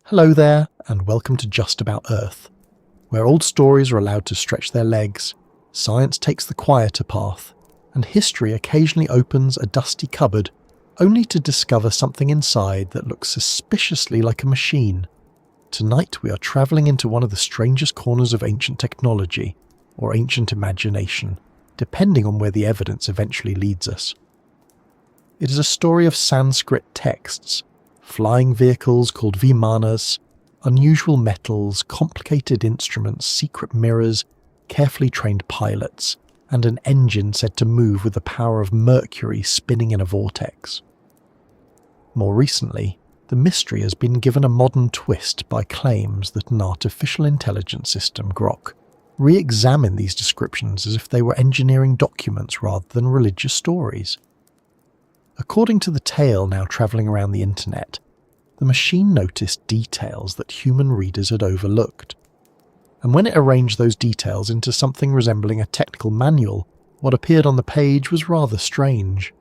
Hello there, and welcome to Just About Earth, where old stories are allowed to stretch their legs, science takes the quieter path, and history occasionally opens a dusty cupboard only to discover something inside that looks suspiciously like a machine. Tonight we are travelling into one of the strangest corners of ancient technology, or ancient imagination, depending on where the evidence eventually leads us. It is a story of Sanskrit texts, flying vehicles called Vimanas, unusual metals, complicated instruments, secret mirrors, carefully trained pilots, and an engine said to move with the power of Mercury spinning in a vortex. More recently, the mystery has been given a modern twist by claims that an artificial intelligence system, Grok, re-examined these descriptions as if they were engineering documents rather than religious stories. According to the tale now travelling around the internet, the machine noticed details that human readers had overlooked. And when it arranged those details into something resembling a technical manual, what appeared on the page was rather strange.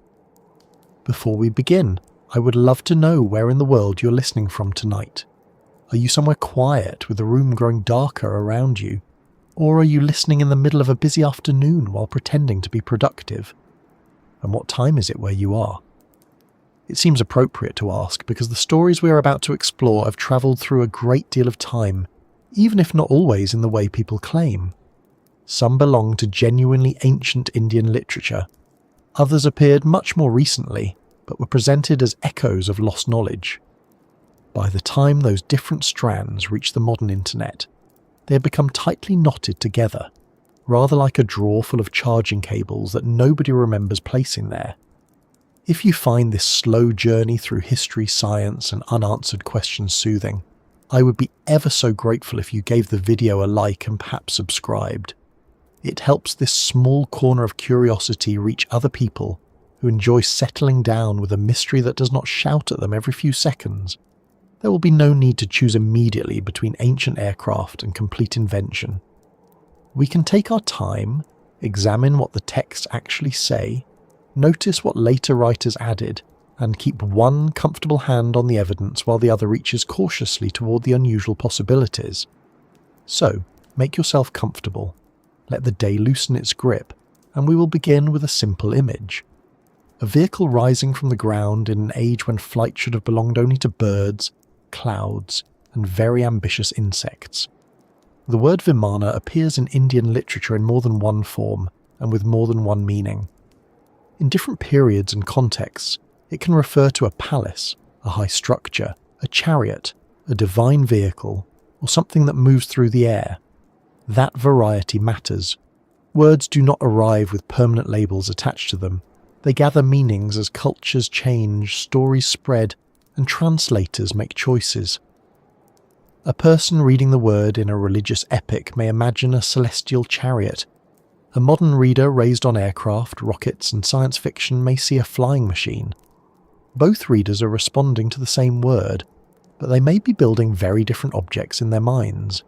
Before we begin, I would love to know where in the world you're listening from tonight. Are you somewhere quiet with the room growing darker around you? Or are you listening in the middle of a busy afternoon while pretending to be productive? And what time is it where you are? It seems appropriate to ask because the stories we are about to explore have travelled through a great deal of time, even if not always in the way people claim. Some belong to genuinely ancient Indian literature. Others appeared much more recently, but were presented as echoes of lost knowledge. By the time those different strands reach the modern internet, they have become tightly knotted together, rather like a drawer full of charging cables that nobody remembers placing there. If you find this slow journey through history, science, and unanswered questions soothing, I would be ever so grateful if you gave the video a like and perhaps subscribed. It helps this small corner of curiosity reach other people who enjoy settling down with a mystery that does not shout at them every few seconds. There will be no need to choose immediately between ancient aircraft and complete invention. We can take our time, examine what the texts actually say, notice what later writers added, and keep one comfortable hand on the evidence while the other reaches cautiously toward the unusual possibilities. So, make yourself comfortable, let the day loosen its grip, and we will begin with a simple image. A vehicle rising from the ground in an age when flight should have belonged only to birds, clouds, and very ambitious insects. The word Vimana appears in Indian literature in more than one form, and with more than one meaning. In different periods and contexts, it can refer to a palace, a high structure, a chariot, a divine vehicle, or something that moves through the air. That variety matters. Words do not arrive with permanent labels attached to them. They gather meanings as cultures change, stories spread, and translators make choices. A person reading the word in a religious epic may imagine a celestial chariot. A modern reader raised on aircraft, rockets, and science fiction may see a flying machine. Both readers are responding to the same word, but they may be building very different objects in their minds.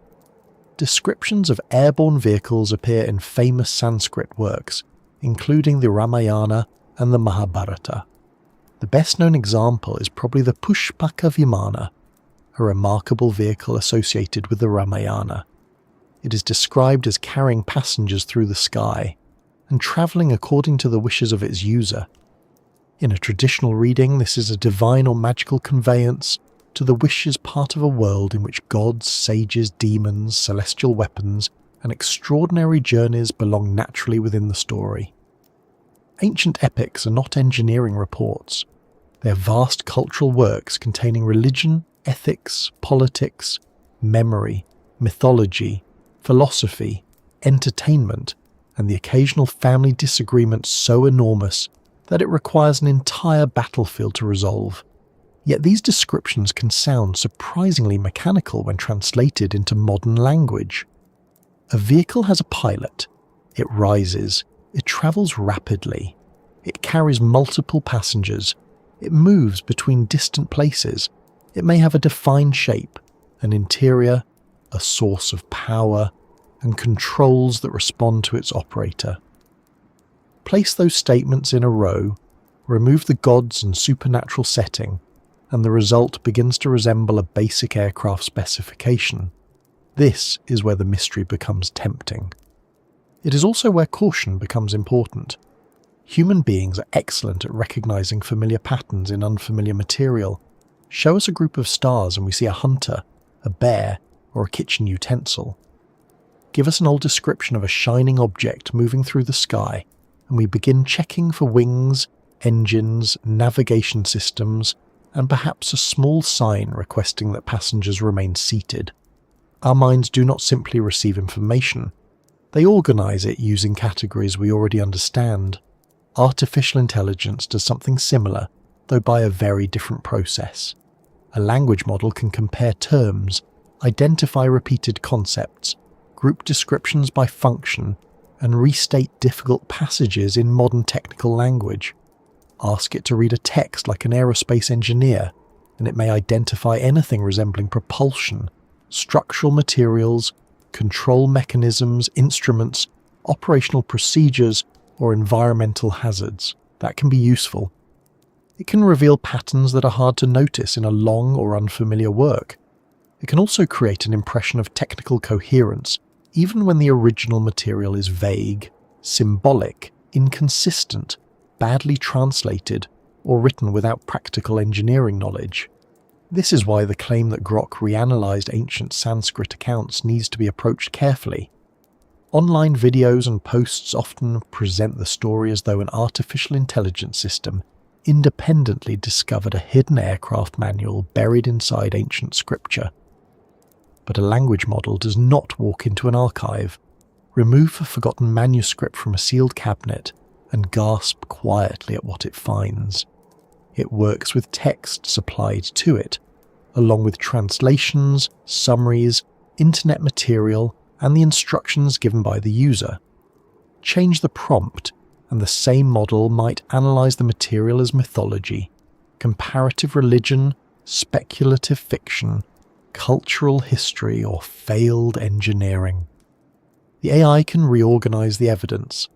Descriptions of airborne vehicles appear in famous Sanskrit works, including the Ramayana and the Mahabharata. The best-known example is probably the Pushpaka Vimana, a remarkable vehicle associated with the Ramayana. It is described as carrying passengers through the sky and travelling according to the wishes of its user. In a traditional reading, this is a divine or magical conveyance to the wishes part of a world in which gods, sages, demons, celestial weapons, and extraordinary journeys belong naturally within the story. Ancient epics are not engineering reports. They are vast cultural works containing religion, ethics, politics, memory, mythology, philosophy, entertainment, and the occasional family disagreement so enormous that it requires an entire battlefield to resolve. Yet these descriptions can sound surprisingly mechanical when translated into modern language. A vehicle has a pilot. It rises. It travels rapidly. It carries multiple passengers. It moves between distant places. It may have a defined shape, an interior, a source of power, and controls that respond to its operator. Place those statements in a row, remove the gods and supernatural setting, and the result begins to resemble a basic aircraft specification. This is where the mystery becomes tempting. It is also where caution becomes important. Human beings are excellent at recognizing familiar patterns in unfamiliar material. Show us a group of stars and we see a hunter, a bear, or a kitchen utensil. Give us an old description of a shining object moving through the sky, and we begin checking for wings, engines, navigation systems, and perhaps a small sign requesting that passengers remain seated. Our minds do not simply receive information. They organize it using categories we already understand. Artificial intelligence does something similar, though by a very different process. A language model can compare terms, identify repeated concepts, group descriptions by function, and restate difficult passages in modern technical language. Ask it to read a text like an aerospace engineer, and it may identify anything resembling propulsion, structural materials, control mechanisms, instruments, operational procedures, or environmental hazards. That can be useful. It can reveal patterns that are hard to notice in a long or unfamiliar work. It can also create an impression of technical coherence, even when the original material is vague, symbolic, inconsistent, badly translated, or written without practical engineering knowledge. This is why the claim that Grok reanalyzed ancient Sanskrit accounts needs to be approached carefully. Online videos and posts often present the story as though an artificial intelligence system independently discovered a hidden aircraft manual buried inside ancient scripture. But a language model does not walk into an archive, remove a forgotten manuscript from a sealed cabinet, and gasp quietly at what it finds. It works with text supplied to it, along with translations, summaries, internet material, and the instructions given by the user. Change the prompt, and the same model might analyze the material as mythology, comparative religion, speculative fiction, cultural history, or failed engineering. The AI can reorganize the evidence.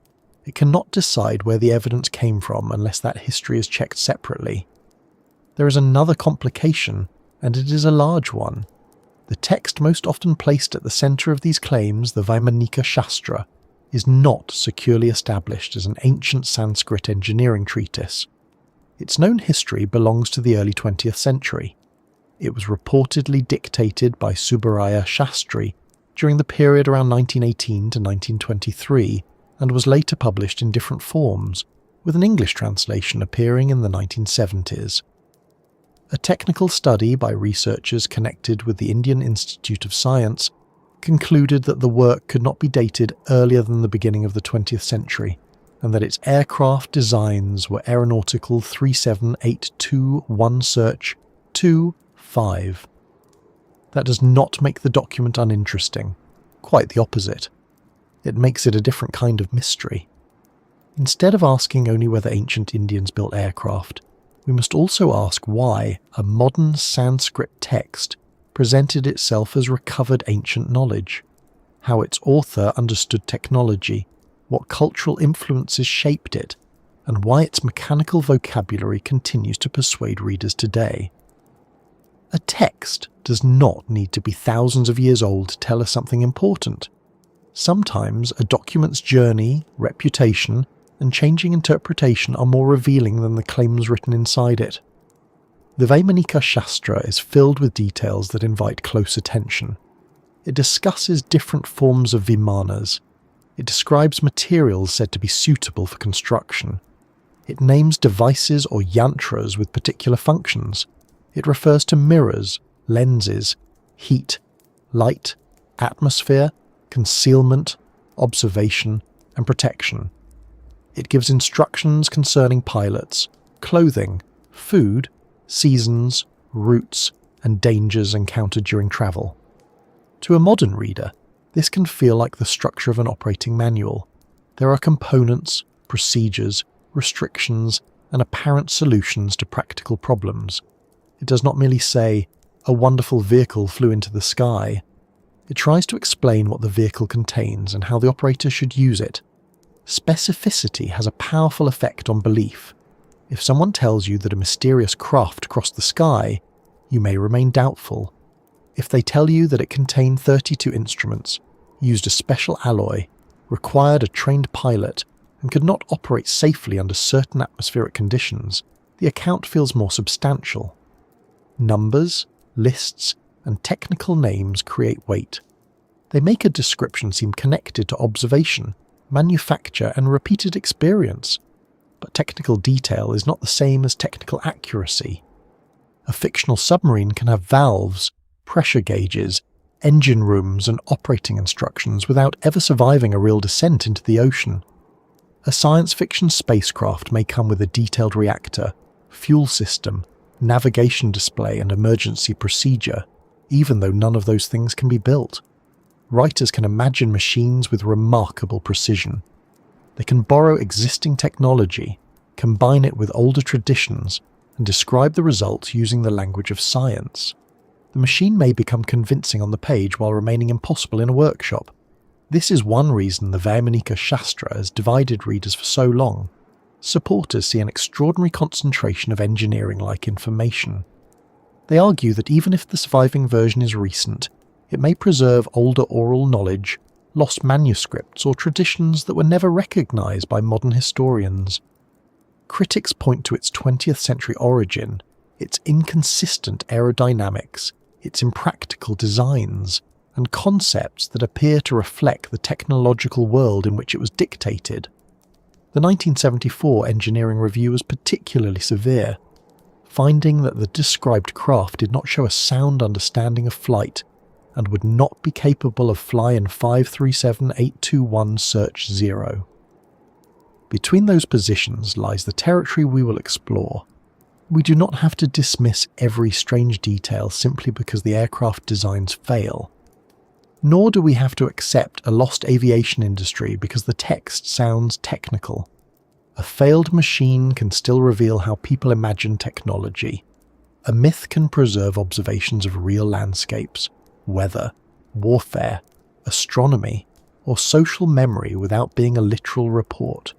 It cannot decide where the evidence came from unless that history is checked separately. There is another complication, and it is a large one. The text most often placed at the center of these claims, the Vaimanika Shastra, is not securely established as an ancient Sanskrit engineering treatise. Its known history belongs to the early 20th century. It was reportedly dictated by Subaraya Shastri during the period around 1918 to 1923, and was later published in different forms, with an English translation appearing in the 1970s. A technical study by researchers connected with the Indian Institute of Science concluded that the work could not be dated earlier than the beginning of the 20th century, and that its aircraft designs were aeronautical 37821 search 2-5. That does not make the document uninteresting, quite the opposite. It makes it a different kind of mystery. Instead of asking only whether ancient Indians built aircraft, we must also ask why a modern Sanskrit text presented itself as recovered ancient knowledge, how its author understood technology, what cultural influences shaped it, and why its mechanical vocabulary continues to persuade readers today. A text does not need to be thousands of years old to tell us something important. Sometimes a document's journey, reputation, and changing interpretation are more revealing than the claims written inside it. The Vaimanika Shastra is filled with details that invite close attention. It discusses different forms of Vimanas. It describes materials said to be suitable for construction. It names devices or yantras with particular functions. It refers to mirrors, lenses, heat, light, atmosphere, concealment, observation, and protection. It gives instructions concerning pilots, clothing, food, seasons, routes, and dangers encountered during travel. To a modern reader, this can feel like the structure of an operating manual. There are components, procedures, restrictions, and apparent solutions to practical problems. It does not merely say, "A wonderful vehicle flew into the sky." It tries to explain what the vehicle contains and how the operator should use it. Specificity has a powerful effect on belief. If someone tells you that a mysterious craft crossed the sky, you may remain doubtful. If they tell you that it contained 32 instruments, used a special alloy, required a trained pilot, and could not operate safely under certain atmospheric conditions, the account feels more substantial. Numbers, lists, and technical names create weight. They make a description seem connected to observation, manufacture, and repeated experience. But technical detail is not the same as technical accuracy. A fictional submarine can have valves, pressure gauges, engine rooms, and operating instructions without ever surviving a real descent into the ocean. A science fiction spacecraft may come with a detailed reactor, fuel system, navigation display, and emergency procedure, even though none of those things can be built. Writers can imagine machines with remarkable precision. They can borrow existing technology, combine it with older traditions, and describe the results using the language of science. The machine may become convincing on the page while remaining impossible in a workshop. This is one reason the Vaimanika Shastra has divided readers for so long. Supporters see an extraordinary concentration of engineering-like information. They argue that even if the surviving version is recent, it may preserve older oral knowledge, lost manuscripts, or traditions that were never recognized by modern historians. Critics point to its 20th century origin, its inconsistent aerodynamics, its impractical designs, and concepts that appear to reflect the technological world in which it was dictated. The 1974 Engineering Review was particularly severe, finding that the described craft did not show a sound understanding of flight and would not be capable of flying 537-821 Search 0. Between those positions lies the territory we will explore. We do not have to dismiss every strange detail simply because the aircraft designs fail. Nor do we have to accept a lost aviation industry because the text sounds technical. A failed machine can still reveal how people imagine technology. A myth can preserve observations of real landscapes, weather, warfare, astronomy, or social memory without being a literal report.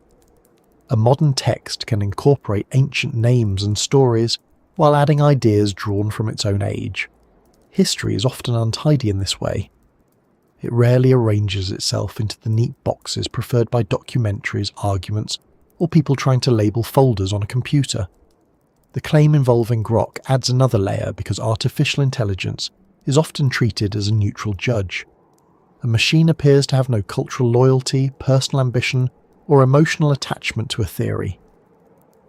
A modern text can incorporate ancient names and stories while adding ideas drawn from its own age. History is often untidy in this way. It rarely arranges itself into the neat boxes preferred by documentaries, arguments, or people trying to label folders on a computer. The claim involving Grok adds another layer because artificial intelligence is often treated as a neutral judge. A machine appears to have no cultural loyalty, personal ambition, or emotional attachment to a theory.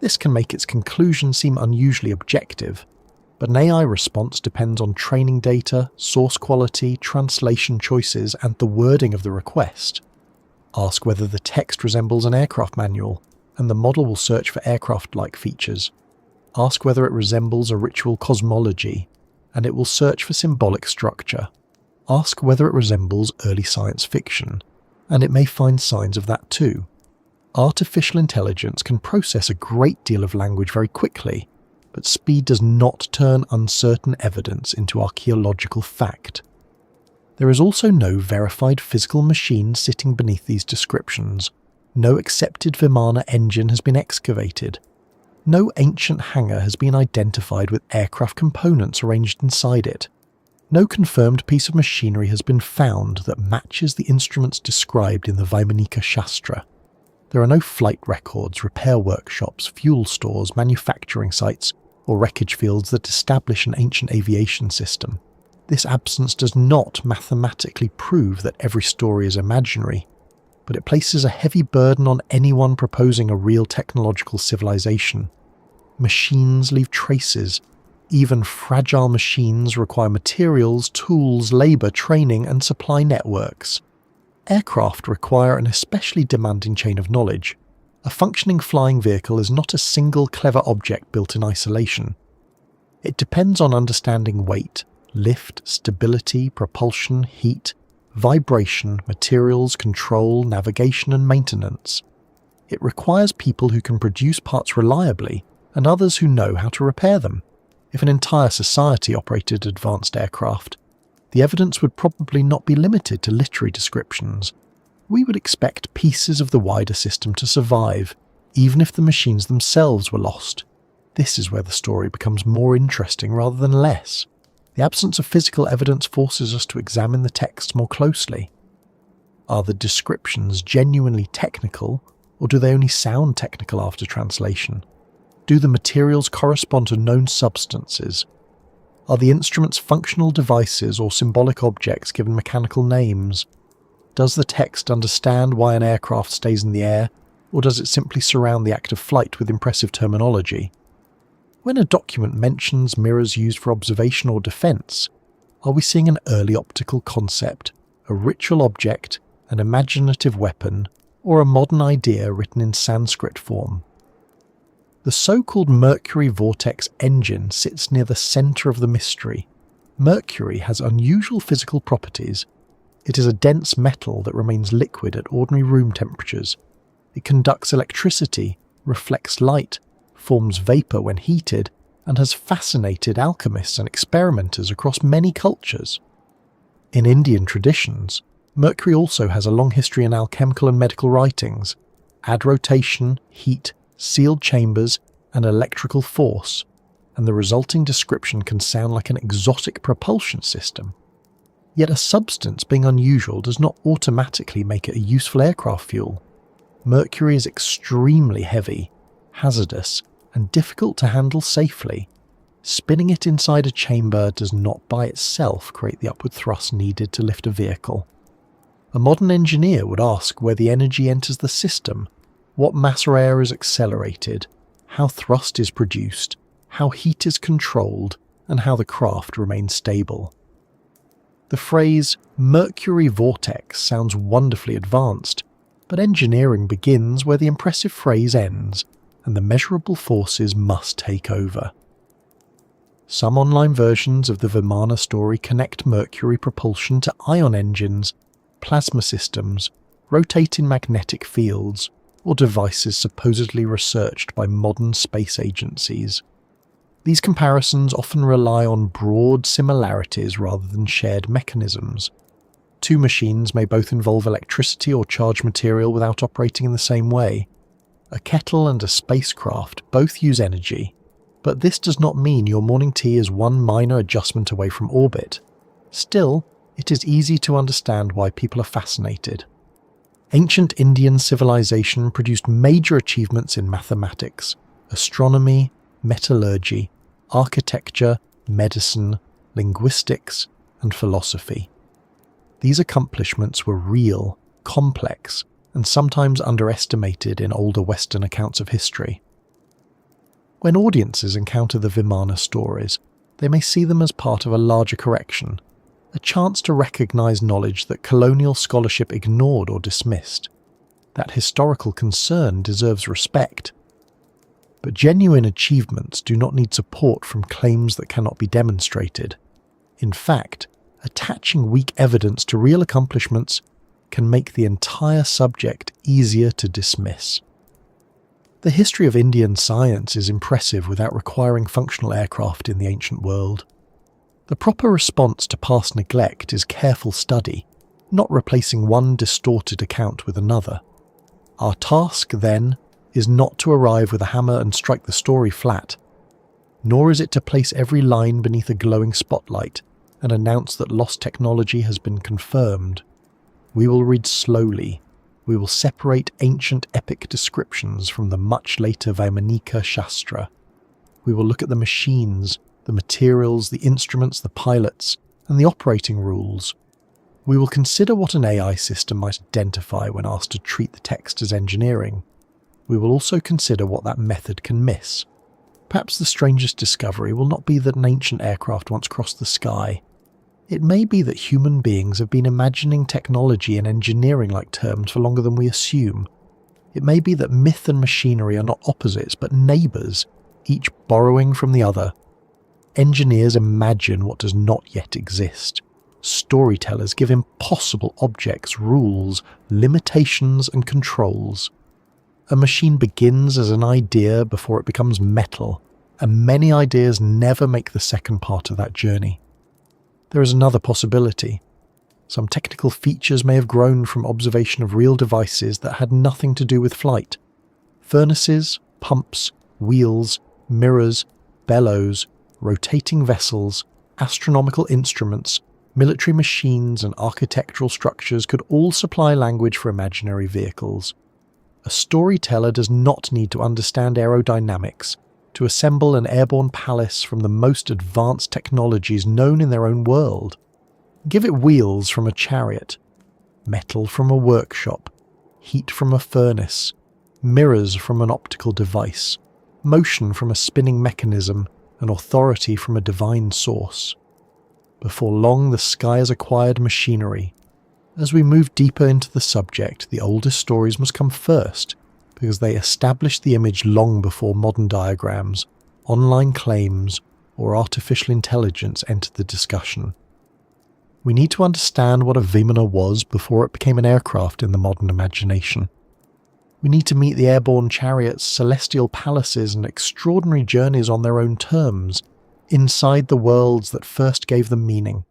This can make its conclusion seem unusually objective, but an AI response depends on training data, source quality, translation choices, and the wording of the request. Ask whether the text resembles an aircraft manual, and the model will search for aircraft-like features. Ask whether it resembles a ritual cosmology, and it will search for symbolic structure. Ask whether it resembles early science fiction, and it may find signs of that too. Artificial intelligence can process a great deal of language very quickly, but speed does not turn uncertain evidence into archaeological fact. There is also no verified physical machine sitting beneath these descriptions. No accepted Vimana engine has been excavated. No ancient hangar has been identified with aircraft components arranged inside it. No confirmed piece of machinery has been found that matches the instruments described in the Vaimanika Shastra. There are no flight records, repair workshops, fuel stores, manufacturing sites, or wreckage fields that establish an ancient aviation system. This absence does not mathematically prove that every story is imaginary, but it places a heavy burden on anyone proposing a real technological civilization. Machines leave traces. Even fragile machines require materials, tools, labour, training, and supply networks. Aircraft require an especially demanding chain of knowledge. A functioning flying vehicle is not a single clever object built in isolation. It depends on understanding weight, lift, stability, propulsion, heat, vibration, materials, control, navigation, and maintenance. It requires people who can produce parts reliably and others who know how to repair them. If an entire society operated advanced aircraft, the evidence would probably not be limited to literary descriptions. We would expect pieces of the wider system to survive, even if the machines themselves were lost. This is where the story becomes more interesting rather than less. The absence of physical evidence forces us to examine the text more closely. Are the descriptions genuinely technical, or do they only sound technical after translation? Do the materials correspond to known substances? Are the instruments functional devices or symbolic objects given mechanical names? Does the text understand why an aircraft stays in the air, or does it simply surround the act of flight with impressive terminology? When a document mentions mirrors used for observation or defense, are we seeing an early optical concept, a ritual object, an imaginative weapon, or a modern idea written in Sanskrit form? The so-called Mercury Vortex Engine sits near the centre of the mystery. Mercury has unusual physical properties. It is a dense metal that remains liquid at ordinary room temperatures. It conducts electricity, reflects light, forms vapour when heated, and has fascinated alchemists and experimenters across many cultures. In Indian traditions, Mercury also has a long history in alchemical and medical writings. Add rotation, heat, sealed chambers, and electrical force, and the resulting description can sound like an exotic propulsion system. Yet a substance being unusual does not automatically make it a useful aircraft fuel. Mercury is extremely heavy, hazardous, and difficult to handle safely. Spinning it inside a chamber does not by itself create the upward thrust needed to lift a vehicle. A modern engineer would ask where the energy enters the system, what mass or air is accelerated, how thrust is produced, how heat is controlled, and how the craft remains stable. The phrase Mercury Vortex sounds wonderfully advanced, but engineering begins where the impressive phrase ends, and the measurable forces must take over. Some online versions of the Vimanas story connect Mercury propulsion to ion engines, plasma systems, rotating magnetic fields, or devices supposedly researched by modern space agencies. These comparisons often rely on broad similarities rather than shared mechanisms. Two machines may both involve electricity or charged material without operating in the same way. A kettle and a spacecraft both use energy, but this does not mean your morning tea is one minor adjustment away from orbit. Still, it is easy to understand why people are fascinated. Ancient Indian civilization produced major achievements in mathematics, astronomy, metallurgy, architecture, medicine, linguistics, and philosophy. These accomplishments were real, complex, and sometimes underestimated in older Western accounts of history. When audiences encounter the Vimanas stories, they may see them as part of a larger correction, a chance to recognise knowledge that colonial scholarship ignored or dismissed. That historical concern deserves respect. But genuine achievements do not need support from claims that cannot be demonstrated. In fact, attaching weak evidence to real accomplishments can make the entire subject easier to dismiss. The history of Indian science is impressive without requiring functional aircraft in the ancient world. The proper response to past neglect is careful study, not replacing one distorted account with another. Our task, then, is not to arrive with a hammer and strike the story flat, nor is it to place every line beneath a glowing spotlight and announce that lost technology has been confirmed. We will read slowly. We will separate ancient epic descriptions from the much later Vaimanika Shastra. We will look at the machines, the materials, the instruments, the pilots, and the operating rules. We will consider what an AI system might identify when asked to treat the text as engineering. We will also consider what that method can miss. Perhaps the strangest discovery will not be that an ancient aircraft once crossed the sky. It may be that human beings have been imagining technology and engineering-like terms for longer than we assume. It may be that myth and machinery are not opposites but neighbours, each borrowing from the other. Engineers imagine what does not yet exist. Storytellers give impossible objects rules, limitations and controls. A machine begins as an idea before it becomes metal, and many ideas never make the second part of that journey. There is another possibility. Some technical features may have grown from observation of real devices that had nothing to do with flight. Furnaces, pumps, wheels, mirrors, bellows, rotating vessels, astronomical instruments, military machines and architectural structures could all supply language for imaginary vehicles. A storyteller does not need to understand aerodynamics to assemble an airborne palace from the most advanced technologies known in their own world. Give it wheels from a chariot, metal from a workshop, heat from a furnace, mirrors from an optical device, motion from a spinning mechanism, and authority from a divine source. Before long, the sky has acquired machinery. As we move deeper into the subject, the oldest stories must come first, because they established the image long before modern diagrams, online claims, or artificial intelligence entered the discussion. We need to understand what a Vimana was before it became an aircraft in the modern imagination. We need to meet the airborne chariots, celestial palaces, and extraordinary journeys on their own terms, inside the worlds that first gave them meaning.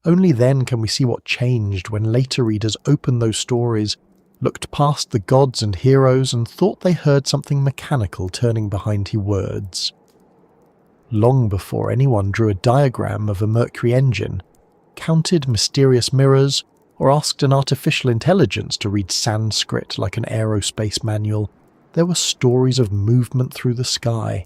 Only then can we see what changed when later readers opened those stories, looked past the gods and heroes, and thought they heard something mechanical turning behind his words. Long before anyone drew a diagram of a Mercury engine, counted mysterious mirrors, or asked an artificial intelligence to read Sanskrit like an aerospace manual, there were stories of movement through the sky.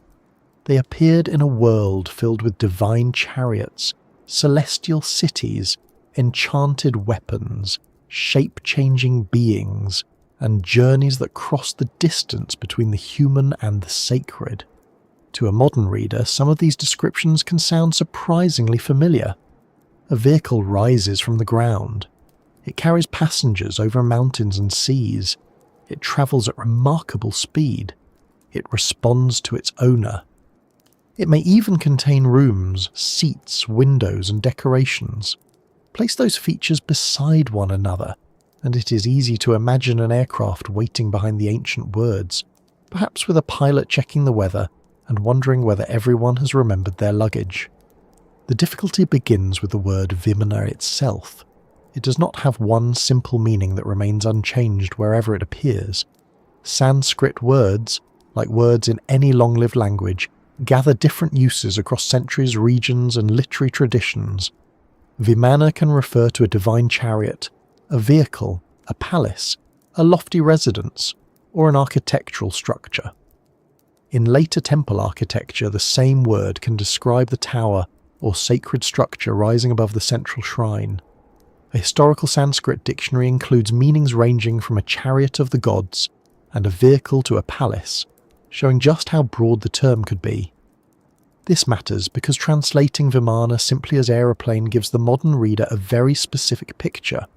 They appeared in a world filled with divine chariots, celestial cities, enchanted weapons, shape-changing beings, and journeys that crossed the distance between the human and the sacred. To a modern reader, some of these descriptions can sound surprisingly familiar. A vehicle rises from the ground. It carries passengers over mountains and seas. It travels at remarkable speed. It responds to its owner. It may even contain rooms, seats, windows, and decorations. Place those features beside one another, and it is easy to imagine an aircraft waiting behind the ancient words, perhaps with a pilot checking the weather and wondering whether everyone has remembered their luggage. The difficulty begins with the word Vimana itself. It does not have one simple meaning that remains unchanged wherever it appears. Sanskrit words, like words in any long-lived language, gather different uses across centuries, regions, and literary traditions. Vimana can refer to a divine chariot, a vehicle, a palace, a lofty residence, or an architectural structure. In later temple architecture, the same word can describe the tower or sacred structure rising above the central shrine. A historical Sanskrit dictionary includes meanings ranging from a chariot of the gods and a vehicle to a palace, showing just how broad the term could be. This matters because translating Vimana simply as aeroplane gives the modern reader a very specific picture.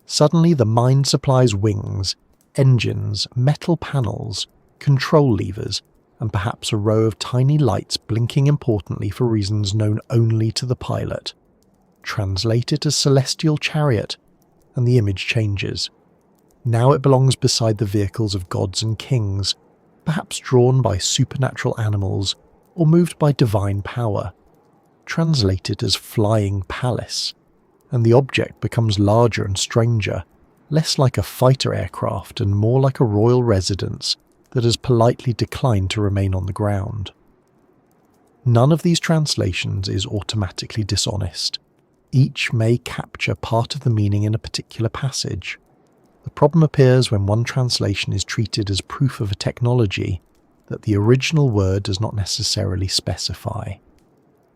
Suddenly the mind supplies wings, engines, metal panels, control levers, and perhaps a row of tiny lights blinking importantly for reasons known only to the pilot. Translate it as celestial chariot, and the image changes. Now it belongs beside the vehicles of gods and kings, perhaps drawn by supernatural animals or moved by divine power. Translate it as flying palace, and the object becomes larger and stranger, less like a fighter aircraft and more like a royal residence that has politely declined to remain on the ground. None of these translations is automatically dishonest. Each may capture part of the meaning in a particular passage. The problem appears when one translation is treated as proof of a technology that the original word does not necessarily specify.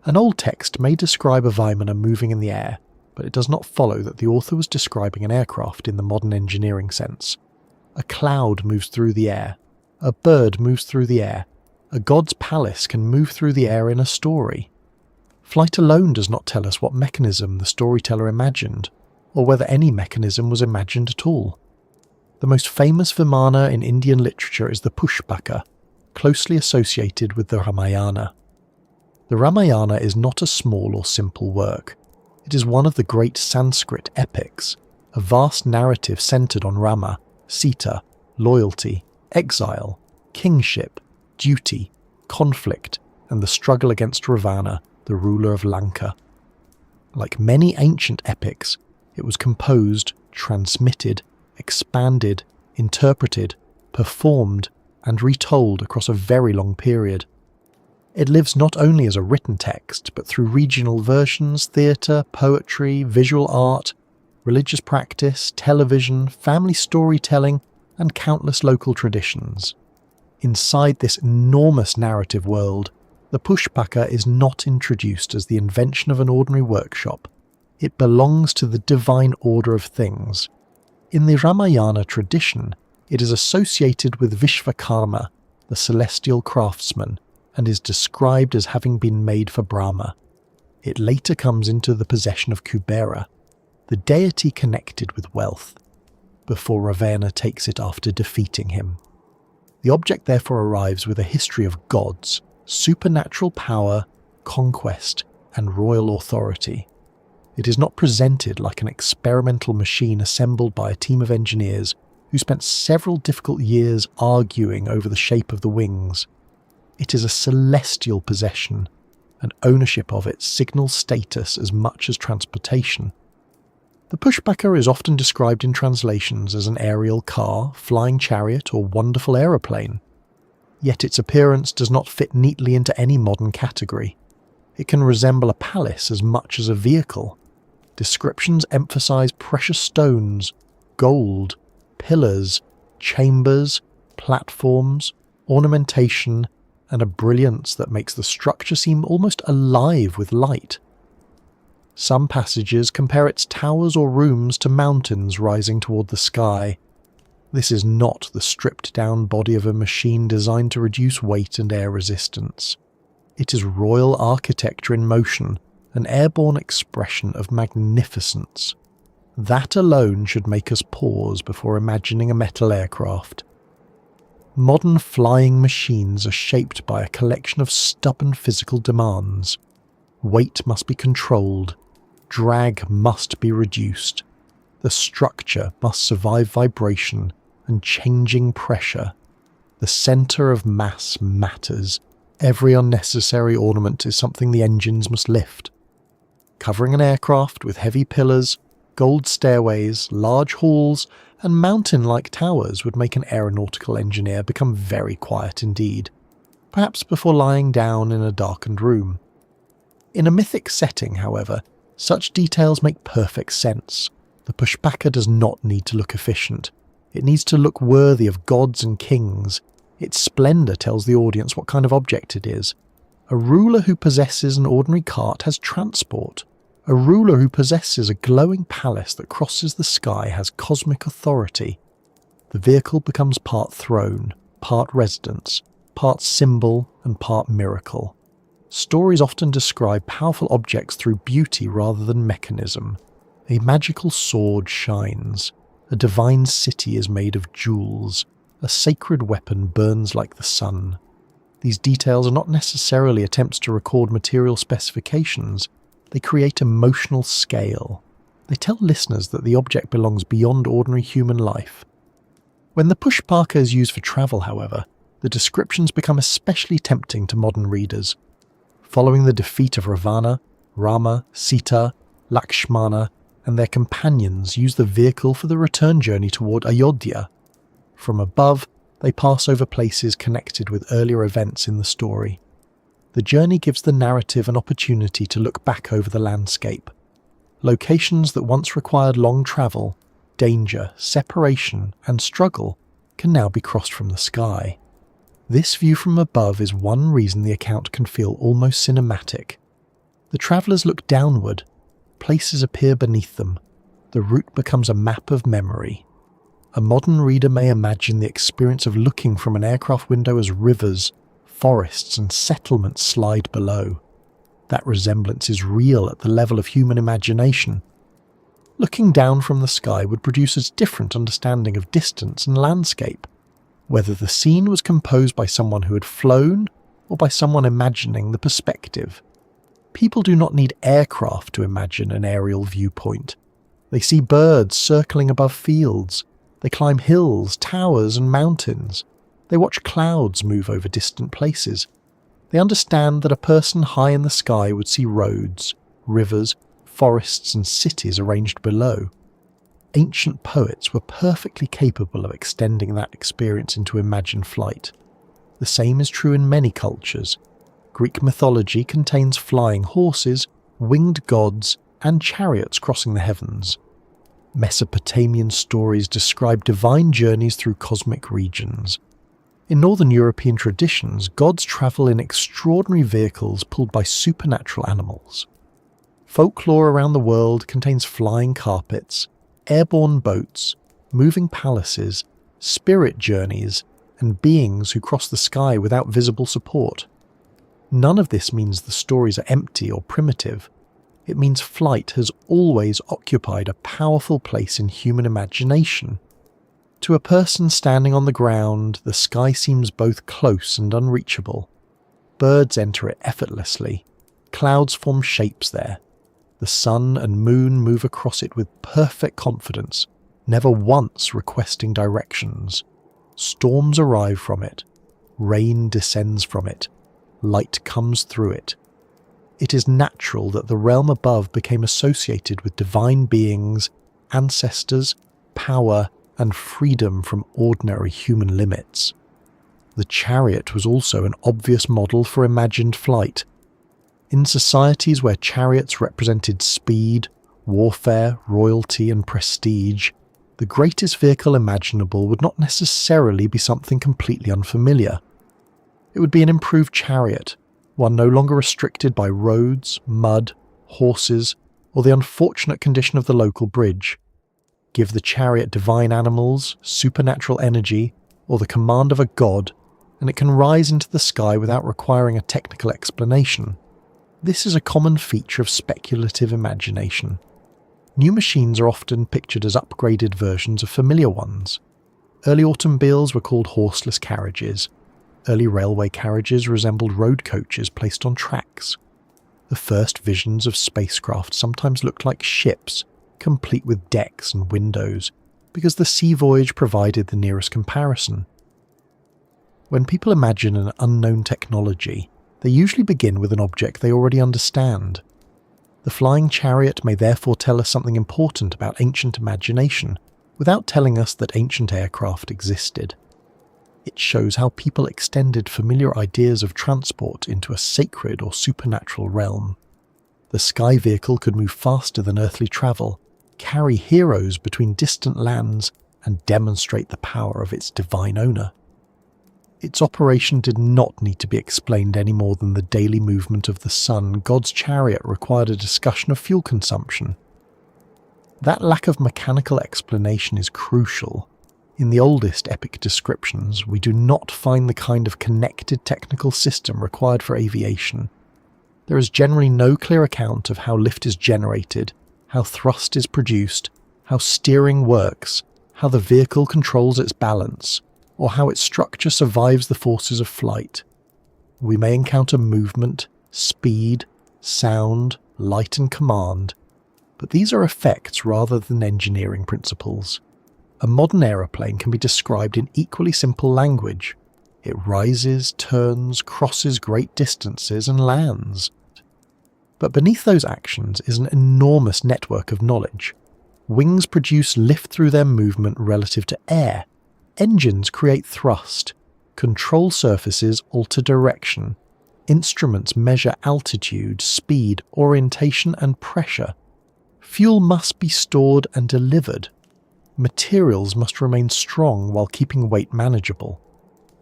An old text may describe a Vimana moving in the air, but it does not follow that the author was describing an aircraft in the modern engineering sense. A cloud moves through the air. A bird moves through the air. A god's palace can move through the air in a story. Flight alone does not tell us what mechanism the storyteller imagined, or whether any mechanism was imagined at all. The most famous Vimana in Indian literature is the Pushpaka, closely associated with the Ramayana. The Ramayana is not a small or simple work. It is one of the great Sanskrit epics, a vast narrative centered on Rama, Sita, loyalty, exile, kingship, duty, conflict, and the struggle against Ravana, the ruler of Lanka. Like many ancient epics, it was composed, transmitted, expanded, interpreted, performed, and retold across a very long period. It lives not only as a written text, but through regional versions, theatre, poetry, visual art, religious practice, television, family storytelling, and countless local traditions. Inside this enormous narrative world, the Pushpaka is not introduced as the invention of an ordinary workshop. It belongs to the divine order of things. In the Ramayana tradition, it is associated with Vishvakarma, the celestial craftsman, and is described as having been made for Brahma. It later comes into the possession of Kubera, the deity connected with wealth, before Ravana takes it after defeating him. The object therefore arrives with a history of gods, supernatural power, conquest, and royal authority. It is not presented like an experimental machine assembled by a team of engineers who spent several difficult years arguing over the shape of the wings. It is a celestial possession, and ownership of it signals status as much as transportation. The Pushpaka is often described in translations as an aerial car, flying chariot, or wonderful aeroplane. Yet its appearance does not fit neatly into any modern category. It can resemble a palace as much as a vehicle. Descriptions emphasize precious stones, gold, pillars, chambers, platforms, ornamentation, and a brilliance that makes the structure seem almost alive with light. Some passages compare its towers or rooms to mountains rising toward the sky. This is not the stripped-down body of a machine designed to reduce weight and air resistance. It is royal architecture in motion, an airborne expression of magnificence. That alone should make us pause before imagining a metal aircraft. Modern flying machines are shaped by a collection of stubborn physical demands. Weight must be controlled, drag must be reduced, the structure must survive vibration and changing pressure. The centre of mass matters. Every unnecessary ornament is something the engines must lift. Covering an aircraft with heavy pillars, gold stairways, large halls, and mountain-like towers would make an aeronautical engineer become very quiet indeed, perhaps before lying down in a darkened room. In a mythic setting, however, such details make perfect sense. The Pushpaka does not need to look efficient. It needs to look worthy of gods and kings. Its splendour tells the audience what kind of object it is. A ruler who possesses an ordinary cart has transport. A ruler who possesses a glowing palace that crosses the sky has cosmic authority. The vehicle becomes part throne, part residence, part symbol, and part miracle. Stories often describe powerful objects through beauty rather than mechanism. A magical sword shines. A divine city is made of jewels. A sacred weapon burns like the sun. These details are not necessarily attempts to record material specifications. They create emotional scale. They tell listeners that the object belongs beyond ordinary human life. When the Pushpaka is used for travel, however, the descriptions become especially tempting to modern readers. Following the defeat of Ravana, Rama, Sita, Lakshmana, and their companions use the vehicle for the return journey toward Ayodhya. From above, they pass over places connected with earlier events in the story. The journey gives the narrative an opportunity to look back over the landscape. Locations that once required long travel, danger, separation, and struggle can now be crossed from the sky. This view from above is one reason the account can feel almost cinematic. The travellers look downward, places appear beneath them, the route becomes a map of memory. A modern reader may imagine the experience of looking from an aircraft window as rivers, forests, and settlements slide below. That resemblance is real at the level of human imagination. Looking down from the sky would produce a different understanding of distance and landscape, whether the scene was composed by someone who had flown or by someone imagining the perspective. People do not need aircraft to imagine an aerial viewpoint. They see birds circling above fields. They climb hills, towers, and mountains. They watch clouds move over distant places. They understand that a person high in the sky would see roads, rivers, forests, and cities arranged below. ancient poets were perfectly capable of extending that experience into imagined flight. The same is true in many cultures. Greek mythology contains flying horses, winged gods, and chariots crossing the heavens. Mesopotamian stories describe divine journeys through cosmic regions. In Northern European traditions, gods travel in extraordinary vehicles pulled by supernatural animals. Folklore around the world contains flying carpets, airborne boats, moving palaces, spirit journeys, and beings who cross the sky without visible support. None of this means the stories are empty or primitive. It means flight has always occupied a powerful place in human imagination. To a person standing on the ground, the sky seems both close and unreachable. Birds enter it effortlessly. Clouds form shapes there. The sun and moon move across it with perfect confidence, never once requesting directions. Storms arrive from it. Rain descends from it. Light comes through it. It is natural that the realm above became associated with divine beings, ancestors, power, and freedom from ordinary human limits. The chariot was also an obvious model for imagined flight. In societies where chariots represented speed, warfare, royalty, and prestige, the greatest vehicle imaginable would not necessarily be something completely unfamiliar. It would be an improved chariot, one no longer restricted by roads, mud, horses, or the unfortunate condition of the local bridge. Give the chariot divine animals, supernatural energy, or the command of a god, and it can rise into the sky without requiring a technical explanation. This is a common feature of speculative imagination. New machines are often pictured as upgraded versions of familiar ones. Early automobiles were called horseless carriages. Early railway carriages resembled road coaches placed on tracks. The first visions of spacecraft sometimes looked like ships, complete with decks and windows, because the sea voyage provided the nearest comparison. When people imagine an unknown technology, they usually begin with an object they already understand. The flying chariot may therefore tell us something important about ancient imagination, without telling us that ancient aircraft existed. It shows how people extended familiar ideas of transport into a sacred or supernatural realm. The sky vehicle could move faster than earthly travel, carry heroes between distant lands, and demonstrate the power of its divine owner. Its operation did not need to be explained any more than the daily movement of the sun. God's chariot required a discussion of fuel consumption. That lack of mechanical explanation is crucial. In the oldest epic descriptions, we do not find the kind of connected technical system required for aviation. There is generally no clear account of how lift is generated, how thrust is produced, how steering works, how the vehicle controls its balance, or how its structure survives the forces of flight. We may encounter movement, speed, sound, light and command, but these are effects rather than engineering principles. A modern aeroplane can be described in equally simple language. It rises, turns, crosses great distances and lands. But beneath those actions is an enormous network of knowledge. Wings produce lift through their movement relative to air. Engines create thrust. Control surfaces alter direction. Instruments measure altitude, speed, orientation, and pressure. Fuel must be stored and delivered. Materials must remain strong while keeping weight manageable.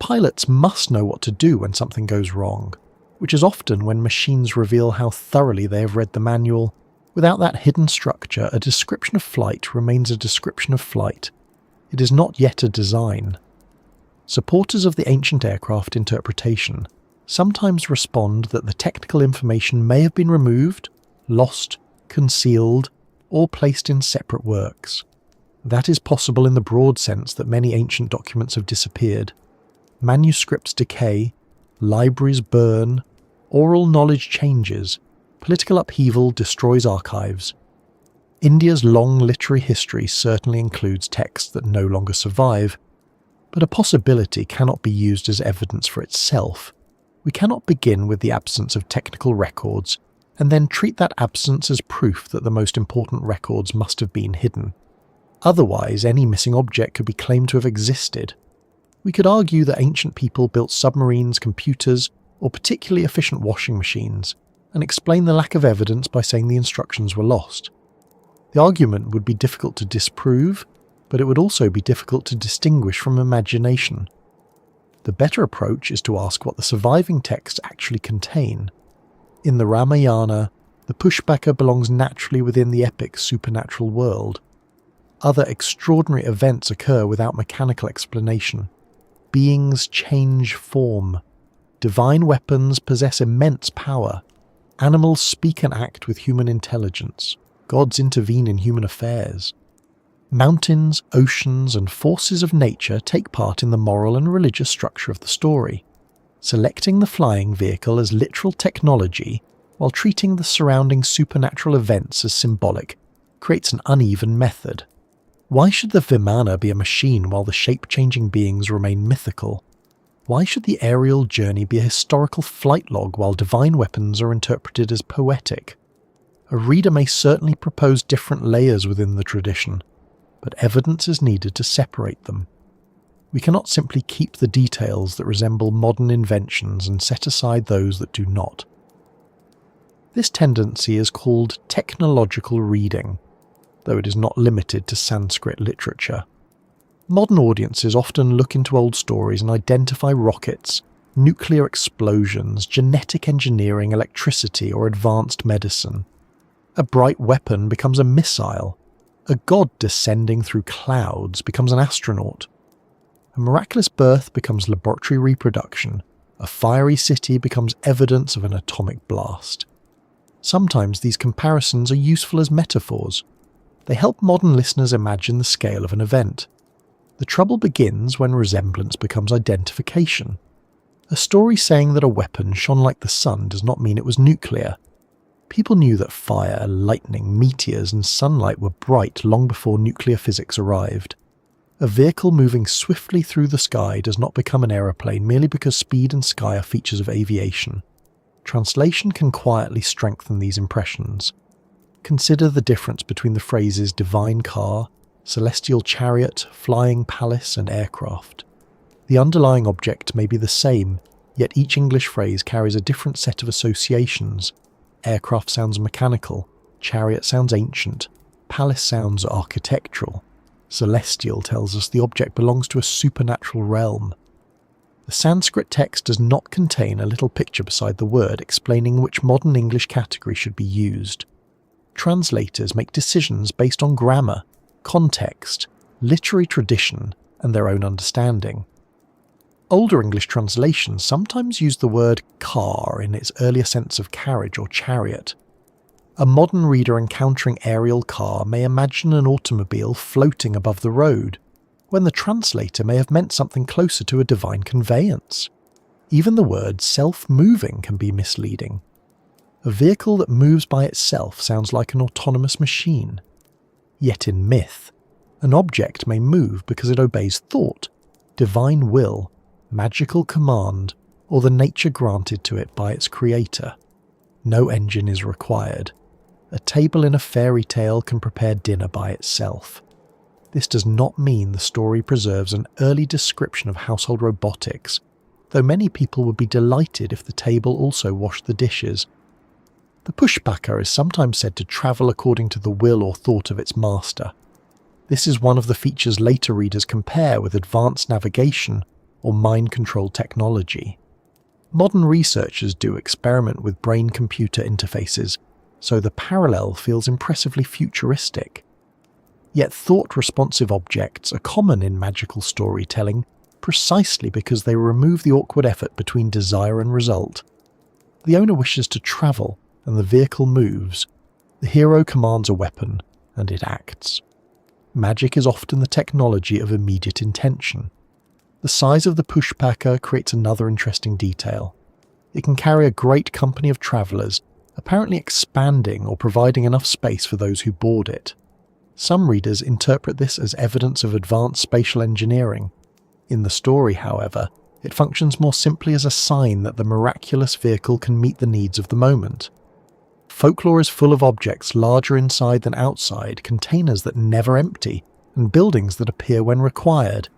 Pilots must know what to do when something goes wrong, which is often when machines reveal how thoroughly they have read the manual. Without that hidden structure, a description of flight remains a description of flight. It is not yet a design. Supporters of the ancient aircraft interpretation sometimes respond that the technical information may have been removed, lost, concealed, or placed in separate works. That is possible in the broad sense that many ancient documents have disappeared. Manuscripts decay, libraries burn, oral knowledge changes, political upheaval destroys archives. India's long literary history certainly includes texts that no longer survive, but a possibility cannot be used as evidence for itself. We cannot begin with the absence of technical records and then treat that absence as proof that the most important records must have been hidden. Otherwise, any missing object could be claimed to have existed. We could argue that ancient people built submarines, computers, or particularly efficient washing machines, and explain the lack of evidence by saying the instructions were lost. The argument would be difficult to disprove, but it would also be difficult to distinguish from imagination. The better approach is to ask what the surviving texts actually contain. In the Ramayana, the Pushpaka belongs naturally within the epic supernatural world. Other extraordinary events occur without mechanical explanation. Beings change form. Divine weapons possess immense power. Animals speak and act with human intelligence. Gods intervene in human affairs. Mountains, oceans, and forces of nature take part in the moral and religious structure of the story. Selecting the flying vehicle as literal technology while treating the surrounding supernatural events as symbolic creates an uneven method. Why should the Vimana be a machine while the shape-changing beings remain mythical? Why should the aerial journey be a historical flight log while divine weapons are interpreted as poetic? A reader may certainly propose different layers within the tradition, but evidence is needed to separate them. We cannot simply keep the details that resemble modern inventions and set aside those that do not. This tendency is called technological reading, though it is not limited to Sanskrit literature. Modern audiences often look into old stories and identify rockets, nuclear explosions, genetic engineering, electricity, or advanced medicine. A bright weapon becomes a missile. A god descending through clouds becomes an astronaut. A miraculous birth becomes laboratory reproduction. A fiery city becomes evidence of an atomic blast. Sometimes these comparisons are useful as metaphors. They help modern listeners imagine the scale of an event. The trouble begins when resemblance becomes identification. A story saying that a weapon shone like the sun does not mean it was nuclear. People knew that fire, lightning, meteors, and sunlight were bright long before nuclear physics arrived. A vehicle moving swiftly through the sky does not become an aeroplane merely because speed and sky are features of aviation. Translation can quietly strengthen these impressions. Consider the difference between the phrases divine car, celestial chariot, flying palace, and aircraft. The underlying object may be the same, yet each English phrase carries a different set of associations. Aircraft sounds mechanical, chariot sounds ancient, palace sounds architectural, celestial tells us the object belongs to a supernatural realm. The Sanskrit text does not contain a little picture beside the word explaining which modern English category should be used. Translators make decisions based on grammar, context, literary tradition, and their own understanding. Older English translations sometimes use the word car in its earlier sense of carriage or chariot. A modern reader encountering aerial car may imagine an automobile floating above the road, when the translator may have meant something closer to a divine conveyance. Even the word self-moving can be misleading. A vehicle that moves by itself sounds like an autonomous machine. Yet in myth, an object may move because it obeys thought, divine will, magical command, or the nature granted to it by its creator. No engine is required. A table in a fairy tale can prepare dinner by itself. This does not mean the story preserves an early description of household robotics, though many people would be delighted if the table also washed the dishes. The Pushpaka is sometimes said to travel according to the will or thought of its master. This is one of the features later readers compare with advanced navigation or mind-control technology. Modern researchers do experiment with brain-computer interfaces, so the parallel feels impressively futuristic. Yet thought-responsive objects are common in magical storytelling precisely because they remove the awkward effort between desire and result. The owner wishes to travel, and the vehicle moves. The hero commands a weapon, and it acts. Magic is often the technology of immediate intention. The size of the Pushpaka creates another interesting detail. It can carry a great company of travellers, apparently expanding or providing enough space for those who board it. Some readers interpret this as evidence of advanced spatial engineering. In the story, however, it functions more simply as a sign that the miraculous vehicle can meet the needs of the moment. Folklore is full of objects larger inside than outside, containers that never empty, and buildings that appear when required.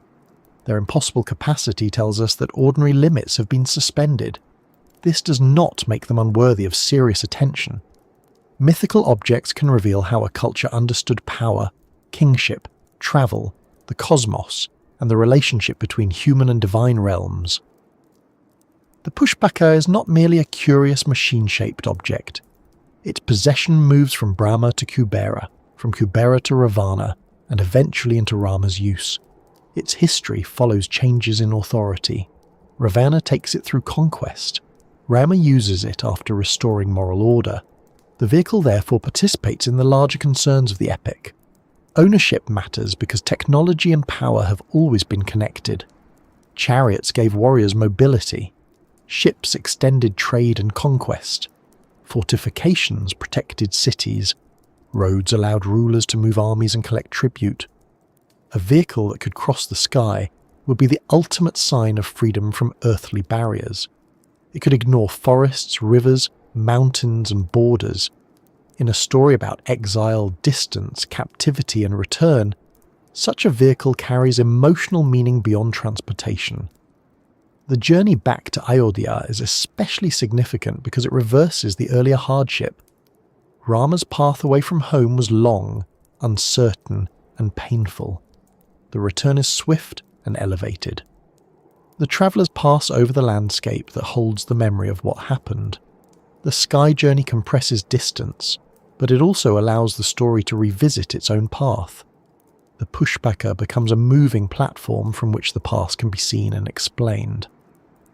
Their impossible capacity tells us that ordinary limits have been suspended. This does not make them unworthy of serious attention. Mythical objects can reveal how a culture understood power, kingship, travel, the cosmos, and the relationship between human and divine realms. The pushpaka is not merely a curious machine-shaped object. Its possession moves from Brahma to Kubera, from Kubera to Ravana, and eventually into Rama's use. Its history follows changes in authority. Ravana takes it through conquest. Rama uses it after restoring moral order. The vehicle therefore participates in the larger concerns of the epic. Ownership matters because technology and power have always been connected. Chariots gave warriors mobility. Ships extended trade and conquest. Fortifications protected cities. Roads allowed rulers to move armies and collect tribute. A vehicle that could cross the sky would be the ultimate sign of freedom from earthly barriers. It could ignore forests, rivers, mountains, and borders. In a story about exile, distance, captivity, and return, such a vehicle carries emotional meaning beyond transportation. The journey back to Ayodhya is especially significant because it reverses the earlier hardship. Rama's path away from home was long, uncertain, and painful. The return is swift and elevated. The travellers pass over the landscape that holds the memory of what happened. The sky journey compresses distance, but it also allows the story to revisit its own path. The pushpaka becomes a moving platform from which the past can be seen and explained.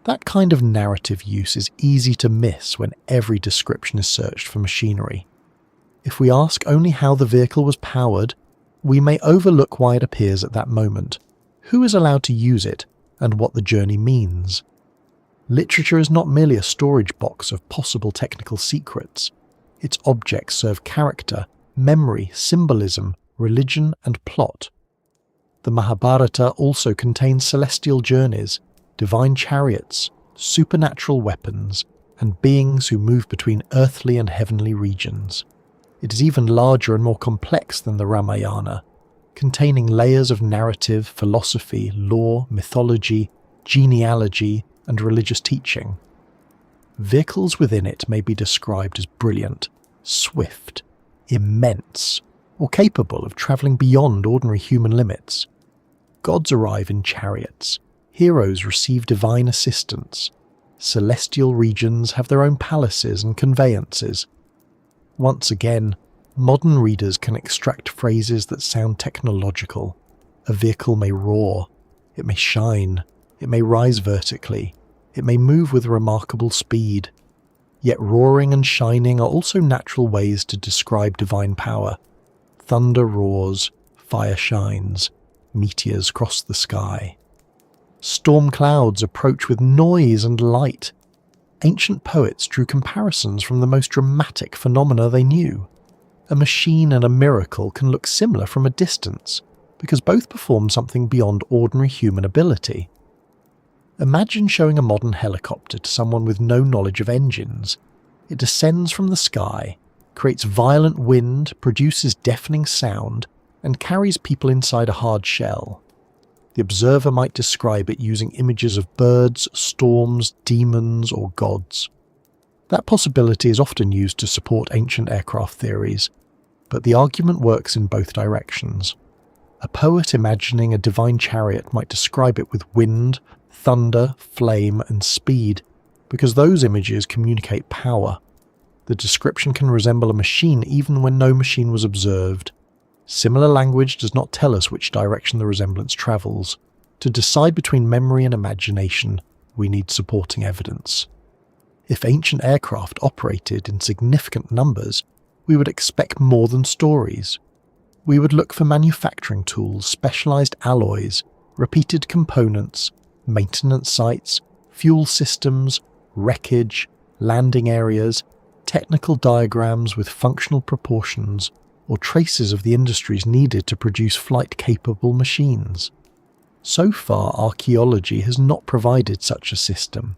That kind of narrative use is easy to miss when every description is searched for machinery. If we ask only how the vehicle was powered, we may overlook why it appears at that moment, who is allowed to use it, and what the journey means. Literature is not merely a storage box of possible technical secrets. Its objects serve character, memory, symbolism, religion, and plot. The Mahabharata also contains celestial journeys, divine chariots, supernatural weapons, and beings who move between earthly and heavenly regions. It is even larger and more complex than the Ramayana, containing layers of narrative, philosophy, lore, mythology, genealogy, and religious teaching. Vehicles within it may be described as brilliant, swift, immense, or capable of travelling beyond ordinary human limits. Gods arrive in chariots, heroes receive divine assistance, celestial regions have their own palaces and conveyances. Once again, modern readers can extract phrases that sound technological. A vehicle may roar, it may shine, it may rise vertically, it may move with remarkable speed. Yet roaring and shining are also natural ways to describe divine power. Thunder roars, fire shines, meteors cross the sky. Storm clouds approach with noise and light. Ancient poets drew comparisons from the most dramatic phenomena they knew. A machine and a miracle can look similar from a distance, because both perform something beyond ordinary human ability. Imagine showing a modern helicopter to someone with no knowledge of engines. It descends from the sky, creates violent wind, produces deafening sound, and carries people inside a hard shell. The observer might describe it using images of birds, storms, demons, or gods. That possibility is often used to support ancient aircraft theories, but the argument works in both directions. A poet imagining a divine chariot might describe it with wind, thunder, flame, and speed, because those images communicate power. The description can resemble a machine even when no machine was observed. Similar language does not tell us which direction the resemblance travels. To decide between memory and imagination, we need supporting evidence. If ancient aircraft operated in significant numbers, we would expect more than stories. We would look for manufacturing tools, specialized alloys, repeated components, maintenance sites, fuel systems, wreckage, landing areas, technical diagrams with functional proportions, or traces of the industries needed to produce flight-capable machines. So far, archaeology has not provided such a system.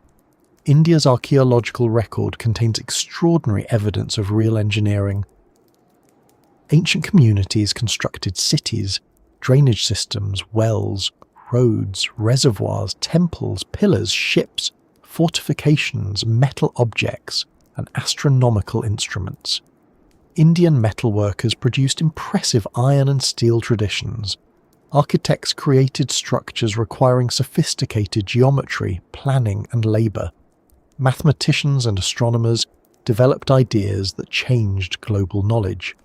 India's archaeological record contains extraordinary evidence of real engineering. Ancient communities constructed cities, drainage systems, wells, roads, reservoirs, temples, pillars, ships, fortifications, metal objects, and astronomical instruments. Indian metalworkers produced impressive iron and steel traditions. Architects created structures requiring sophisticated geometry, planning, and labour. Mathematicians and astronomers developed ideas that changed global knowledge.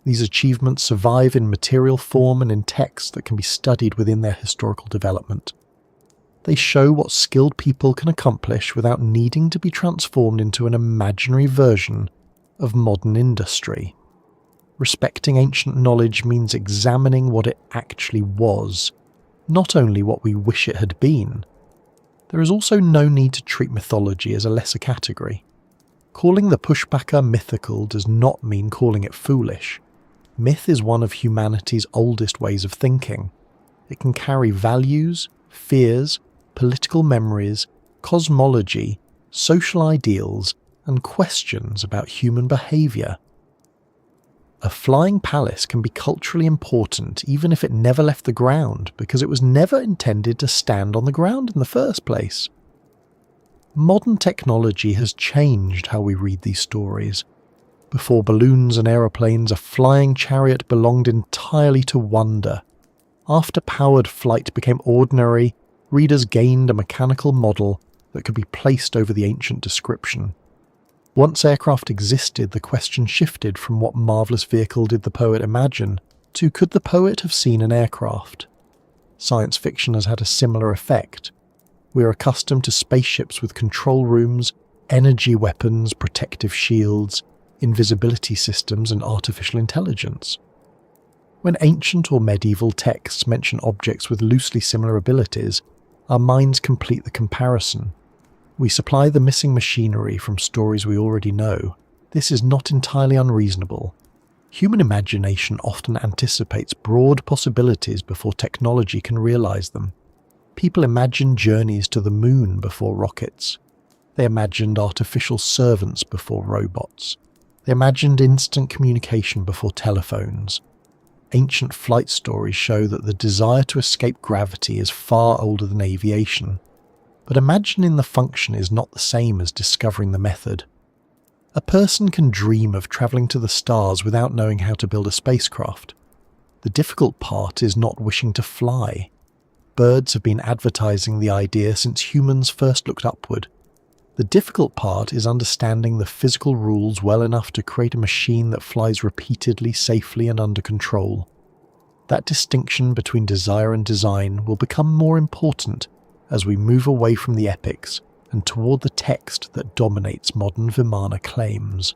These achievements survive in material form and in texts that can be studied within their historical development. They show what skilled people can accomplish without needing to be transformed into an imaginary version of modern industry. Respecting ancient knowledge means examining what it actually was, not only what we wish it had been. There is also no need to treat mythology as a lesser category. Calling the Pushpaka mythical does not mean calling it foolish. Myth is one of humanity's oldest ways of thinking. It can carry values, fears, political memories, cosmology, social ideals, and questions about human behaviour. A flying palace can be culturally important even if it never left the ground, because it was never intended to stand on the ground in the first place. Modern technology has changed how we read these stories. Before balloons and aeroplanes, a flying chariot belonged entirely to wonder. After powered flight became ordinary, readers gained a mechanical model that could be placed over the ancient description. Once aircraft existed, the question shifted from what marvellous vehicle did the poet imagine to could the poet have seen an aircraft? Science fiction has had a similar effect. We are accustomed to spaceships with control rooms, energy weapons, protective shields, invisibility systems, and artificial intelligence. When ancient or medieval texts mention objects with loosely similar abilities, our minds complete the comparison. We supply the missing machinery from stories we already know. This is not entirely unreasonable. Human imagination often anticipates broad possibilities before technology can realize them. People imagined journeys to the moon before rockets. They imagined artificial servants before robots. They imagined instant communication before telephones. Ancient flight stories show that the desire to escape gravity is far older than aviation. But imagining the function is not the same as discovering the method. A person can dream of travelling to the stars without knowing how to build a spacecraft. The difficult part is not wishing to fly. Birds have been advertising the idea since humans first looked upward. The difficult part is understanding the physical rules well enough to create a machine that flies repeatedly, safely, and under control. That distinction between desire and design will become more important as we move away from the epics and toward the text that dominates modern Vimana claims.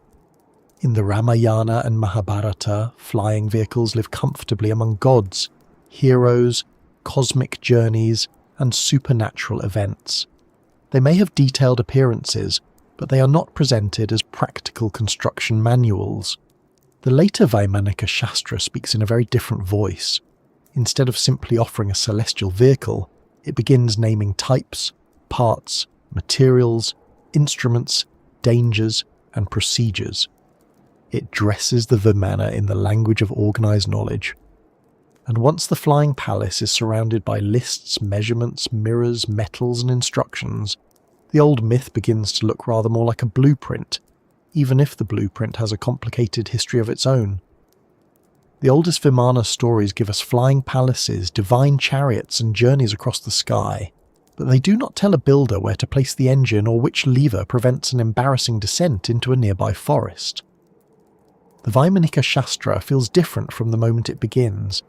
In the Ramayana and Mahabharata, flying vehicles live comfortably among gods, heroes, cosmic journeys, and supernatural events. They may have detailed appearances, but they are not presented as practical construction manuals. The later Vaimanika Shastra speaks in a very different voice. Instead of simply offering a celestial vehicle, it begins naming types, parts, materials, instruments, dangers, and procedures. It dresses the Vimana in the language of organised knowledge. And once the flying palace is surrounded by lists, measurements, mirrors, metals, and instructions, the old myth begins to look rather more like a blueprint, even if the blueprint has a complicated history of its own. The oldest Vimana stories give us flying palaces, divine chariots, and journeys across the sky, but they do not tell a builder where to place the engine or which lever prevents an embarrassing descent into a nearby forest. The Vaimanika Shastra feels different from the moment it begins.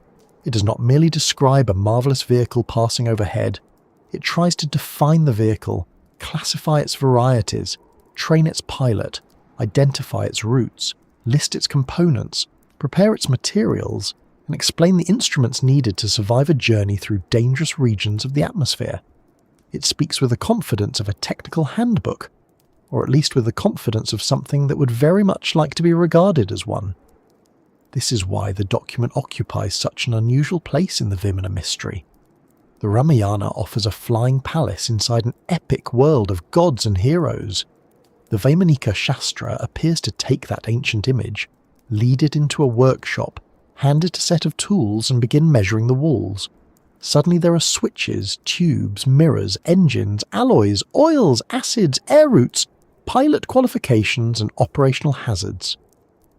It does not merely describe a marvellous vehicle passing overhead. It tries to define the vehicle, classify its varieties, train its pilot, identify its routes, list its components, prepare its materials, and explain the instruments needed to survive a journey through dangerous regions of the atmosphere. It speaks with the confidence of a technical handbook, or at least with the confidence of something that would very much like to be regarded as one. This is why the document occupies such an unusual place in the Vimana mystery. The Ramayana offers a flying palace inside an epic world of gods and heroes. The Vaimanika Shastra appears to take that ancient image, lead it into a workshop, hand it a set of tools and begin measuring the walls. Suddenly there are switches, tubes, mirrors, engines, alloys, oils, acids, air routes, pilot qualifications and operational hazards.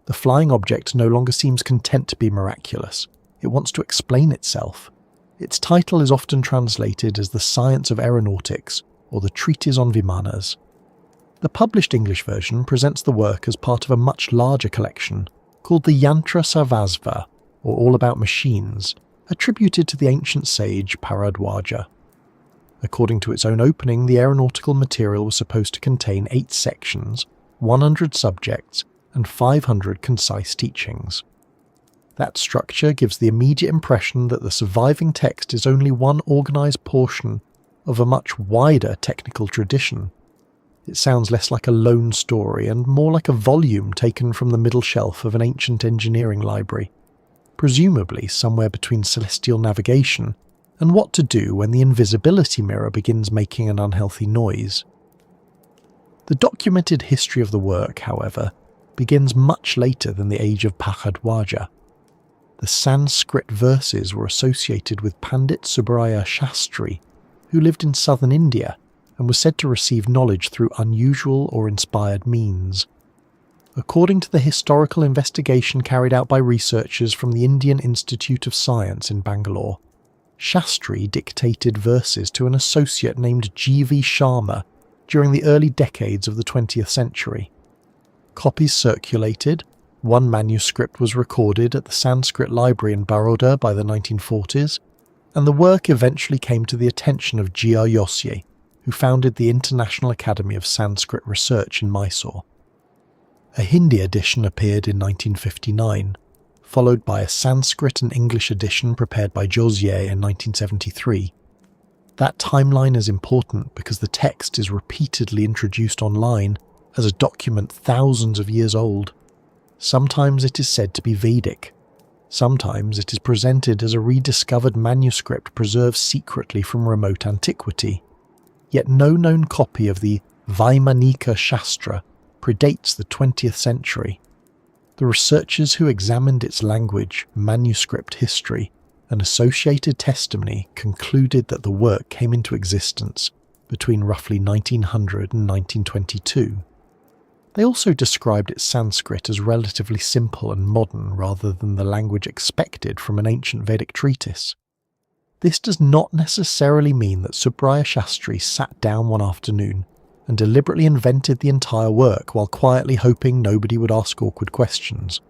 The flying object no longer seems content to be miraculous. It wants to explain itself. Its title is often translated as The Science of Aeronautics or The Treatise on Vimanas. The published English version presents the work as part of a much larger collection called the Yantra Sarvasva, or All About Machines, attributed to the ancient sage Bharadwaja. According to its own opening, the aeronautical material was supposed to contain 8 sections, 100 subjects, and 500 concise teachings. That structure gives the immediate impression that the surviving text is only one organised portion of a much wider technical tradition. It sounds less like a lone story and more like a volume taken from the middle shelf of an ancient engineering library, presumably somewhere between celestial navigation and what to do when the invisibility mirror begins making an unhealthy noise. The documented history of the work, however, begins much later than the age of Bharadwaja. The Sanskrit verses were associated with Pandit Subraya Shastri, who lived in southern India and was said to receive knowledge through unusual or inspired means. According to the historical investigation carried out by researchers from the Indian Institute of Science in Bangalore, Shastri dictated verses to an associate named G.V. Sharma during the early decades of the 20th century. Copies circulated. One manuscript was recorded at the Sanskrit Library in Baroda by the 1940s, and the work eventually came to the attention of G.R. Yosye, who founded the International Academy of Sanskrit Research in Mysore. A Hindi edition appeared in 1959, followed by a Sanskrit and English edition prepared by Josier in 1973. That timeline is important because the text is repeatedly introduced online as a document thousands of years old. Sometimes it is said to be Vedic. Sometimes it is presented as a rediscovered manuscript preserved secretly from remote antiquity. Yet no known copy of the Vaimanika Shastra predates the 20th century. The researchers who examined its language, manuscript history, and associated testimony concluded that the work came into existence between roughly 1900 and 1922. They also described its Sanskrit as relatively simple and modern rather than the language expected from an ancient Vedic treatise. This does not necessarily mean that Subraya Shastri sat down one afternoon and deliberately invented the entire work while quietly hoping nobody would ask awkward questions.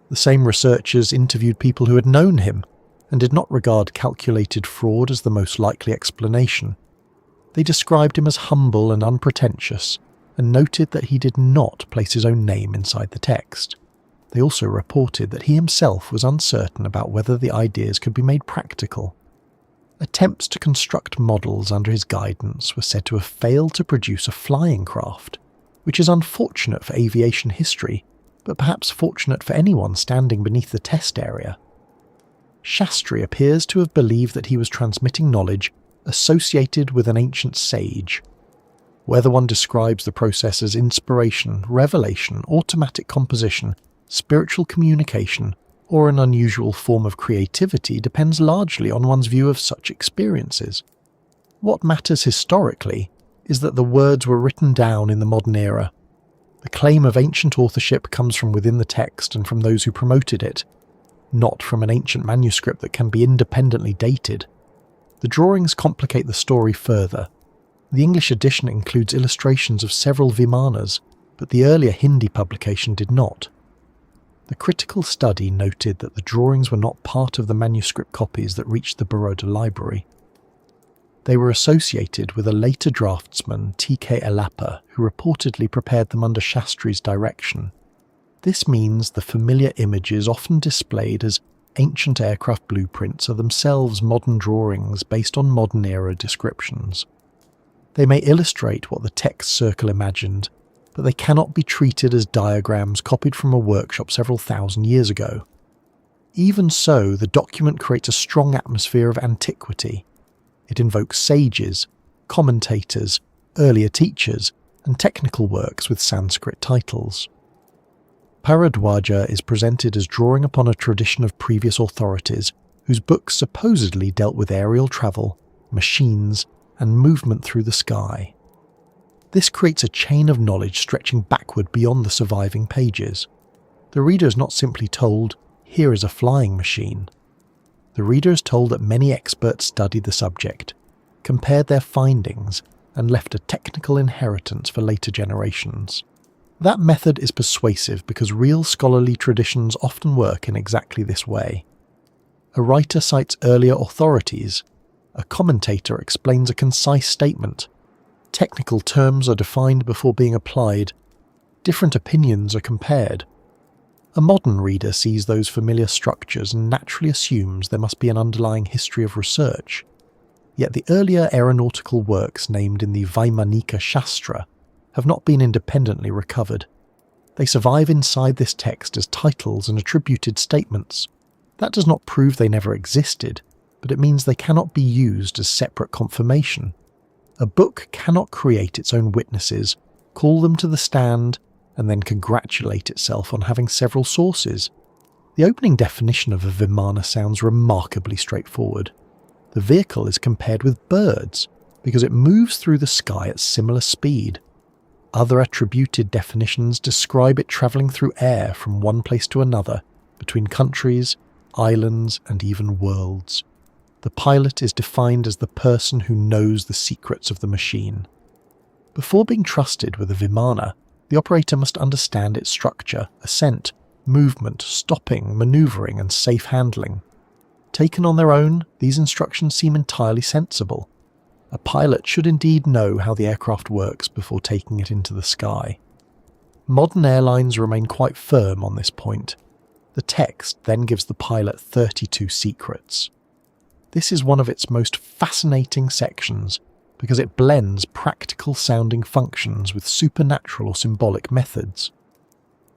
The same researchers interviewed people who had known him and did not regard calculated fraud as the most likely explanation. They described him as humble and unpretentious, and noted that he did not place his own name inside the text. They also reported that he himself was uncertain about whether the ideas could be made practical. Attempts to construct models under his guidance were said to have failed to produce a flying craft, which is unfortunate for aviation history, but perhaps fortunate for anyone standing beneath the test area. Shastri appears to have believed that he was transmitting knowledge associated with an ancient sage. Whether one describes the process as inspiration, revelation, automatic composition, spiritual communication, or an unusual form of creativity depends largely on one's view of such experiences. What matters historically is that the words were written down in the modern era. The claim of ancient authorship comes from within the text and from those who promoted it, not from an ancient manuscript that can be independently dated. The drawings complicate the story further. The English edition includes illustrations of several Vimanas, but the earlier Hindi publication did not. The critical study noted that the drawings were not part of the manuscript copies that reached the Baroda library. They were associated with a later draftsman, T.K. Elappa, who reportedly prepared them under Shastri's direction. This means the familiar images often displayed as ancient aircraft blueprints are themselves modern drawings based on modern-era descriptions. They may illustrate what the text circle imagined, but they cannot be treated as diagrams copied from a workshop several thousand years ago. Even so, the document creates a strong atmosphere of antiquity. It invokes sages, commentators, earlier teachers, and technical works with Sanskrit titles. Bharadwaja is presented as drawing upon a tradition of previous authorities whose books supposedly dealt with aerial travel, machines, and movement through the sky. This creates a chain of knowledge stretching backward beyond the surviving pages. The reader is not simply told, "Here is a flying machine." The reader is told that many experts studied the subject, compared their findings, and left a technical inheritance for later generations. That method is persuasive because real scholarly traditions often work in exactly this way. A writer cites earlier authorities. A commentator explains a concise statement. Technical terms are defined before being applied. Different opinions are compared. A modern reader sees those familiar structures and naturally assumes there must be an underlying history of research. Yet the earlier aeronautical works named in the Vaimanika Shastra have not been independently recovered. They survive inside this text as titles and attributed statements. That does not prove they never existed, but it means they cannot be used as separate confirmation. A book cannot create its own witnesses, call them to the stand, and then congratulate itself on having several sources. The opening definition of a Vimana sounds remarkably straightforward. The vehicle is compared with birds because it moves through the sky at similar speed. Other attributed definitions describe it travelling through air from one place to another, between countries, islands, and even worlds. The pilot is defined as the person who knows the secrets of the machine. Before being trusted with a Vimana, the operator must understand its structure, ascent, movement, stopping, manoeuvring, and safe handling. Taken on their own, these instructions seem entirely sensible. A pilot should indeed know how the aircraft works before taking it into the sky. Modern airlines remain quite firm on this point. The text then gives the pilot 32 secrets. This is one of its most fascinating sections because it blends practical-sounding functions with supernatural or symbolic methods.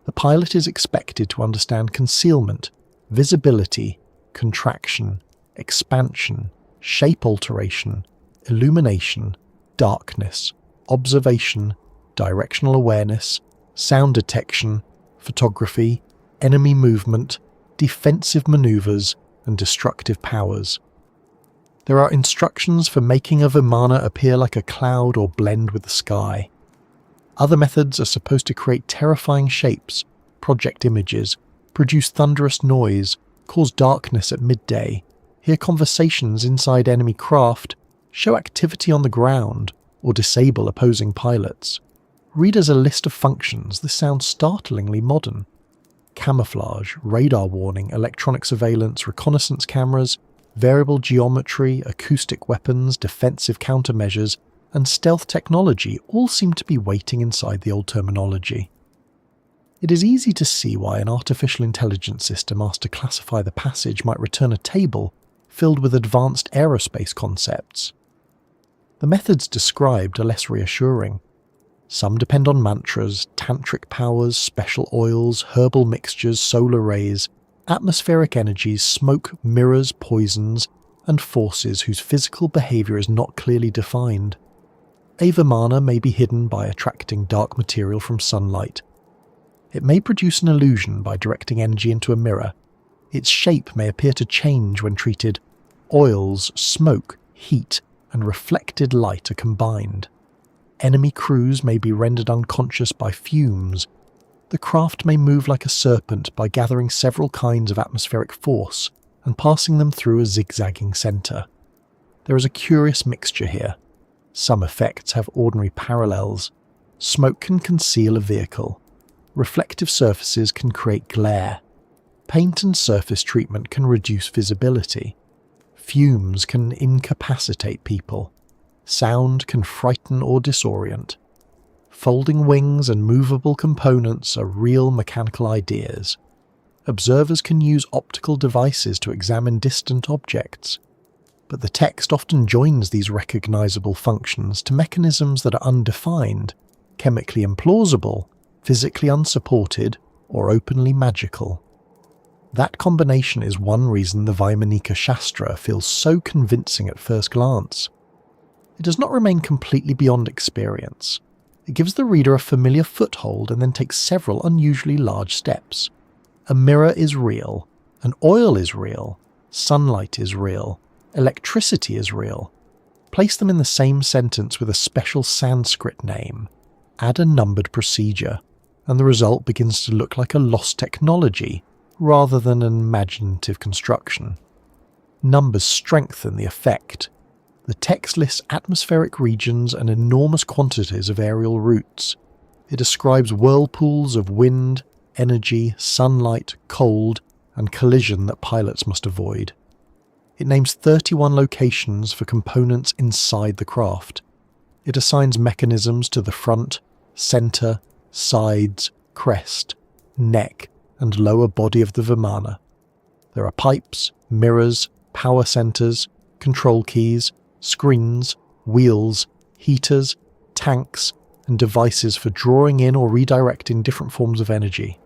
The pilot is expected to understand concealment, visibility, contraction, expansion, shape alteration, illumination, darkness, observation, directional awareness, sound detection, photography, enemy movement, defensive maneuvers, and destructive powers. There are instructions for making a Vimana appear like a cloud or blend with the sky. Other methods are supposed to create terrifying shapes, project images, produce thunderous noise, cause darkness at midday, hear conversations inside enemy craft, show activity on the ground, or disable opposing pilots. Read as a list of functions, this sounds startlingly modern. Camouflage, radar warning, electronic surveillance, reconnaissance cameras, variable geometry, acoustic weapons, defensive countermeasures, and stealth technology all seem to be waiting inside the old terminology. It is easy to see why an artificial intelligence system asked to classify the passage might return a table filled with advanced aerospace concepts. The methods described are less reassuring. Some depend on mantras, tantric powers, special oils, herbal mixtures, solar rays, atmospheric energies, smoke, mirrors, poisons, and forces whose physical behaviour is not clearly defined. A Vimana may be hidden by attracting dark material from sunlight. It may produce an illusion by directing energy into a mirror. Its shape may appear to change when treated. Oils, smoke, heat, and reflected light are combined. Enemy crews may be rendered unconscious by fumes. The craft may move like a serpent by gathering several kinds of atmospheric force and passing them through a zigzagging centre. There is a curious mixture here. Some effects have ordinary parallels. Smoke can conceal a vehicle. Reflective surfaces can create glare. Paint and surface treatment can reduce visibility. Fumes can incapacitate people. Sound can frighten or disorient. Folding wings and movable components are real mechanical ideas. Observers can use optical devices to examine distant objects. But the text often joins these recognizable functions to mechanisms that are undefined, chemically implausible, physically unsupported, or openly magical. That combination is one reason the Vaimanika Shastra feels so convincing at first glance. It does not remain completely beyond experience. It gives the reader a familiar foothold and then takes several unusually large steps. A mirror is real, an oil is real, sunlight is real, electricity is real. Place them in the same sentence with a special Sanskrit name. Add a numbered procedure, and the result begins to look like a lost technology rather than an imaginative construction. Numbers strengthen the effect. The text lists atmospheric regions and enormous quantities of aerial routes. It describes whirlpools of wind, energy, sunlight, cold, and collision that pilots must avoid. It names 31 locations for components inside the craft. It assigns mechanisms to the front, centre, sides, crest, neck, and lower body of the Vimana. There are pipes, mirrors, power centres, control keys, screens, wheels, heaters, tanks, and devices for drawing in or redirecting different forms of energy.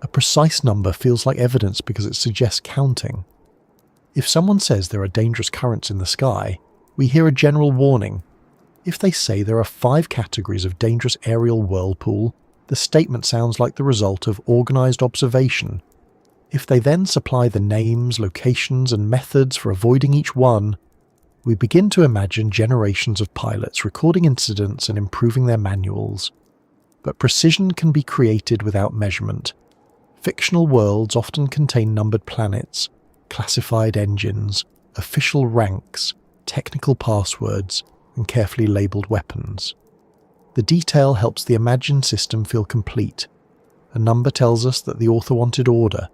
A precise number feels like evidence because it suggests counting. If someone says there are dangerous currents in the sky, we hear a general warning. If they say there are 5 categories of dangerous aerial whirlpool, the statement sounds like the result of organised observation. If they then supply the names, locations, and methods for avoiding each one, we begin to imagine generations of pilots recording incidents and improving their manuals. But precision can be created without measurement. Fictional worlds often contain numbered planets, classified engines, official ranks, technical passwords, and carefully labelled weapons. The detail helps the imagined system feel complete. A number tells us that the author wanted order.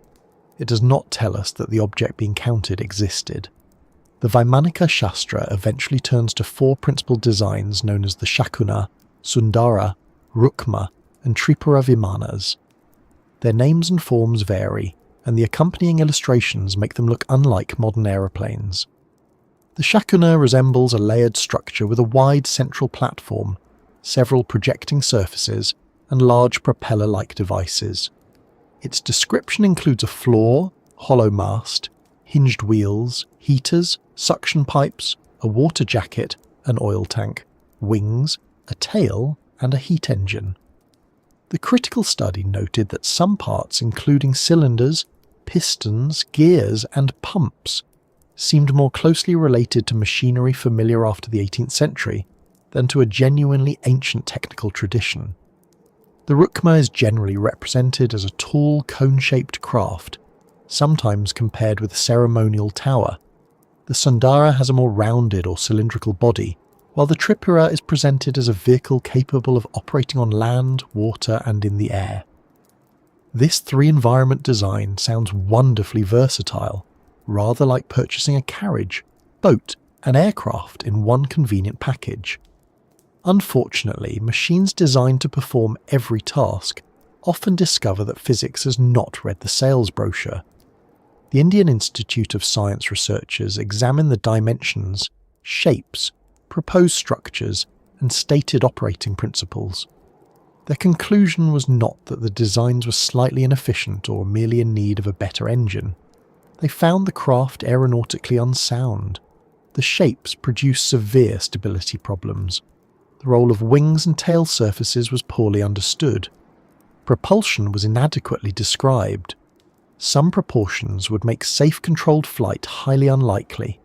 It does not tell us that the object being counted existed. The Vaimanika Shastra eventually turns to 4 principal designs known as the Shakuna, Sundara, Rukma, and Tripura Vimanas. Their names and forms vary, and the accompanying illustrations make them look unlike modern aeroplanes. The Shakuna resembles a layered structure with a wide central platform, several projecting surfaces, and large propeller-like devices. Its description includes a floor, hollow mast, hinged wheels, heaters, suction pipes, a water jacket, an oil tank, wings, a tail, and a heat engine. The critical study noted that some parts, including cylinders, pistons, gears, and pumps, seemed more closely related to machinery familiar after the 18th century than to a genuinely ancient technical tradition. The Rukma is generally represented as a tall, cone-shaped craft, sometimes compared with a ceremonial tower. The Sundara has a more rounded or cylindrical body, while the Tripura is presented as a vehicle capable of operating on land, water, and in the air. This 3-environment design sounds wonderfully versatile, rather like purchasing a carriage, boat, and aircraft in one convenient package. Unfortunately, machines designed to perform every task often discover that physics has not read the sales brochure. The Indian Institute of Science researchers examine the dimensions, shapes, proposed structures, and stated operating principles. Their conclusion was not that the designs were slightly inefficient or merely in need of a better engine. They found the craft aeronautically unsound. The shapes produced severe stability problems. The role of wings and tail surfaces was poorly understood. Propulsion was inadequately described. Some proportions would make safe controlled flight highly unlikely.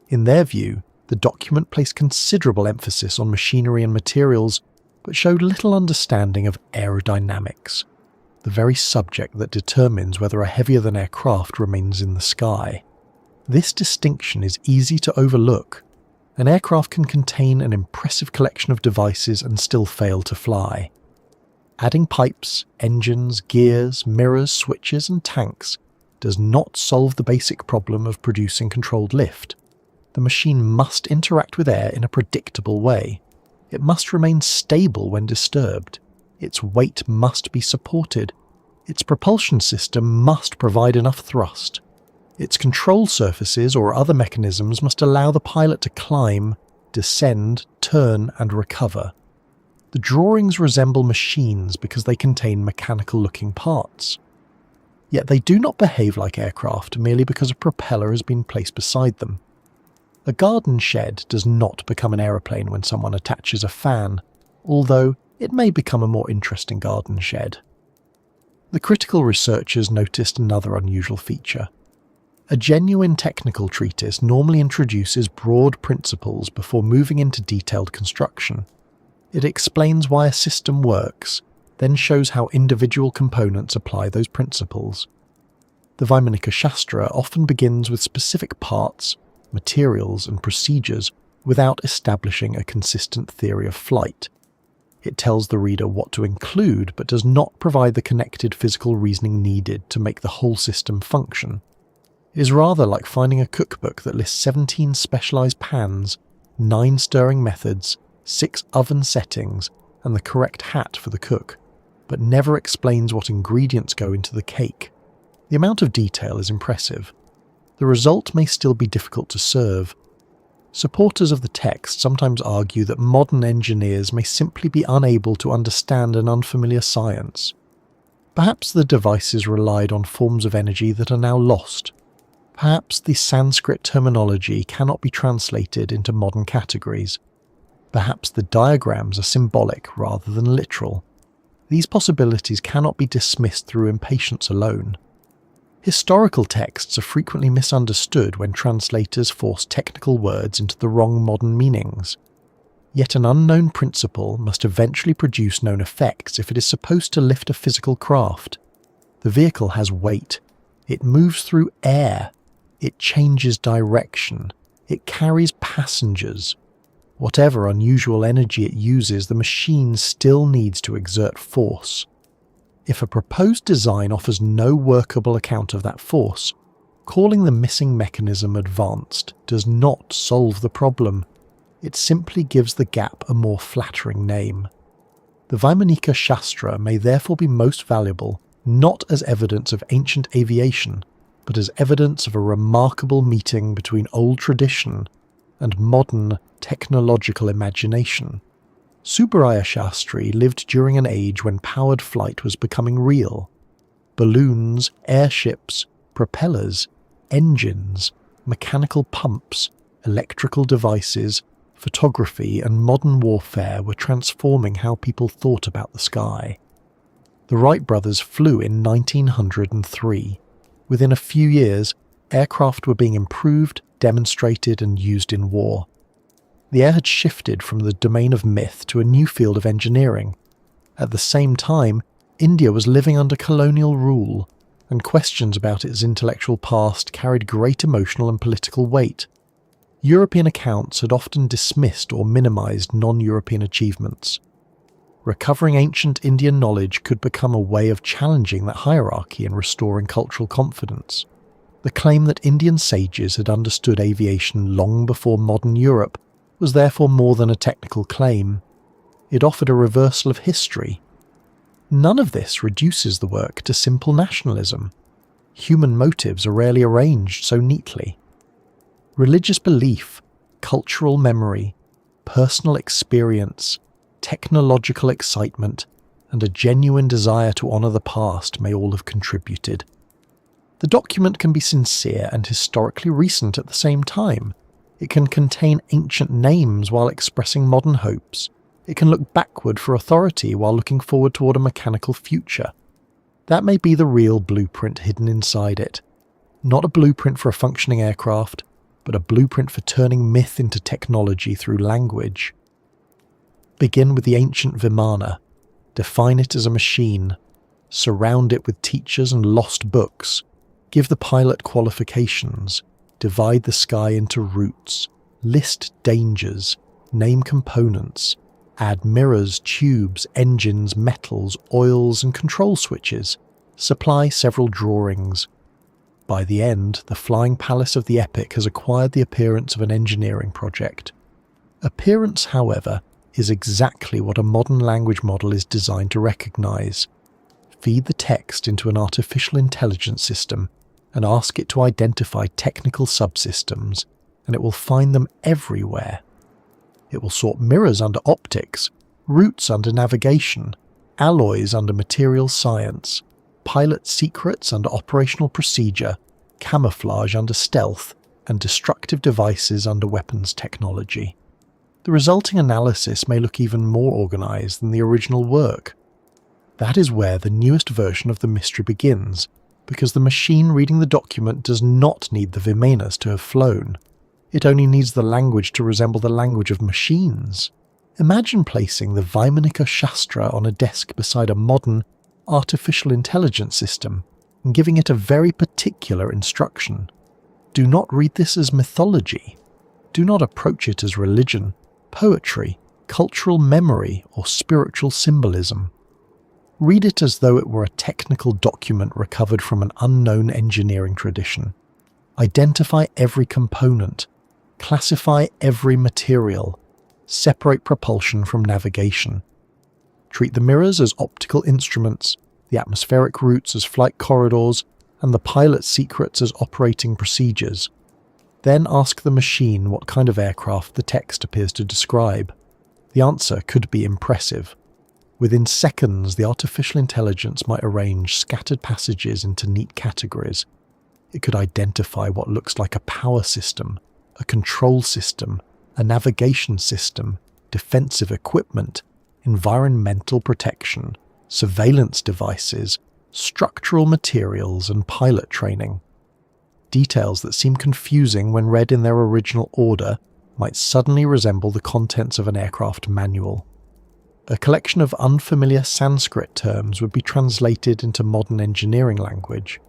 In their view, the document placed considerable emphasis on machinery and materials, but showed little understanding of aerodynamics, the very subject that determines whether a heavier-than-air craft remains in the sky. This distinction is easy to overlook. An aircraft can contain an impressive collection of devices and still fail to fly. Adding pipes, engines, gears, mirrors, switches, and tanks does not solve the basic problem of producing controlled lift. The machine must interact with air in a predictable way. It must remain stable when disturbed. Its weight must be supported. Its propulsion system must provide enough thrust. Its control surfaces or other mechanisms must allow the pilot to climb, descend, turn, and recover. The drawings resemble machines because they contain mechanical-looking parts. Yet they do not behave like aircraft merely because a propeller has been placed beside them. A garden shed does not become an aeroplane when someone attaches a fan. although it may become a more interesting garden shed. The critical researchers noticed another unusual feature. A genuine technical treatise normally introduces broad principles before moving into detailed construction. It explains why a system works, then shows how individual components apply those principles. The Vaimanika Shastra often begins with specific parts, materials, and procedures without establishing a consistent theory of flight. It tells the reader what to include but does not provide the connected physical reasoning needed to make the whole system function. It is rather like finding a cookbook that lists 17 specialized pans, 9 stirring methods, 6 oven settings, and the correct hat for the cook, but never explains what ingredients go into the cake. The amount of detail is impressive. The result may still be difficult to serve. Supporters of the text sometimes argue that modern engineers may simply be unable to understand an unfamiliar science. Perhaps the devices relied on forms of energy that are now lost. Perhaps the Sanskrit terminology cannot be translated into modern categories. Perhaps the diagrams are symbolic rather than literal. These possibilities cannot be dismissed through impatience alone. Historical texts are frequently misunderstood when translators force technical words into the wrong modern meanings. Yet an unknown principle must eventually produce known effects if it is supposed to lift a physical craft. The vehicle has weight. It moves through air. It changes direction. It carries passengers. Whatever unusual energy it uses, the machine still needs to exert force. If a proposed design offers no workable account of that force, calling the missing mechanism advanced does not solve the problem. It simply gives the gap a more flattering name. The Vaimanika Shastra may therefore be most valuable not as evidence of ancient aviation, but as evidence of a remarkable meeting between old tradition and modern technological imagination. Subaraya Shastri lived during an age when powered flight was becoming real. Balloons, airships, propellers, engines, mechanical pumps, electrical devices, photography, and modern warfare were transforming how people thought about the sky. The Wright brothers flew in 1903. Within a few years, aircraft were being improved, demonstrated, and used in war. The air had shifted from the domain of myth to a new field of engineering. At the same time, India was living under colonial rule, and questions about its intellectual past carried great emotional and political weight. European accounts had often dismissed or minimized non-European achievements. Recovering ancient Indian knowledge could become a way of challenging that hierarchy and restoring cultural confidence. The claim that Indian sages had understood aviation long before modern Europe was therefore more than a technical claim. It offered a reversal of history. None of this reduces the work to simple nationalism. Human motives are rarely arranged so neatly. Religious belief, cultural memory, personal experience, technological excitement, and a genuine desire to honour the past may all have contributed. The document can be sincere and historically recent at the same time. It can contain ancient names while expressing modern hopes. It can look backward for authority while looking forward toward a mechanical future. That may be the real blueprint hidden inside it. Not a blueprint for a functioning aircraft, but a blueprint for turning myth into technology through language. Begin with the ancient Vimana. Define it as a machine. Surround it with teachers and lost books. Give the pilot qualifications. Divide the sky into routes. List dangers. Name components. Add mirrors, tubes, engines, metals, oils, and control switches. Supply several drawings. By the end, the flying palace of the epic has acquired the appearance of an engineering project. Appearance, however, is exactly what a modern language model is designed to recognize. Feed the text into an artificial intelligence system and ask it to identify technical subsystems, and it will find them everywhere. It will sort mirrors under optics, routes under navigation, alloys under material science, pilot secrets under operational procedure, camouflage under stealth, and destructive devices under weapons technology. the resulting analysis may look even more organised than the original work. That is where the newest version of the mystery begins, because the machine reading the document does not need the Vimanas to have flown. It only needs the language to resemble the language of machines. Imagine placing the Vaimanika Shastra on a desk beside a modern, artificial intelligence system and giving it a very particular instruction. Do not read this as mythology. Do not approach it as religion, poetry, cultural memory, or spiritual symbolism. Read it as though it were a technical document recovered from an unknown engineering tradition. Identify every component. Classify every material. Separate propulsion from navigation. Treat the mirrors as optical instruments, the atmospheric routes as flight corridors, and the pilot's secrets as operating procedures. Then ask the machine what kind of aircraft the text appears to describe. The answer could be impressive. Within seconds, the artificial intelligence might arrange scattered passages into neat categories. It could identify what looks like a power system, a control system, a navigation system, defensive equipment, environmental protection, surveillance devices, structural materials, and pilot training. Details that seem confusing when read in their original order might suddenly resemble the contents of an aircraft manual. A collection of unfamiliar Sanskrit terms would be translated into modern engineering language,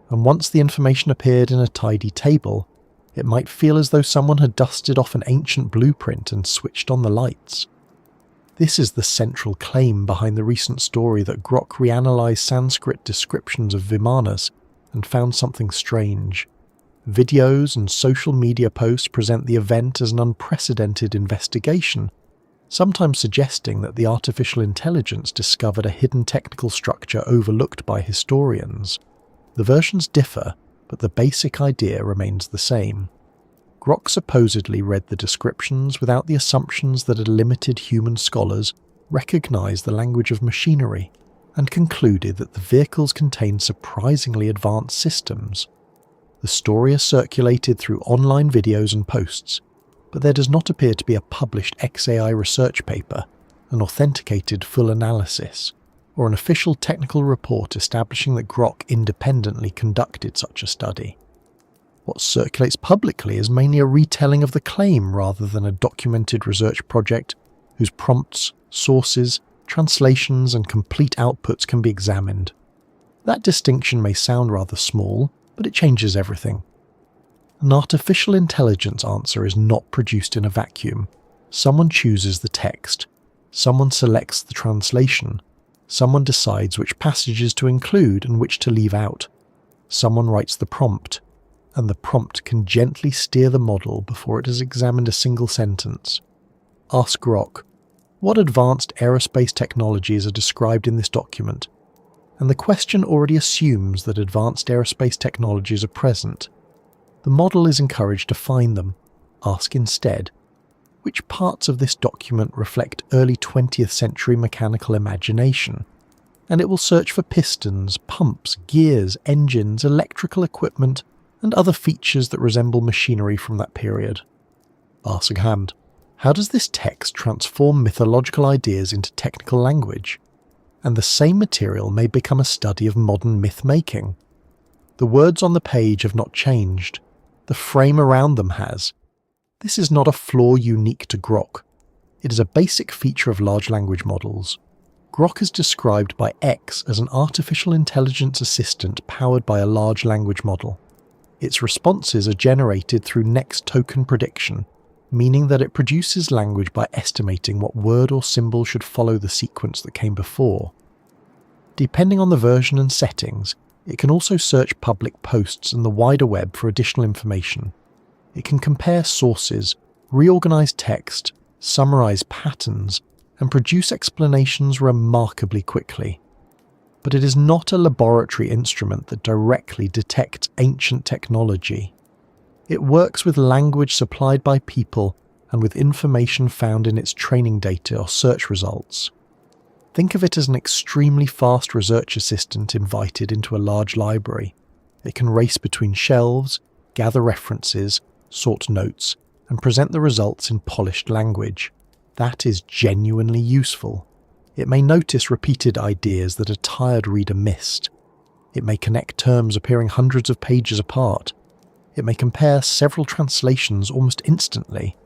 and once the information appeared in a tidy table, it might feel as though someone had dusted off an ancient blueprint and switched on the lights. This is the central claim behind the recent story that Grok reanalyzed Sanskrit descriptions of Vimanas and found something strange. Videos and social media posts present the event as an unprecedented investigation, sometimes suggesting that the artificial intelligence discovered a hidden technical structure overlooked by historians. The versions differ, but the basic idea remains the same. Grok supposedly read the descriptions without the assumptions that limited human scholars recognized the language of machinery, and concluded that the vehicles contained surprisingly advanced systems. The story is circulated through online videos and posts, but there does not appear to be a published XAI research paper, an authenticated full analysis, or an official technical report establishing that Grok independently conducted such a study. What circulates publicly is mainly a retelling of the claim rather than a documented research project whose prompts, sources, translations, and complete outputs can be examined. That distinction may sound rather small, but it changes everything. An artificial intelligence answer is not produced in a vacuum. Someone chooses the text. Someone selects the translation. Someone decides which passages to include and which to leave out. Someone writes the prompt, and the prompt can gently steer the model before it has examined a single sentence. Ask Grok, what advanced aerospace technologies are described in this document? And the question already assumes that advanced aerospace technologies are present. The model is encouraged to find them. Ask instead, which parts of this document reflect early 20th century mechanical imagination? And it will search for pistons, pumps, gears, engines, electrical equipment, and other features that resemble machinery from that period. Ask Hand, how does this text transform mythological ideas into technical language? And the same material may become a study of modern myth-making. The words on the page have not changed. The frame around them has. This is not a flaw unique to Grok. It is a basic feature of large language models. Grok is described by X as an artificial intelligence assistant powered by a large language model. Its responses are generated through next token prediction, meaning that it produces language by estimating what word or symbol should follow the sequence that came before. Depending on the version and settings, it can also search public posts and the wider web for additional information. It can compare sources, reorganize text, summarize patterns, and produce explanations remarkably quickly. But it is not a laboratory instrument that directly detects ancient technology. It works with language supplied by people and with information found in its training data or search results. Think of it as an extremely fast research assistant invited into a large library. It can race between shelves, gather references, sort notes, and present the results in polished language. That is genuinely useful. It may notice repeated ideas that a tired reader missed. It may connect terms appearing hundreds of pages apart. It may compare several translations almost instantly.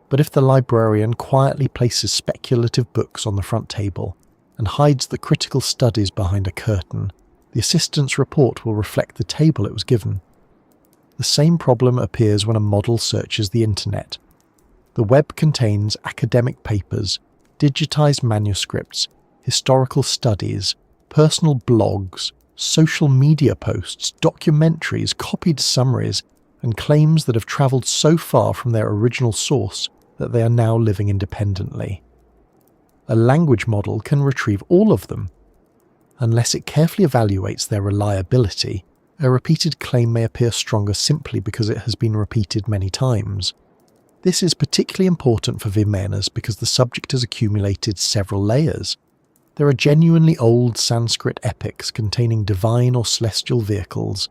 But if the librarian quietly places speculative books on the front table and hides the critical studies behind a curtain, the assistant's report will reflect the table it was given. The same problem appears when a model searches the internet. The web contains academic papers, digitized manuscripts, historical studies, personal blogs, social media posts, documentaries, copied summaries, and claims that have travelled so far from their original source that they are now living independently. A language model can retrieve all of them. Unless it carefully evaluates their reliability, a repeated claim may appear stronger simply because it has been repeated many times. This is particularly important for Vimanas because the subject has accumulated several layers. There are genuinely old Sanskrit epics containing divine or celestial vehicles.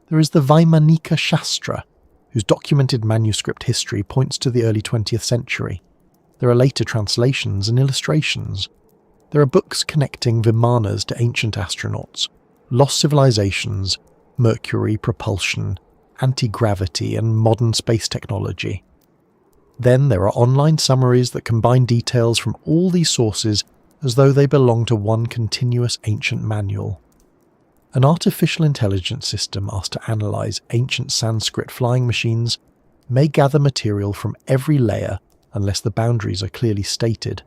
There is the Vaimanika Shastra, whose documented manuscript history points to the early 20th century. There are later translations and illustrations. There are books connecting Vimanas to ancient astronauts, lost civilizations, Mercury, propulsion, anti-gravity, and modern space technology. Then there are online summaries that combine details from all these sources as though they belong to one continuous ancient manual. An artificial intelligence system asked to analyze ancient Sanskrit flying machines may gather material from every layer unless the boundaries are clearly stated.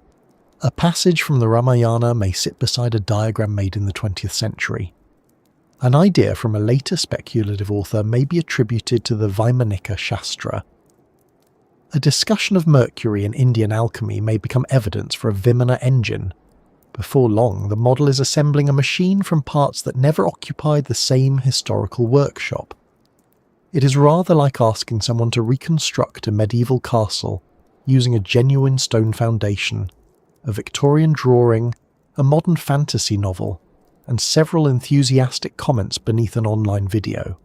A passage from the Ramayana may sit beside a diagram made in the 20th century. An idea from a later speculative author may be attributed to the Vaimanika Shastra. A discussion of Mercury in Indian alchemy may become evidence for a Vimana engine. Before long, the model is assembling a machine from parts that never occupied the same historical workshop. It is rather like asking someone to reconstruct a medieval castle using a genuine stone foundation, a Victorian drawing, a modern fantasy novel, and several enthusiastic comments beneath an online video.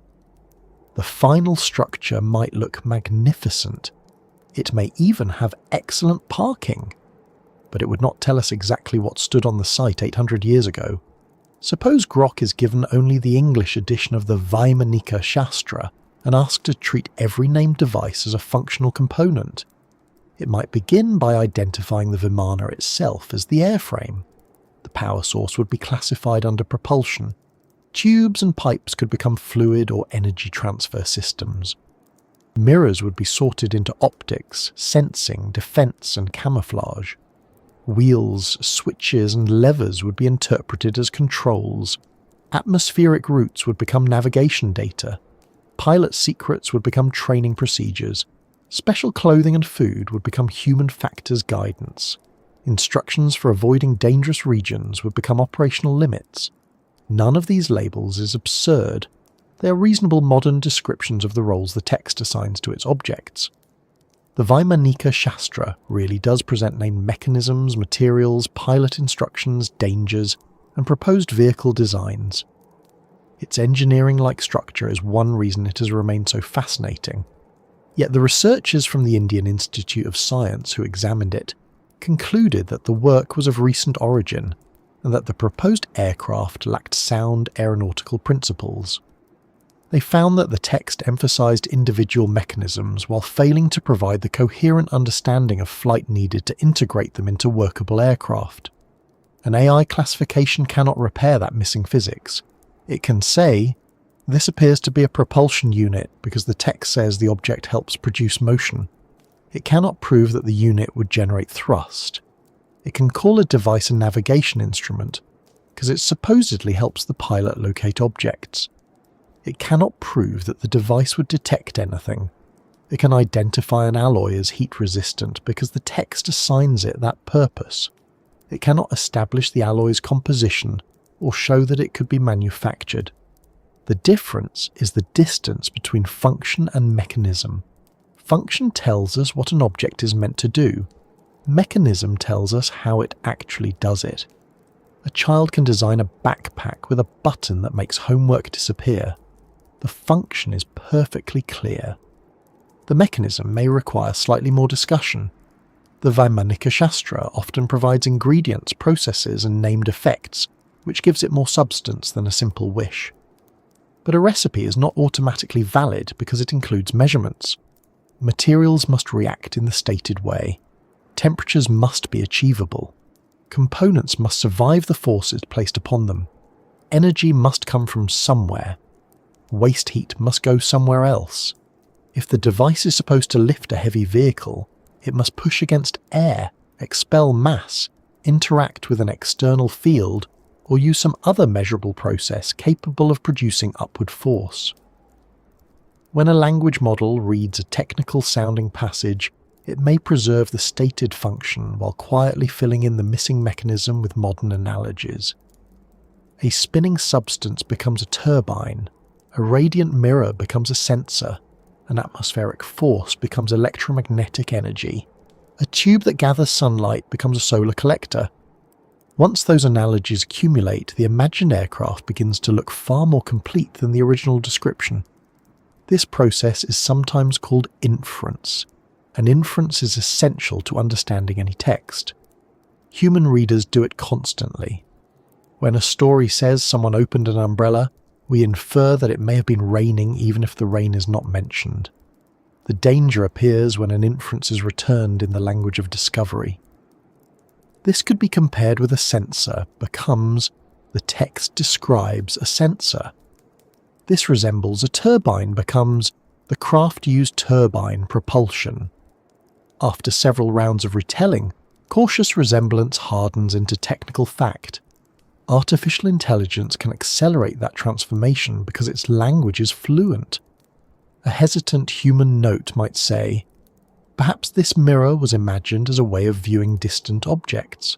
The final structure might look magnificent. It may even have excellent parking. But it would not tell us exactly what stood on the site 800 years ago. Suppose Grok is given only the English edition of the Vaimanika Shastra and asked to treat every named device as a functional component. It might begin by identifying the Vimana itself as the airframe. The power source would be classified under propulsion. Tubes and pipes could become fluid or energy transfer systems. Mirrors would be sorted into optics, sensing, defense, and camouflage. Wheels, switches, and levers would be interpreted as controls. Atmospheric routes would become navigation data. Pilot secrets would become training procedures. Special clothing and food would become human factors guidance. Instructions for avoiding dangerous regions would become operational limits. None of these labels is absurd. They are reasonable modern descriptions of the roles the text assigns to its objects. The Vaimanika Shastra really does present named mechanisms, materials, pilot instructions, dangers, and proposed vehicle designs. Its engineering-like structure is one reason it has remained so fascinating. Yet the researchers from the Indian Institute of Science who examined it concluded that the work was of recent origin and that the proposed aircraft lacked sound aeronautical principles. They found that the text emphasized individual mechanisms while failing to provide the coherent understanding of flight needed to integrate them into workable aircraft. An AI classification cannot repair that missing physics. It can say, this appears to be a propulsion unit because the text says the object helps produce motion. It cannot prove that the unit would generate thrust. It can call a device a navigation instrument because it supposedly helps the pilot locate objects. It cannot prove that the device would detect anything. It can identify an alloy as heat-resistant because the text assigns it that purpose. It cannot establish the alloy's composition or show that it could be manufactured. The difference is the distance between function and mechanism. Function tells us what an object is meant to do. Mechanism tells us how it actually does it. A child can design a backpack with a button that makes homework disappear. The function is perfectly clear. The mechanism may require slightly more discussion. The Vaimanika Shastra often provides ingredients, processes, and named effects, which gives it more substance than a simple wish. But a recipe is not automatically valid because it includes measurements. Materials must react in the stated way. Temperatures must be achievable. Components must survive the forces placed upon them. Energy must come from somewhere. Waste heat must go somewhere else. If the device is supposed to lift a heavy vehicle, it must push against air, expel mass, interact with an external field, or use some other measurable process capable of producing upward force. When a language model reads a technical-sounding passage, it may preserve the stated function while quietly filling in the missing mechanism with modern analogies. A spinning substance becomes a turbine, a radiant mirror becomes a sensor, an atmospheric force becomes electromagnetic energy, a tube that gathers sunlight becomes a solar collector. Once those analogies accumulate, the imagined aircraft begins to look far more complete than the original description. This process is sometimes called inference, and inference is essential to understanding any text. Human readers do it constantly. When a story says someone opened an umbrella, we infer that it may have been raining even if the rain is not mentioned. The danger appears when an inference is returned in the language of discovery. This could be compared with a sensor becomes the text describes a sensor. This resembles a turbine becomes the craft used turbine propulsion. After several rounds of retelling, cautious resemblance hardens into technical fact. Artificial intelligence can accelerate that transformation because its language is fluent. A hesitant human note might say, "Perhaps this mirror was imagined as a way of viewing distant objects."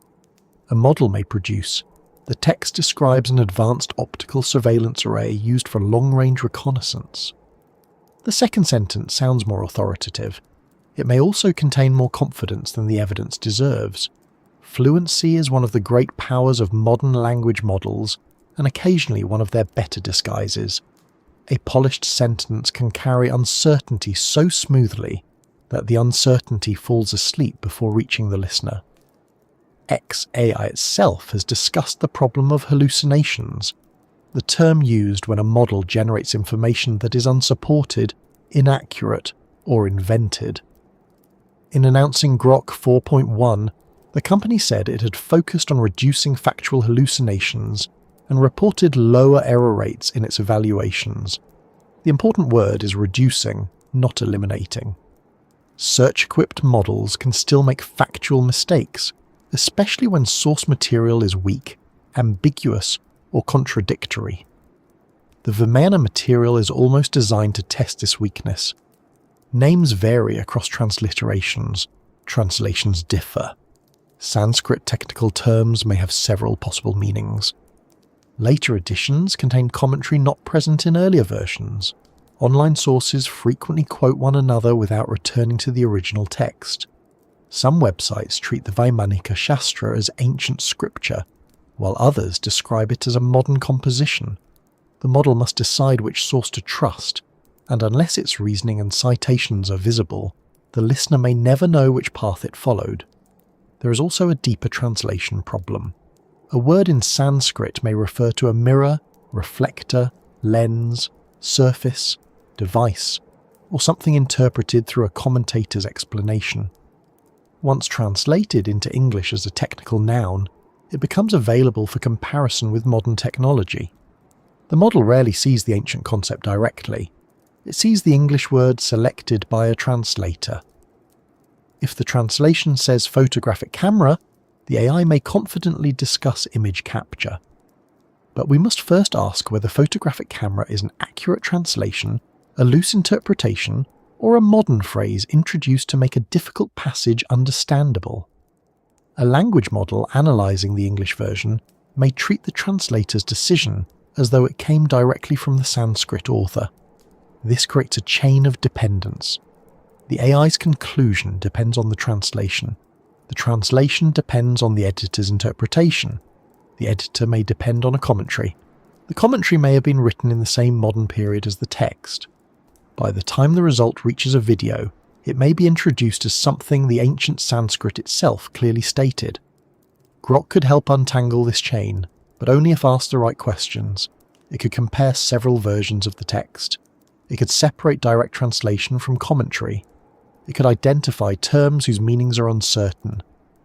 A model may produce, "The text describes an advanced optical surveillance array used for long-range reconnaissance." The second sentence sounds more authoritative. It may also contain more confidence than the evidence deserves. Fluency is one of the great powers of modern language models, and occasionally one of their better disguises. A polished sentence can carry uncertainty so smoothly that the uncertainty falls asleep before reaching the listener. Grok AI itself has discussed the problem of hallucinations, the term used when a model generates information that is unsupported, inaccurate, or invented. In announcing Grok 4.1, the company said it had focused on reducing factual hallucinations and reported lower error rates in its evaluations. The important word is reducing, not eliminating. Search-equipped models can still make factual mistakes, especially when source material is weak, ambiguous, or contradictory. The Vimanas material is almost designed to test this weakness. Names vary across transliterations. Translations differ. Sanskrit technical terms may have several possible meanings. Later editions contain commentary not present in earlier versions. Online sources frequently quote one another without returning to the original text. Some websites treat the Vaimanika Shastra as ancient scripture, while others describe it as a modern composition. The model must decide which source to trust, and unless its reasoning and citations are visible, the listener may never know which path it followed. There is also a deeper translation problem. A word in Sanskrit may refer to a mirror, reflector, lens, surface, device, or something interpreted through a commentator's explanation. Once translated into English as a technical noun, it becomes available for comparison with modern technology. The model rarely sees the ancient concept directly. It sees the English word selected by a translator. If the translation says photographic camera, the AI may confidently discuss image capture. But we must first ask whether photographic camera is an accurate translation, a loose interpretation, or a modern phrase introduced to make a difficult passage understandable. A language model analysing the English version may treat the translator's decision as though it came directly from the Sanskrit author. This creates a chain of dependence. The AI's conclusion depends on the translation. The translation depends on the editor's interpretation. The editor may depend on a commentary. The commentary may have been written in the same modern period as the text. By the time the result reaches a video, it may be introduced as something the ancient Sanskrit itself clearly stated. Grok could help untangle this chain, but only if asked the right questions. It could compare several versions of the text. It could separate direct translation from commentary. It could identify terms whose meanings are uncertain.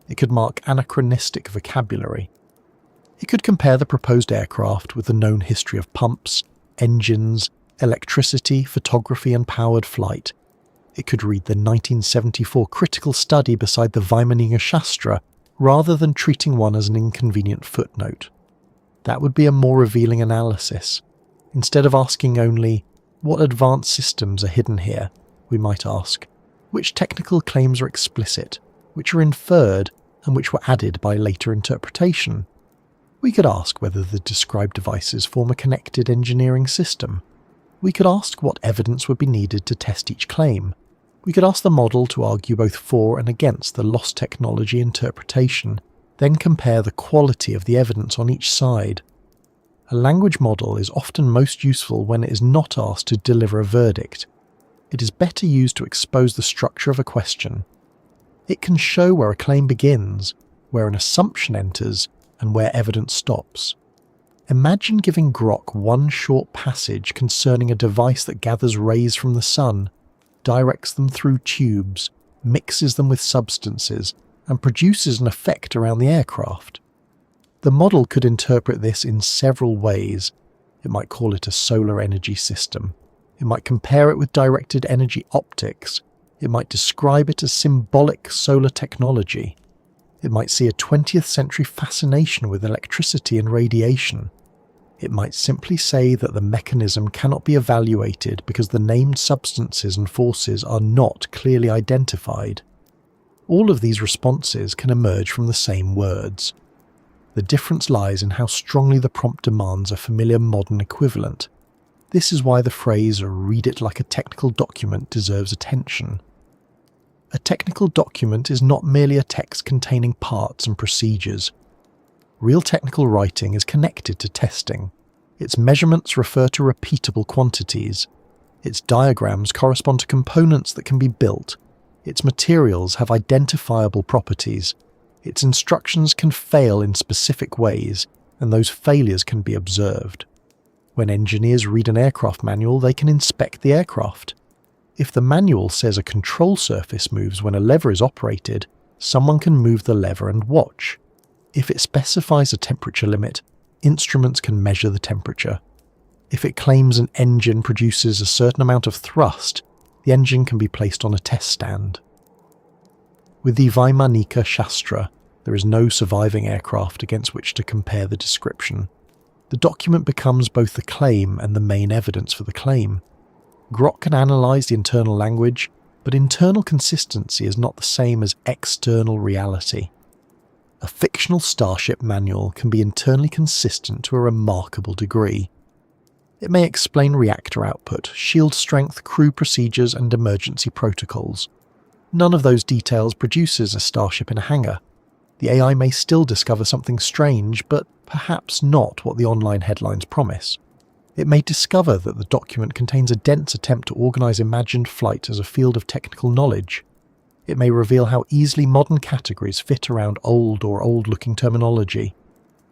It could mark anachronistic vocabulary. It could compare the proposed aircraft with the known history of pumps, engines, electricity, photography and powered flight. It could read the 1974 critical study beside the Vaimanika Shastra rather than treating one as an inconvenient footnote. That would be a more revealing analysis. Instead of asking only, what advanced systems are hidden here, we might ask, which technical claims are explicit, which are inferred, and which were added by later interpretation. We could ask whether the described devices form a connected engineering system. We could ask what evidence would be needed to test each claim. We could ask the model to argue both for and against the lost technology interpretation, then compare the quality of the evidence on each side. A language model is often most useful when it is not asked to deliver a verdict. It is better used to expose the structure of a question. It can show where a claim begins, where an assumption enters, and where evidence stops. Imagine giving Grok one short passage concerning a device that gathers rays from the sun, directs them through tubes, mixes them with substances, and produces an effect around the aircraft. The model could interpret this in several ways. It might call it a solar energy system. It might compare it with directed energy optics. It might describe it as symbolic solar technology. It might see a 20th century fascination with electricity and radiation. It might simply say that the mechanism cannot be evaluated because the named substances and forces are not clearly identified. All of these responses can emerge from the same words. The difference lies in how strongly the prompt demands a familiar modern equivalent. This is why the phrase "read it like a technical document" deserves attention. A technical document is not merely a text containing parts and procedures. Real technical writing is connected to testing. Its measurements refer to repeatable quantities. Its diagrams correspond to components that can be built. Its materials have identifiable properties. Its instructions can fail in specific ways, and those failures can be observed. When engineers read an aircraft manual, they can inspect the aircraft. If the manual says a control surface moves when a lever is operated, someone can move the lever and watch. If it specifies a temperature limit, instruments can measure the temperature. If it claims an engine produces a certain amount of thrust, the engine can be placed on a test stand. With the Vaimanika Shastra, there is no surviving aircraft against which to compare the description. The document becomes both the claim and the main evidence for the claim. Grok can analyze the internal language, but internal consistency is not the same as external reality. A fictional starship manual can be internally consistent to a remarkable degree. It may explain reactor output, shield strength, crew procedures, and emergency protocols. None of those details produces a starship in a hangar. The AI may still discover something strange, but perhaps not what the online headlines promise. It may discover that the document contains a dense attempt to organize imagined flight as a field of technical knowledge. It may reveal how easily modern categories fit around old or old-looking terminology.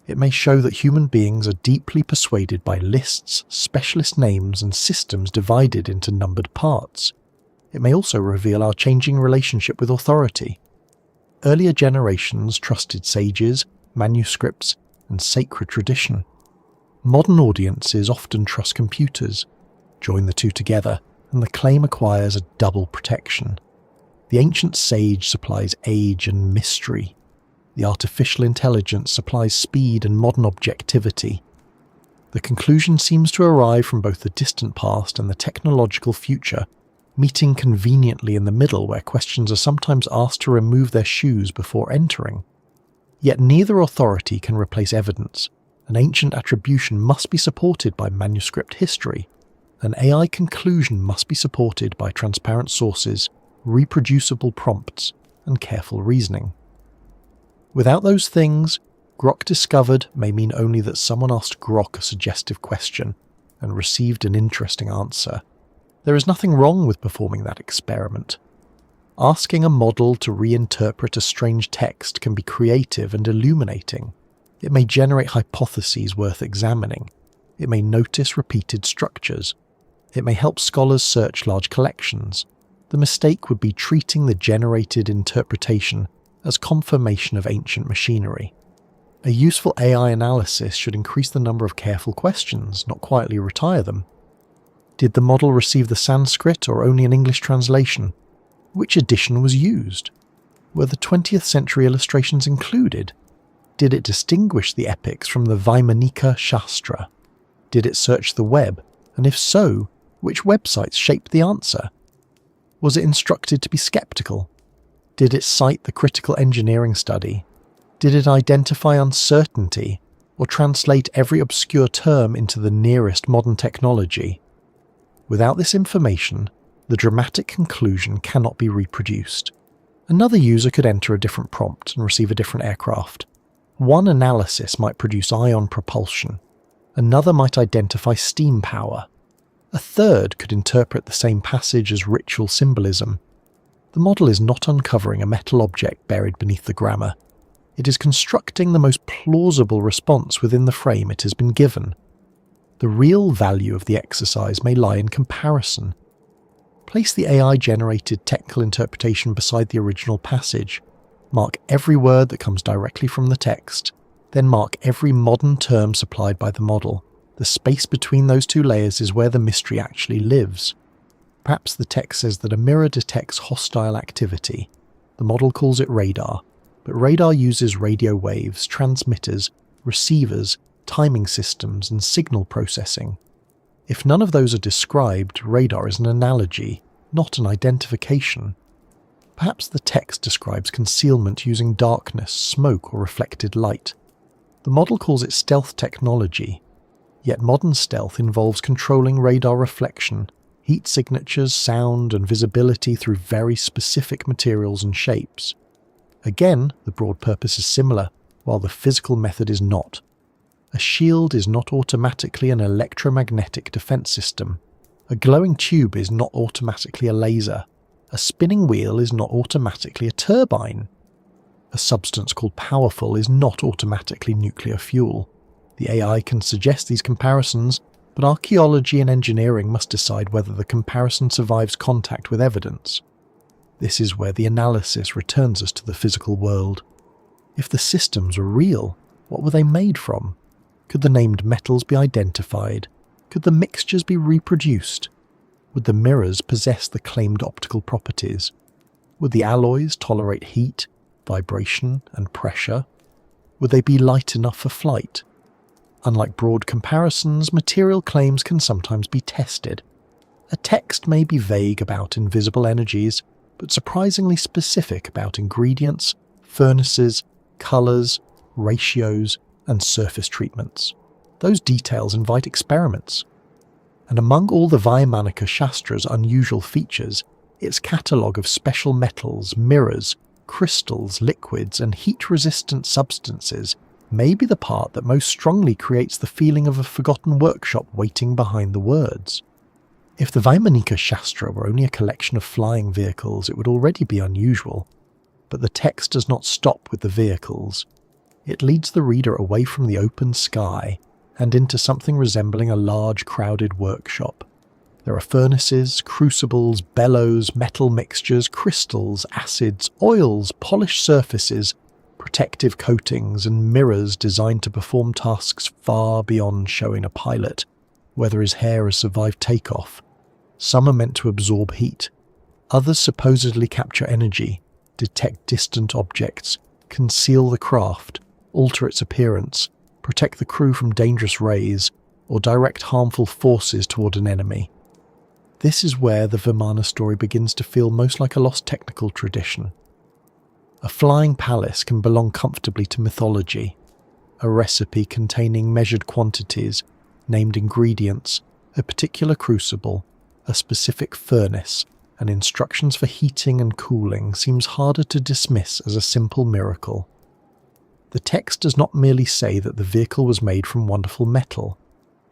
It may show that human beings are deeply persuaded by lists, specialist names, and systems divided into numbered parts. It may also reveal our changing relationship with authority. Earlier generations trusted sages, manuscripts, and sacred tradition. Modern audiences often trust computers. Join the two together, and the claim acquires a double protection. The ancient sage supplies age and mystery. The artificial intelligence supplies speed and modern objectivity. The conclusion seems to arrive from both the distant past and the technological future, meeting conveniently in the middle where questions are sometimes asked to remove their shoes before entering. Yet neither authority can replace evidence. An ancient attribution must be supported by manuscript history. An AI conclusion must be supported by transparent sources, reproducible prompts, and careful reasoning. Without those things, Grok discovered may mean only that someone asked Grok a suggestive question and received an interesting answer. There is nothing wrong with performing that experiment. Asking a model to reinterpret a strange text can be creative and illuminating. It may generate hypotheses worth examining. It may notice repeated structures. It may help scholars search large collections. The mistake would be treating the generated interpretation as confirmation of ancient machinery. A useful AI analysis should increase the number of careful questions, not quietly retire them. Did the model receive the Sanskrit or only an English translation? Which edition was used? Were the 20th century illustrations included? Did it distinguish the epics from the Vaimanika Shastra? Did it search the web? And if so, which websites shaped the answer? Was it instructed to be skeptical? Did it cite the critical engineering study? Did it identify uncertainty or translate every obscure term into the nearest modern technology? Without this information, the dramatic conclusion cannot be reproduced. Another user could enter a different prompt and receive a different aircraft. One analysis might produce ion propulsion. Another might identify steam power. A third could interpret the same passage as ritual symbolism. The model is not uncovering a metal object buried beneath the grammar. It is constructing the most plausible response within the frame it has been given. The real value of the exercise may lie in comparison. Place the AI-generated technical interpretation beside the original passage. Mark every word that comes directly from the text. Then mark every modern term supplied by the model. The space between those two layers is where the mystery actually lives. Perhaps the text says that a mirror detects hostile activity. The model calls it radar, but radar uses radio waves, transmitters, receivers, timing systems, and signal processing. If none of those are described, radar is an analogy, not an identification. Perhaps the text describes concealment using darkness, smoke, or reflected light. The model calls it stealth technology. Yet modern stealth involves controlling radar reflection, heat signatures, sound, and visibility through very specific materials and shapes. Again, the broad purpose is similar, while the physical method is not. A shield is not automatically an electromagnetic defense system. A glowing tube is not automatically a laser. A spinning wheel is not automatically a turbine. A substance called powerful is not automatically nuclear fuel. The AI can suggest these comparisons, but archaeology and engineering must decide whether the comparison survives contact with evidence. This is where the analysis returns us to the physical world. If the systems were real, what were they made from? Could the named metals be identified? Could the mixtures be reproduced? Would the mirrors possess the claimed optical properties? Would the alloys tolerate heat, vibration, and pressure? Would they be light enough for flight? Unlike broad comparisons, material claims can sometimes be tested. A text may be vague about invisible energies, but surprisingly specific about ingredients, furnaces, colours, ratios, and surface treatments. Those details invite experiments. And among all the Vaimanika Shastra's unusual features, its catalogue of special metals, mirrors, crystals, liquids, and heat-resistant substances may be the part that most strongly creates the feeling of a forgotten workshop waiting behind the words. If the Vaimanika Shastra were only a collection of flying vehicles, it would already be unusual. But the text does not stop with the vehicles. It leads the reader away from the open sky and into something resembling a large, crowded workshop. There are furnaces, crucibles, bellows, metal mixtures, crystals, acids, oils, polished surfaces, protective coatings, and mirrors designed to perform tasks far beyond showing a pilot whether his hair has survived takeoff. Some are meant to absorb heat. Others supposedly capture energy, detect distant objects, conceal the craft, alter its appearance, protect the crew from dangerous rays, or direct harmful forces toward an enemy. This is where the Vimanas story begins to feel most like a lost technical tradition. A flying palace can belong comfortably to mythology. A recipe containing measured quantities, named ingredients, a particular crucible, a specific furnace, and instructions for heating and cooling seems harder to dismiss as a simple miracle. The text does not merely say that the vehicle was made from wonderful metal.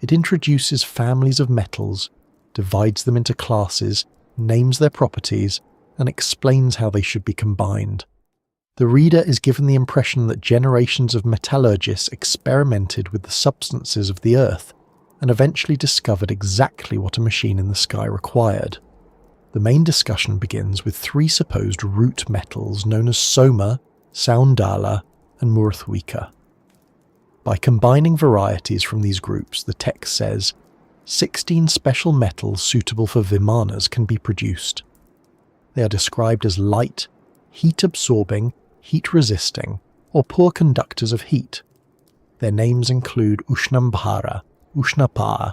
It introduces families of metals, divides them into classes, names their properties, and explains how they should be combined. The reader is given the impression that generations of metallurgists experimented with the substances of the Earth and eventually discovered exactly what a machine in the sky required. The main discussion begins with three supposed root metals known as soma, saundala, and murthwika. By combining varieties from these groups, the text says, 16 special metals suitable for Vimanas can be produced. They are described as light, heat-absorbing, heat-resisting, or poor conductors of heat. Their names include Ushnambhara, Ushnapaya,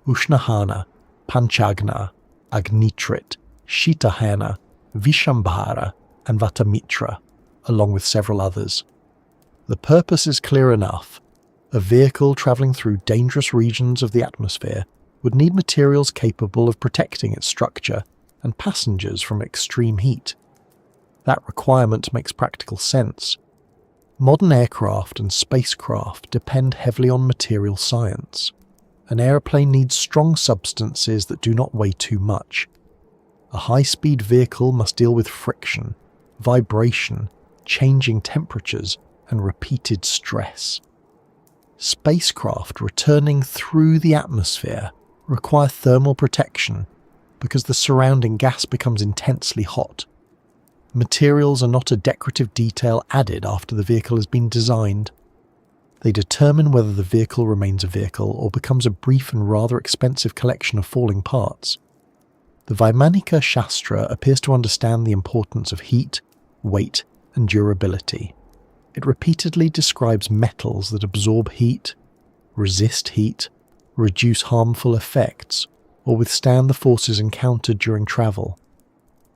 Ushnahana, Panchagna, Agnitrit, Shitahana, Vishambhara, and Vatamitra, along with several others. The purpose is clear enough. A vehicle travelling through dangerous regions of the atmosphere would need materials capable of protecting its structure and passengers from extreme heat. That requirement makes practical sense. Modern aircraft and spacecraft depend heavily on material science. An aeroplane needs strong substances that do not weigh too much. A high-speed vehicle must deal with friction, vibration, changing temperatures, and repeated stress. Spacecraft returning through the atmosphere require thermal protection because the surrounding gas becomes intensely hot. Materials are not a decorative detail added after the vehicle has been designed. They determine whether the vehicle remains a vehicle or becomes a brief and rather expensive collection of falling parts. The Vaimanika Shastra appears to understand the importance of heat, weight, and durability. It repeatedly describes metals that absorb heat, resist heat, reduce harmful effects, or withstand the forces encountered during travel.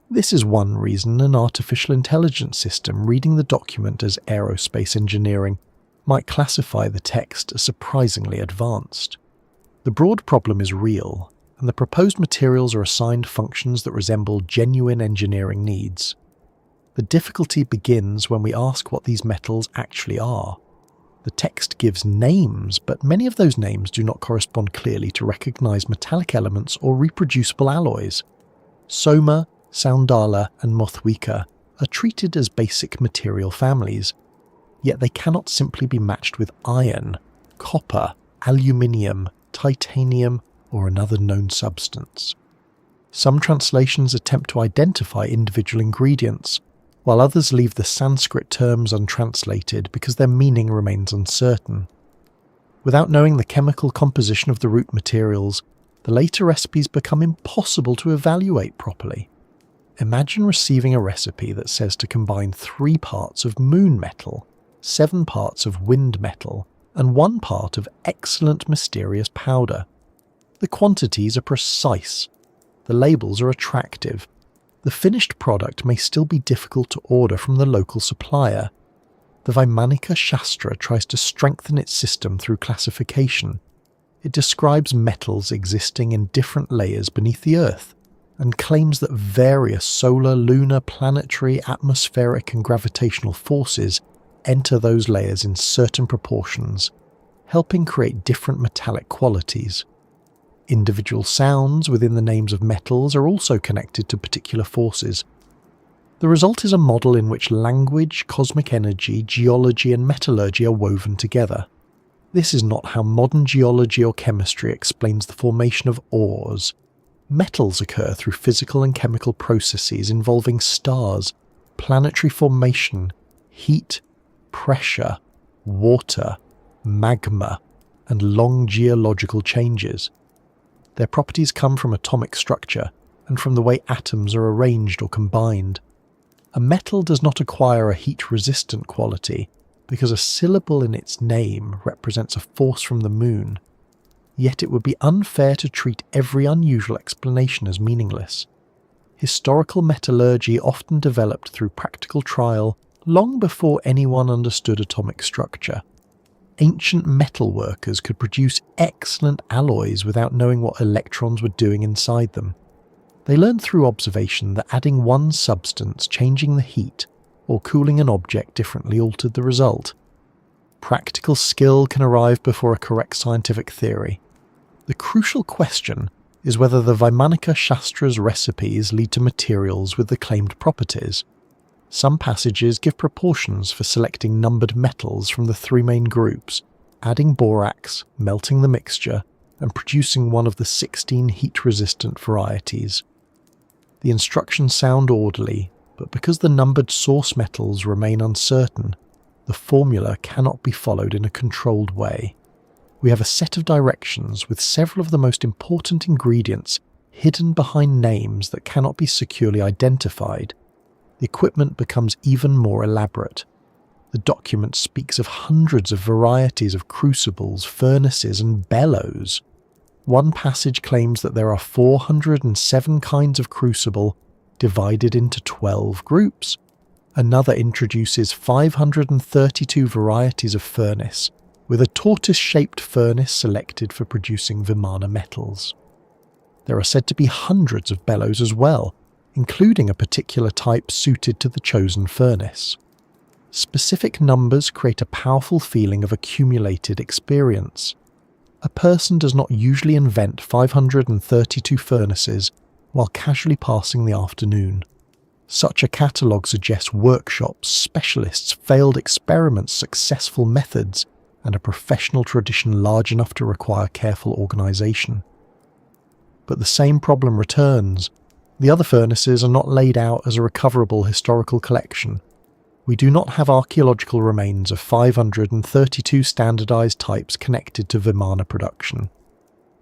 This is one reason an artificial intelligence system reading the document as aerospace engineering might classify the text as surprisingly advanced. The broad problem is real, and the proposed materials are assigned functions that resemble genuine engineering needs. The difficulty begins when we ask what these metals actually are. The text gives names, but many of those names do not correspond clearly to recognized metallic elements or reproducible alloys. Soma, saundala, and murthwika are treated as basic material families, yet they cannot simply be matched with iron, copper, aluminium, titanium, or another known substance. Some translations attempt to identify individual ingredients, while others leave the Sanskrit terms untranslated because their meaning remains uncertain. Without knowing the chemical composition of the root materials, the later recipes become impossible to evaluate properly. Imagine receiving a recipe that says to combine 3 parts of moon metal, 7 parts of wind metal, and 1 part of excellent mysterious powder. The quantities are precise. The labels are attractive. The finished product may still be difficult to order from the local supplier. The Vaimanika Shastra tries to strengthen its system through classification. It describes metals existing in different layers beneath the Earth, and claims that various solar, lunar, planetary, atmospheric and gravitational forces enter those layers in certain proportions, helping create different metallic qualities. Individual sounds within the names of metals are also connected to particular forces. The result is a model in which language, cosmic energy, geology and metallurgy are woven together. This is not how modern geology or chemistry explains the formation of ores. Metals occur through physical and chemical processes involving stars, planetary formation, heat, pressure, water, magma, and long geological changes. Their properties come from atomic structure and from the way atoms are arranged or combined. A metal does not acquire a heat-resistant quality because a syllable in its name represents a force from the moon. Yet it would be unfair to treat every unusual explanation as meaningless. Historical metallurgy often developed through practical trial long before anyone understood atomic structure. Ancient metal workers could produce excellent alloys without knowing what electrons were doing inside them. They learned through observation that adding one substance, changing the heat, or cooling an object differently altered the result. Practical skill can arrive before a correct scientific theory. The crucial question is whether the Vaimanika Shastra's recipes lead to materials with the claimed properties. Some passages give proportions for selecting numbered metals from the three main groups, adding borax, melting the mixture, and producing one of the 16 heat-resistant varieties. The instructions sound orderly, but because the numbered source metals remain uncertain, the formula cannot be followed in a controlled way. We have a set of directions with several of the most important ingredients hidden behind names that cannot be securely identified. The equipment becomes even more elaborate. The document speaks of hundreds of varieties of crucibles, furnaces, and bellows. One passage claims that there are 407 kinds of crucible divided into 12 groups. Another introduces 532 varieties of furnace, with a tortoise-shaped furnace selected for producing Vimana metals. There are said to be hundreds of bellows as well, including a particular type suited to the chosen furnace. Specific numbers create a powerful feeling of accumulated experience. A person does not usually invent 532 furnaces while casually passing the afternoon. Such a catalogue suggests workshops, specialists, failed experiments, successful methods, and a professional tradition large enough to require careful organisation. But the same problem returns. The other furnaces are not laid out as a recoverable historical collection. We do not have archaeological remains of 532 standardised types connected to Vimana production.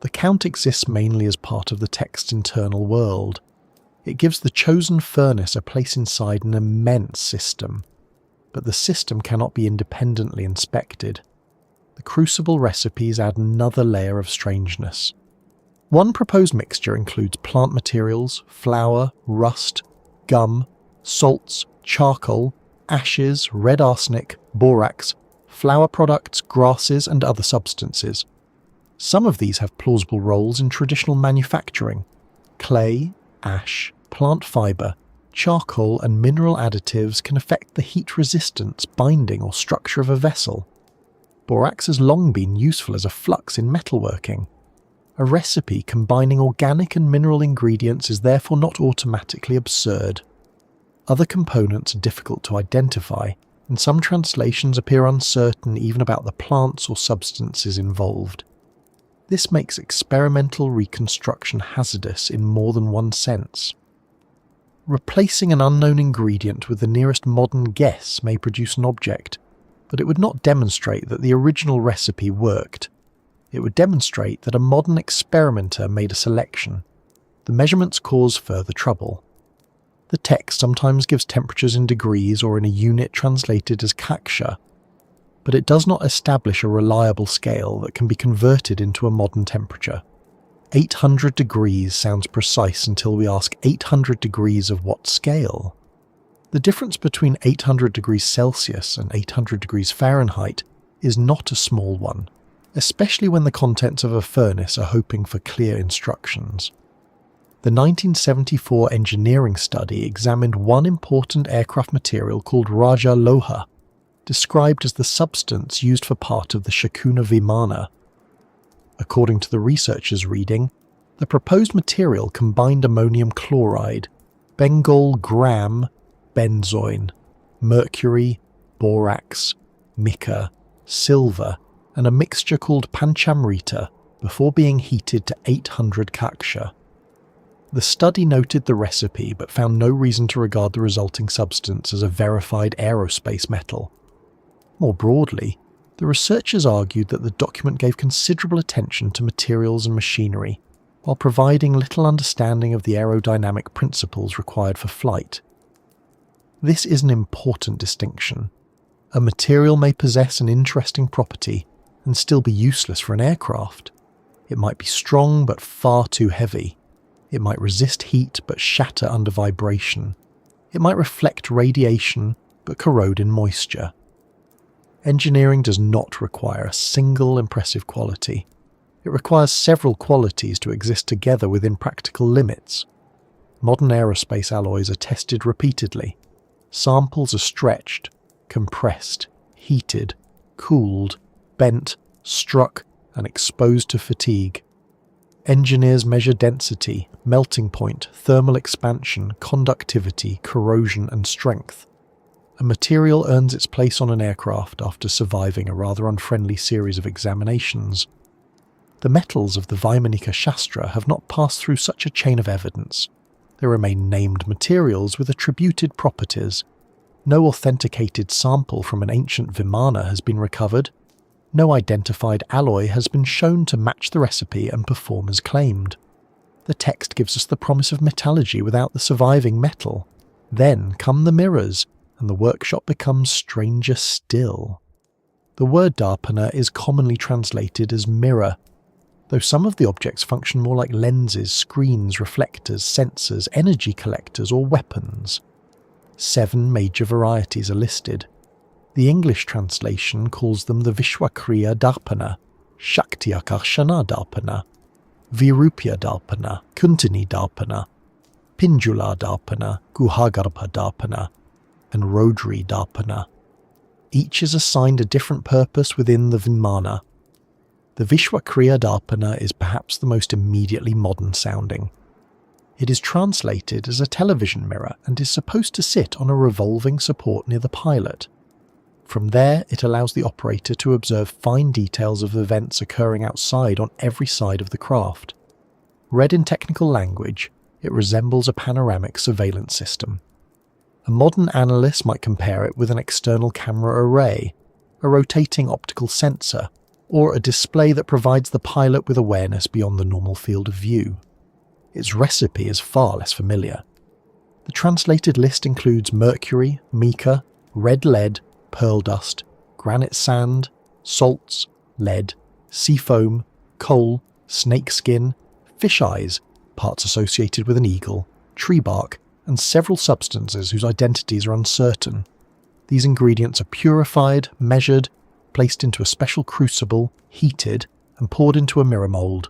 The count exists mainly as part of the text's internal world. It gives the chosen furnace a place inside an immense system, but the system cannot be independently inspected. The crucible recipes add another layer of strangeness. One proposed mixture includes plant materials, flour, rust, gum, salts, charcoal, ashes, red arsenic, borax, flour products, grasses, and other substances. Some of these have plausible roles in traditional manufacturing. Clay, ash, plant fibre, charcoal, and mineral additives can affect the heat resistance, binding, or structure of a vessel. Borax has long been useful as a flux in metalworking. A recipe combining organic and mineral ingredients is therefore not automatically absurd. Other components are difficult to identify, and some translations appear uncertain even about the plants or substances involved. This makes experimental reconstruction hazardous in more than one sense. Replacing an unknown ingredient with the nearest modern guess may produce an object, but it would not demonstrate that the original recipe worked. It would demonstrate that a modern experimenter made a selection. The measurements cause further trouble. The text sometimes gives temperatures in degrees or in a unit translated as kaksha, but it does not establish a reliable scale that can be converted into a modern temperature. 800 degrees sounds precise until we ask 800 degrees of what scale? The difference between 800 degrees Celsius and 800 degrees Fahrenheit is not a small one, especially when the contents of a furnace are hoping for clear instructions. The 1974 engineering study examined one important aircraft material called Raja Loha, described as the substance used for part of the Shakuna Vimana. According to the researchers' reading, the proposed material combined ammonium chloride, Bengal gram, benzoin, mercury, borax, mica, silver, and a mixture called panchamrita before being heated to 800 kaksha. The study noted the recipe but found no reason to regard the resulting substance as a verified aerospace metal. More broadly, the researchers argued that the document gave considerable attention to materials and machinery, while providing little understanding of the aerodynamic principles required for flight. This is an important distinction. A material may possess an interesting property and still be useless for an aircraft. It might be strong but far too heavy. It might resist heat but shatter under vibration. It might reflect radiation but corrode in moisture. Engineering does not require a single impressive quality. It requires several qualities to exist together within practical limits. Modern aerospace alloys are tested repeatedly. Samples are stretched, compressed, heated, cooled, bent, struck, and exposed to fatigue. Engineers measure density, melting point, thermal expansion, conductivity, corrosion, and strength. A material earns its place on an aircraft after surviving a rather unfriendly series of examinations. The metals of the Vaimanika Shastra have not passed through such a chain of evidence. They remain named materials with attributed properties. No authenticated sample from an ancient Vimana has been recovered. No identified alloy has been shown to match the recipe and perform as claimed. The text gives us the promise of metallurgy without the surviving metal. Then come the mirrors, and the workshop becomes stranger still. The word darpana is commonly translated as mirror, though some of the objects function more like lenses, screens, reflectors, sensors, energy collectors, or weapons. 7 major varieties are listed. The English translation calls them the Vishwakriya Darpana, Shaktiakarshana Darpana, Virupya Darpana, Kuntini Darpana, Pinjula Darpana, Guhagarbha Darpana, and Rodri Darpana. Each is assigned a different purpose within the Vimana. The Vishwakriya Darpana is perhaps the most immediately modern sounding. It is translated as a television mirror and is supposed to sit on a revolving support near the pilot. From there, it allows the operator to observe fine details of events occurring outside on every side of the craft. Read in technical language, it resembles a panoramic surveillance system. A modern analyst might compare it with an external camera array, a rotating optical sensor, or a display that provides the pilot with awareness beyond the normal field of view. Its recipe is far less familiar. The translated list includes mercury, mica, red lead, pearl dust, granite sand, salts, lead, sea foam, coal, snake skin, fish eyes, parts associated with an eagle, tree bark, and several substances whose identities are uncertain. These ingredients are purified, measured, placed into a special crucible, heated, and poured into a mirror mould.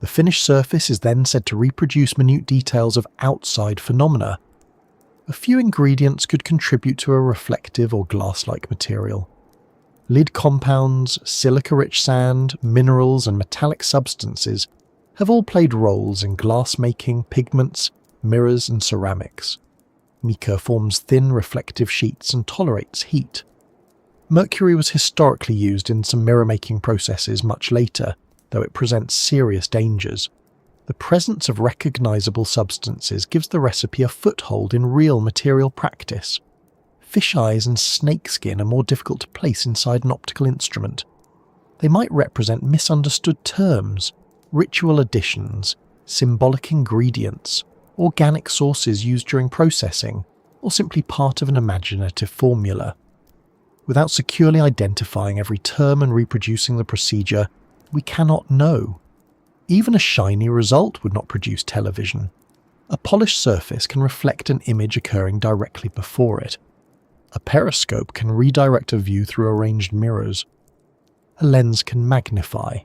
The finished surface is then said to reproduce minute details of outside phenomena. A few ingredients could contribute to a reflective or glass-like material. Lid compounds, silica-rich sand, minerals, and metallic substances have all played roles in glass-making, pigments, mirrors, and ceramics. Mica forms thin reflective sheets and tolerates heat. Mercury was historically used in some mirror-making processes much later, though it presents serious dangers. The presence of recognizable substances gives the recipe a foothold in real material practice. Fish eyes and snake skin are more difficult to place inside an optical instrument. They might represent misunderstood terms, ritual additions, symbolic ingredients, organic sources used during processing, or simply part of an imaginative formula. Without securely identifying every term and reproducing the procedure, we cannot know. Even a shiny result would not produce television. A polished surface can reflect an image occurring directly before it. A periscope can redirect a view through arranged mirrors. A lens can magnify.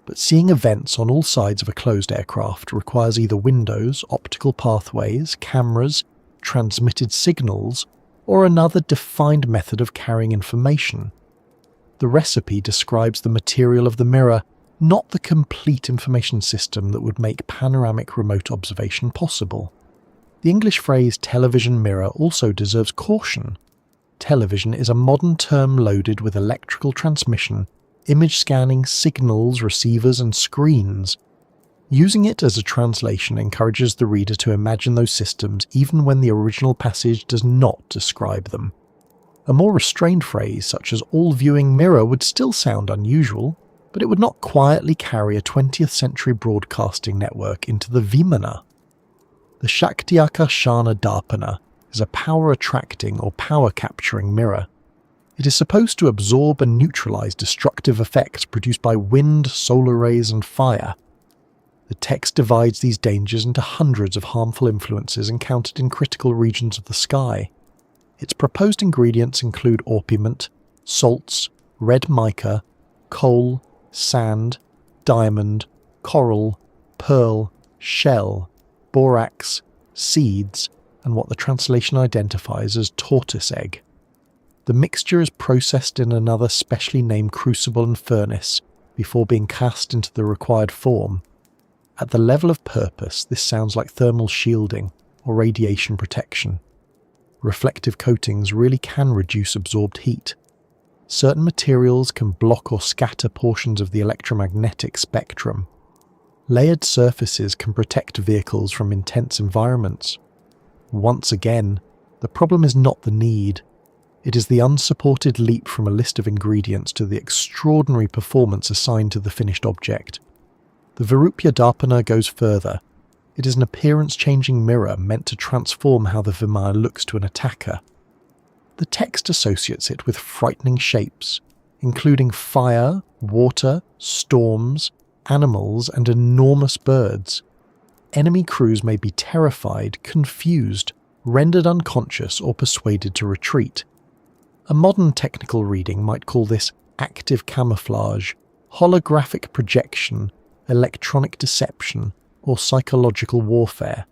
But seeing events on all sides of a closed aircraft requires either windows, optical pathways, cameras, transmitted signals, or another defined method of carrying information. The recipe describes the material of the mirror, not the complete information system that would make panoramic remote observation possible. The English phrase television mirror also deserves caution. Television is a modern term loaded with electrical transmission, image scanning, signals, receivers, and screens. Using it as a translation encourages the reader to imagine those systems even when the original passage does not describe them. A more restrained phrase such as all-viewing mirror would still sound unusual, but it would not quietly carry a 20th century broadcasting network into the Vimana. The Shaktiakarshana Darpana is a power-attracting or power-capturing mirror. It is supposed to absorb and neutralize destructive effects produced by wind, solar rays, and fire. The text divides these dangers into hundreds of harmful influences encountered in critical regions of the sky. Its proposed ingredients include orpiment, salts, red mica, coal, sand, diamond, coral, pearl, shell, borax, seeds, and what the translation identifies as tortoise egg. The mixture is processed in another specially named crucible and furnace before being cast into the required form. At the level of purpose, this sounds like thermal shielding or radiation protection. Reflective coatings really can reduce absorbed heat. Certain materials can block or scatter portions of the electromagnetic spectrum. Layered surfaces can protect vehicles from intense environments. Once again, the problem is not the need. It is the unsupported leap from a list of ingredients to the extraordinary performance assigned to the finished object. The Virupya Darpana goes further. It is an appearance-changing mirror meant to transform how the Vimana looks to an attacker. The text associates it with frightening shapes, including fire, water, storms, animals, and enormous birds. Enemy crews may be terrified, confused, rendered unconscious, or persuaded to retreat. A modern technical reading might call this active camouflage, holographic projection, electronic deception, or psychological warfare.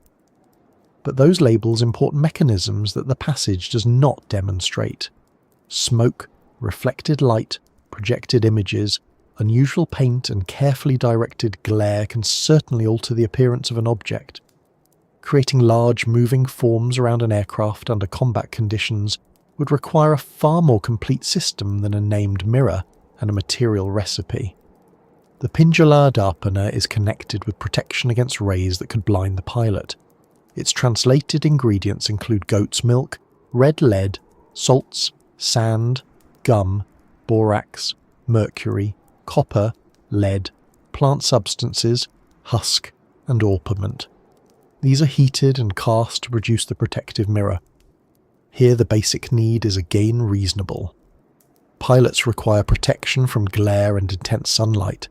But those labels import mechanisms that the passage does not demonstrate. Smoke, reflected light, projected images, unusual paint, and carefully directed glare can certainly alter the appearance of an object. Creating large moving forms around an aircraft under combat conditions would require a far more complete system than a named mirror and a material recipe. The Pinjala Darpana is connected with protection against rays that could blind the pilot. Its translated ingredients include goat's milk, red lead, salts, sand, gum, borax, mercury, copper, lead, plant substances, husk, and orpiment. These are heated and cast to produce the protective mirror. Here the basic need is again reasonable. Pilots require protection from glare and intense sunlight.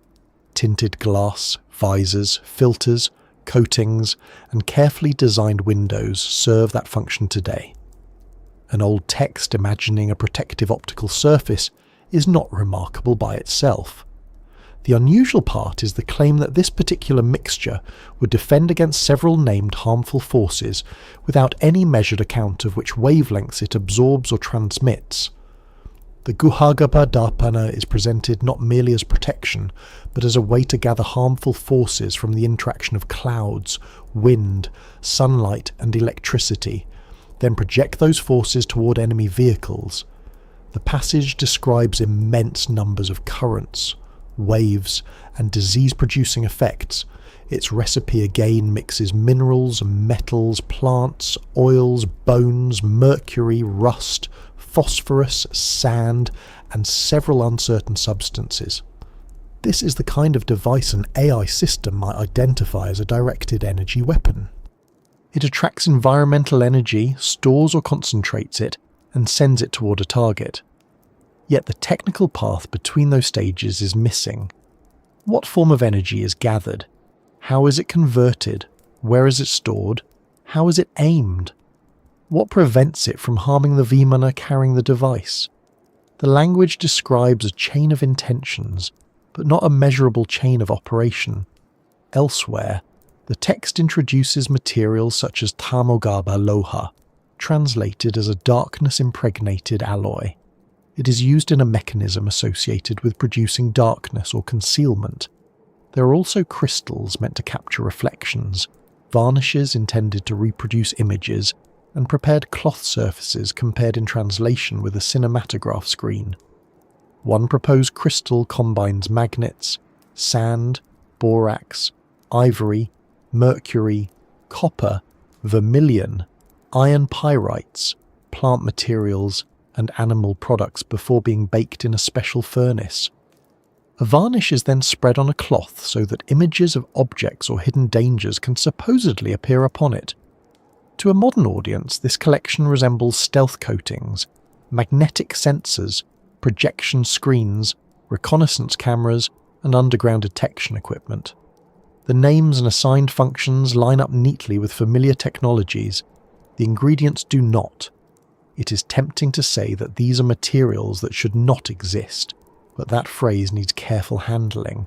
Tinted glass, visors, filters, coatings, and carefully designed windows serve that function today. An old text imagining a protective optical surface is not remarkable by itself. The unusual part is the claim that this particular mixture would defend against several named harmful forces without any measured account of which wavelengths it absorbs or transmits. The Guhagarbha Darpana is presented not merely as protection, but as a way to gather harmful forces from the interaction of clouds, wind, sunlight, and electricity, then project those forces toward enemy vehicles. The passage describes immense numbers of currents, waves, and disease-producing effects. Its recipe again mixes minerals, metals, plants, oils, bones, mercury, rust, phosphorus, sand, and several uncertain substances. This is the kind of device an AI system might identify as a directed energy weapon. It attracts environmental energy, stores or concentrates it, and sends it toward a target. Yet the technical path between those stages is missing. What form of energy is gathered? How is it converted? Where is it stored? How is it aimed? What prevents it from harming the Vimana carrying the device? The language describes a chain of intentions, but not a measurable chain of operation. Elsewhere, the text introduces materials such as tamogarbha loha, translated as a darkness-impregnated alloy. It is used in a mechanism associated with producing darkness or concealment. There are also crystals meant to capture reflections, varnishes intended to reproduce images, and prepared cloth surfaces compared in translation with a cinematograph screen. One proposed crystal combines magnets, sand, borax, ivory, mercury, copper, vermilion, iron pyrites, plant materials, and animal products before being baked in a special furnace. A varnish is then spread on a cloth so that images of objects or hidden dangers can supposedly appear upon it. To a modern audience, this collection resembles stealth coatings, magnetic sensors, projection screens, reconnaissance cameras, and underground detection equipment. The names and assigned functions line up neatly with familiar technologies. The ingredients do not. It is tempting to say that these are materials that should not exist, but that phrase needs careful handling.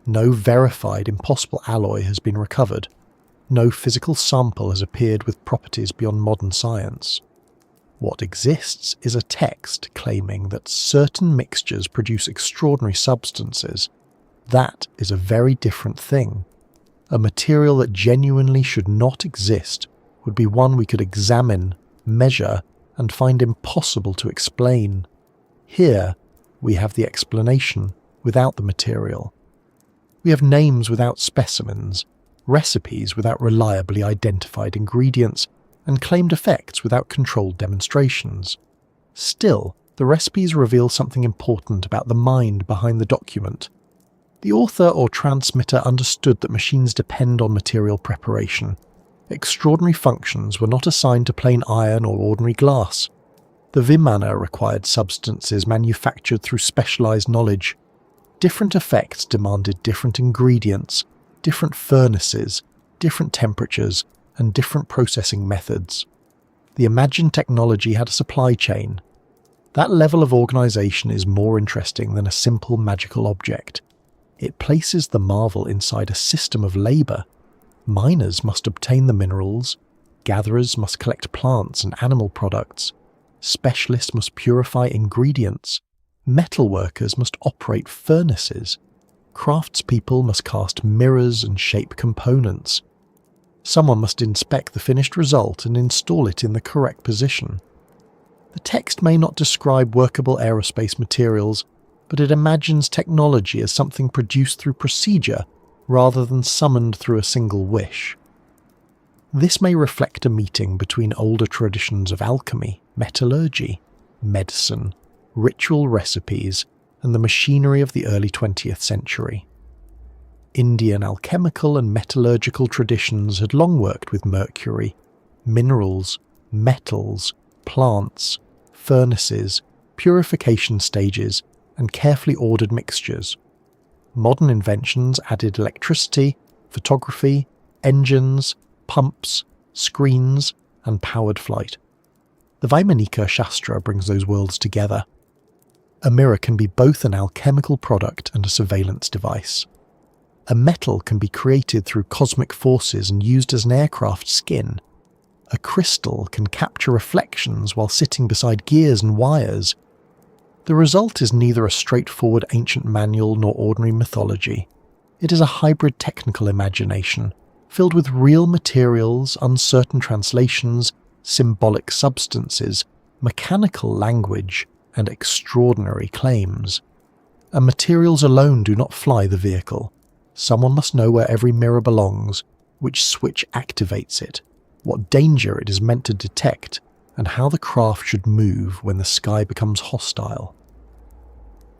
No verified impossible alloy has been recovered. No physical sample has appeared with properties beyond modern science. What exists is a text claiming that certain mixtures produce extraordinary substances. That is a very different thing. A material that genuinely should not exist would be one we could examine, measure, and find impossible to explain. Here, we have the explanation without the material. We have names without specimens, recipes without reliably identified ingredients, and claimed effects without controlled demonstrations. Still, the recipes reveal something important about the mind behind the document. The author or transmitter understood that machines depend on material preparation. Extraordinary functions were not assigned to plain iron or ordinary glass. The Vimana required substances manufactured through specialized knowledge. Different effects demanded different ingredients, different furnaces, different temperatures, and different processing methods. The imagined technology had a supply chain. That level of organization is more interesting than a simple magical object. It places the marvel inside a system of labor. Miners must obtain the minerals, gatherers must collect plants and animal products, specialists must purify ingredients, metal workers must operate furnaces, craftspeople must cast mirrors and shape components. Someone must inspect the finished result and install it in the correct position. The text may not describe workable aerospace materials, but it imagines technology as something produced through procedure rather than summoned through a single wish. This may reflect a meeting between older traditions of alchemy, metallurgy, medicine, ritual recipes, and the machinery of the early 20th century. Indian alchemical and metallurgical traditions had long worked with mercury, minerals, metals, plants, furnaces, purification stages, and carefully ordered mixtures. Modern inventions added electricity, photography, engines, pumps, screens, and powered flight. The Vaimanika Shastra brings those worlds together. A mirror can be both an alchemical product and a surveillance device. A metal can be created through cosmic forces and used as an aircraft skin. A crystal can capture reflections while sitting beside gears and wires. The result is neither a straightforward ancient manual nor ordinary mythology. It is a hybrid technical imagination, filled with real materials, uncertain translations, symbolic substances, mechanical language, and extraordinary claims. And materials alone do not fly the vehicle. Someone must know where every mirror belongs, which switch activates it, what danger it is meant to detect, and how the craft should move when the sky becomes hostile.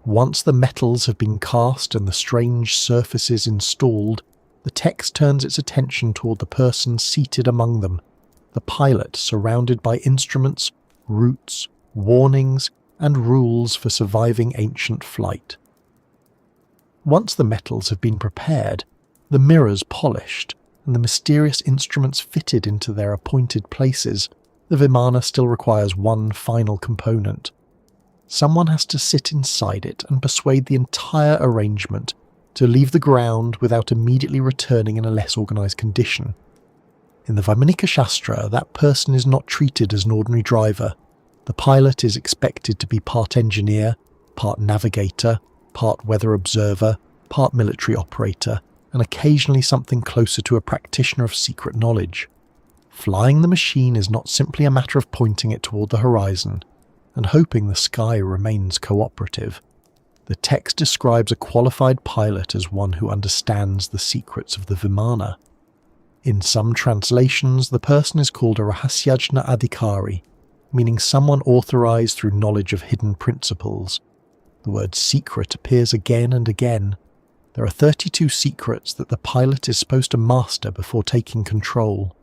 Once the metals have been cast and the strange surfaces installed, the text turns its attention toward the person seated among them, the pilot surrounded by instruments, routes, warnings, and rules for surviving ancient flight. Once the metals have been prepared, the mirrors polished, and the mysterious instruments fitted into their appointed places, the Vimana still requires one final component. Someone has to sit inside it and persuade the entire arrangement to leave the ground without immediately returning in a less organised condition. In the Vaimanika Shastra, that person is not treated as an ordinary driver. The pilot is expected to be part engineer, part navigator, part weather observer, part military operator, and occasionally something closer to a practitioner of secret knowledge. Flying the machine is not simply a matter of pointing it toward the horizon and hoping the sky remains cooperative. The text describes a qualified pilot as one who understands the secrets of the Vimana. In some translations, the person is called a Rahasyajna Adhikari, meaning someone authorized through knowledge of hidden principles. The word secret appears again and again. There are 32 secrets that the pilot is supposed to master before taking control.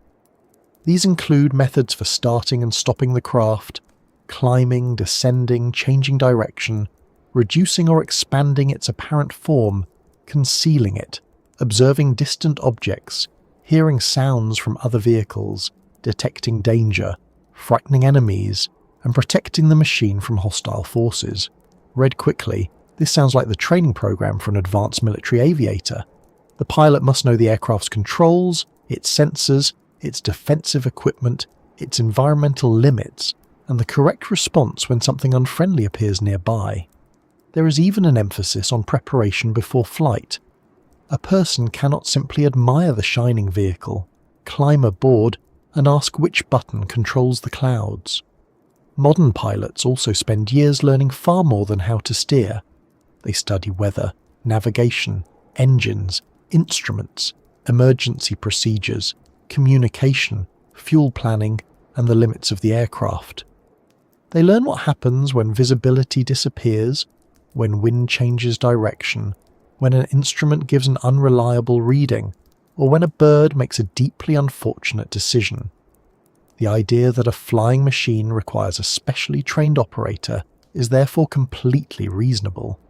These include methods for starting and stopping the craft, climbing, descending, changing direction, reducing or expanding its apparent form, concealing it, observing distant objects, hearing sounds from other vehicles, detecting danger, frightening enemies, and protecting the machine from hostile forces. Read quickly, this sounds like the training program for an advanced military aviator. The pilot must know the aircraft's controls, its sensors, its defensive equipment, its environmental limits, and the correct response when something unfriendly appears nearby. There is even an emphasis on preparation before flight. A person cannot simply admire the shining vehicle, climb aboard, and ask which button controls the clouds. Modern pilots also spend years learning far more than how to steer. They study weather, navigation, engines, instruments, emergency procedures, communication, fuel planning, and the limits of the aircraft. They learn what happens when visibility disappears, when wind changes direction, when an instrument gives an unreliable reading, or when a bird makes a deeply unfortunate decision. The idea that a flying machine requires a specially trained operator is therefore completely reasonable.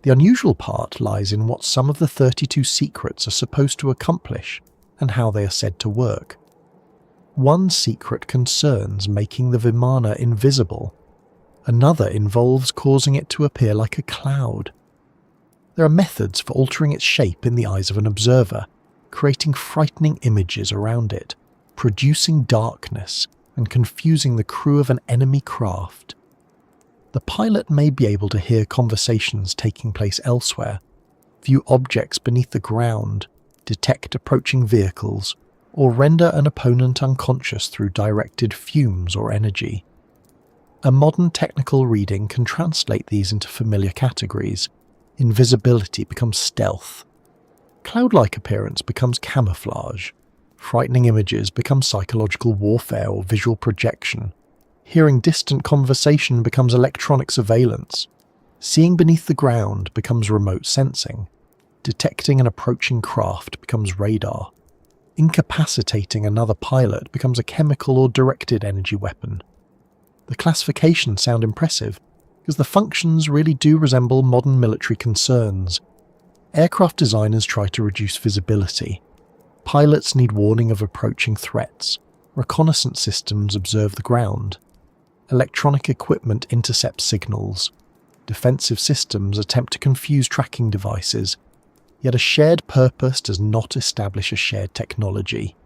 The unusual part lies in what some of the 32 secrets are supposed to accomplish and how they are said to work. One secret concerns making the Vimana invisible. Another involves causing it to appear like a cloud. There are methods for altering its shape in the eyes of an observer, creating frightening images around it, producing darkness, and confusing the crew of an enemy craft. The pilot may be able to hear conversations taking place elsewhere, view objects beneath the ground, detect approaching vehicles, or render an opponent unconscious through directed fumes or energy. A modern technical reading can translate these into familiar categories. Invisibility becomes stealth. Cloud-like appearance becomes camouflage. Frightening images become psychological warfare or visual projection. Hearing distant conversation becomes electronic surveillance. Seeing beneath the ground becomes remote sensing. Detecting an approaching craft becomes radar. Incapacitating another pilot becomes a chemical or directed energy weapon. The classifications sound impressive, because the functions really do resemble modern military concerns. Aircraft designers try to reduce visibility. Pilots need warning of approaching threats. Reconnaissance systems observe the ground. Electronic equipment intercepts signals. Defensive systems attempt to confuse tracking devices. Yet a shared purpose does not establish a shared technology.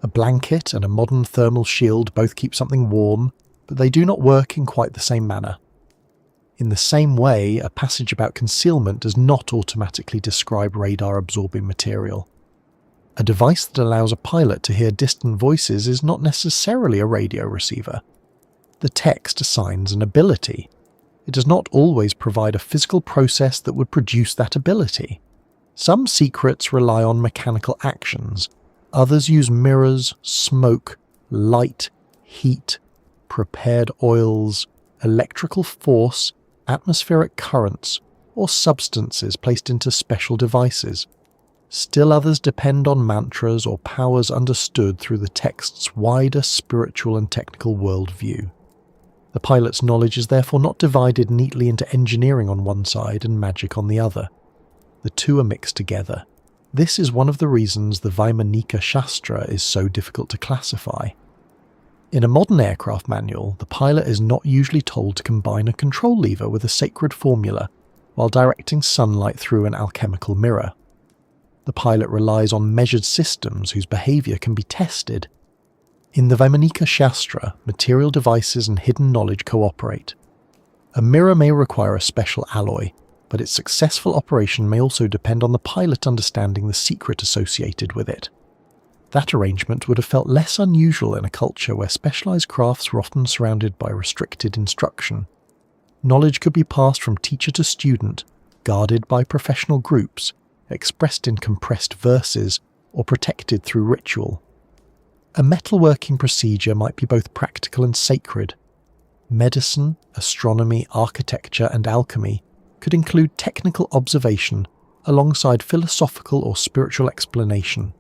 A blanket and a modern thermal shield both keep something warm, but they do not work in quite the same manner. In the same way, a passage about concealment does not automatically describe radar-absorbing material. A device that allows a pilot to hear distant voices is not necessarily a radio receiver. The text assigns an ability. It does not always provide a physical process that would produce that ability. Some secrets rely on mechanical actions. Others use mirrors, smoke, light, heat, prepared oils, electrical force, atmospheric currents, or substances placed into special devices. Still others depend on mantras or powers understood through the text's wider spiritual and technical worldview. The pilot's knowledge is therefore not divided neatly into engineering on one side and magic on the other. The two are mixed together. This is one of the reasons the Vaimanika Shastra is so difficult to classify. In a modern aircraft manual, the pilot is not usually told to combine a control lever with a sacred formula while directing sunlight through an alchemical mirror. The pilot relies on measured systems whose behavior can be tested. In the Vaimanika Shastra, material devices and hidden knowledge cooperate. A mirror may require a special alloy, but its successful operation may also depend on the pilot understanding the secret associated with it. That arrangement would have felt less unusual in a culture where specialized crafts were often surrounded by restricted instruction. Knowledge could be passed from teacher to student, guarded by professional groups, expressed in compressed verses, or protected through ritual. A metalworking procedure might be both practical and sacred. Medicine, astronomy, architecture, and alchemy could include technical observation alongside philosophical or spiritual explanation.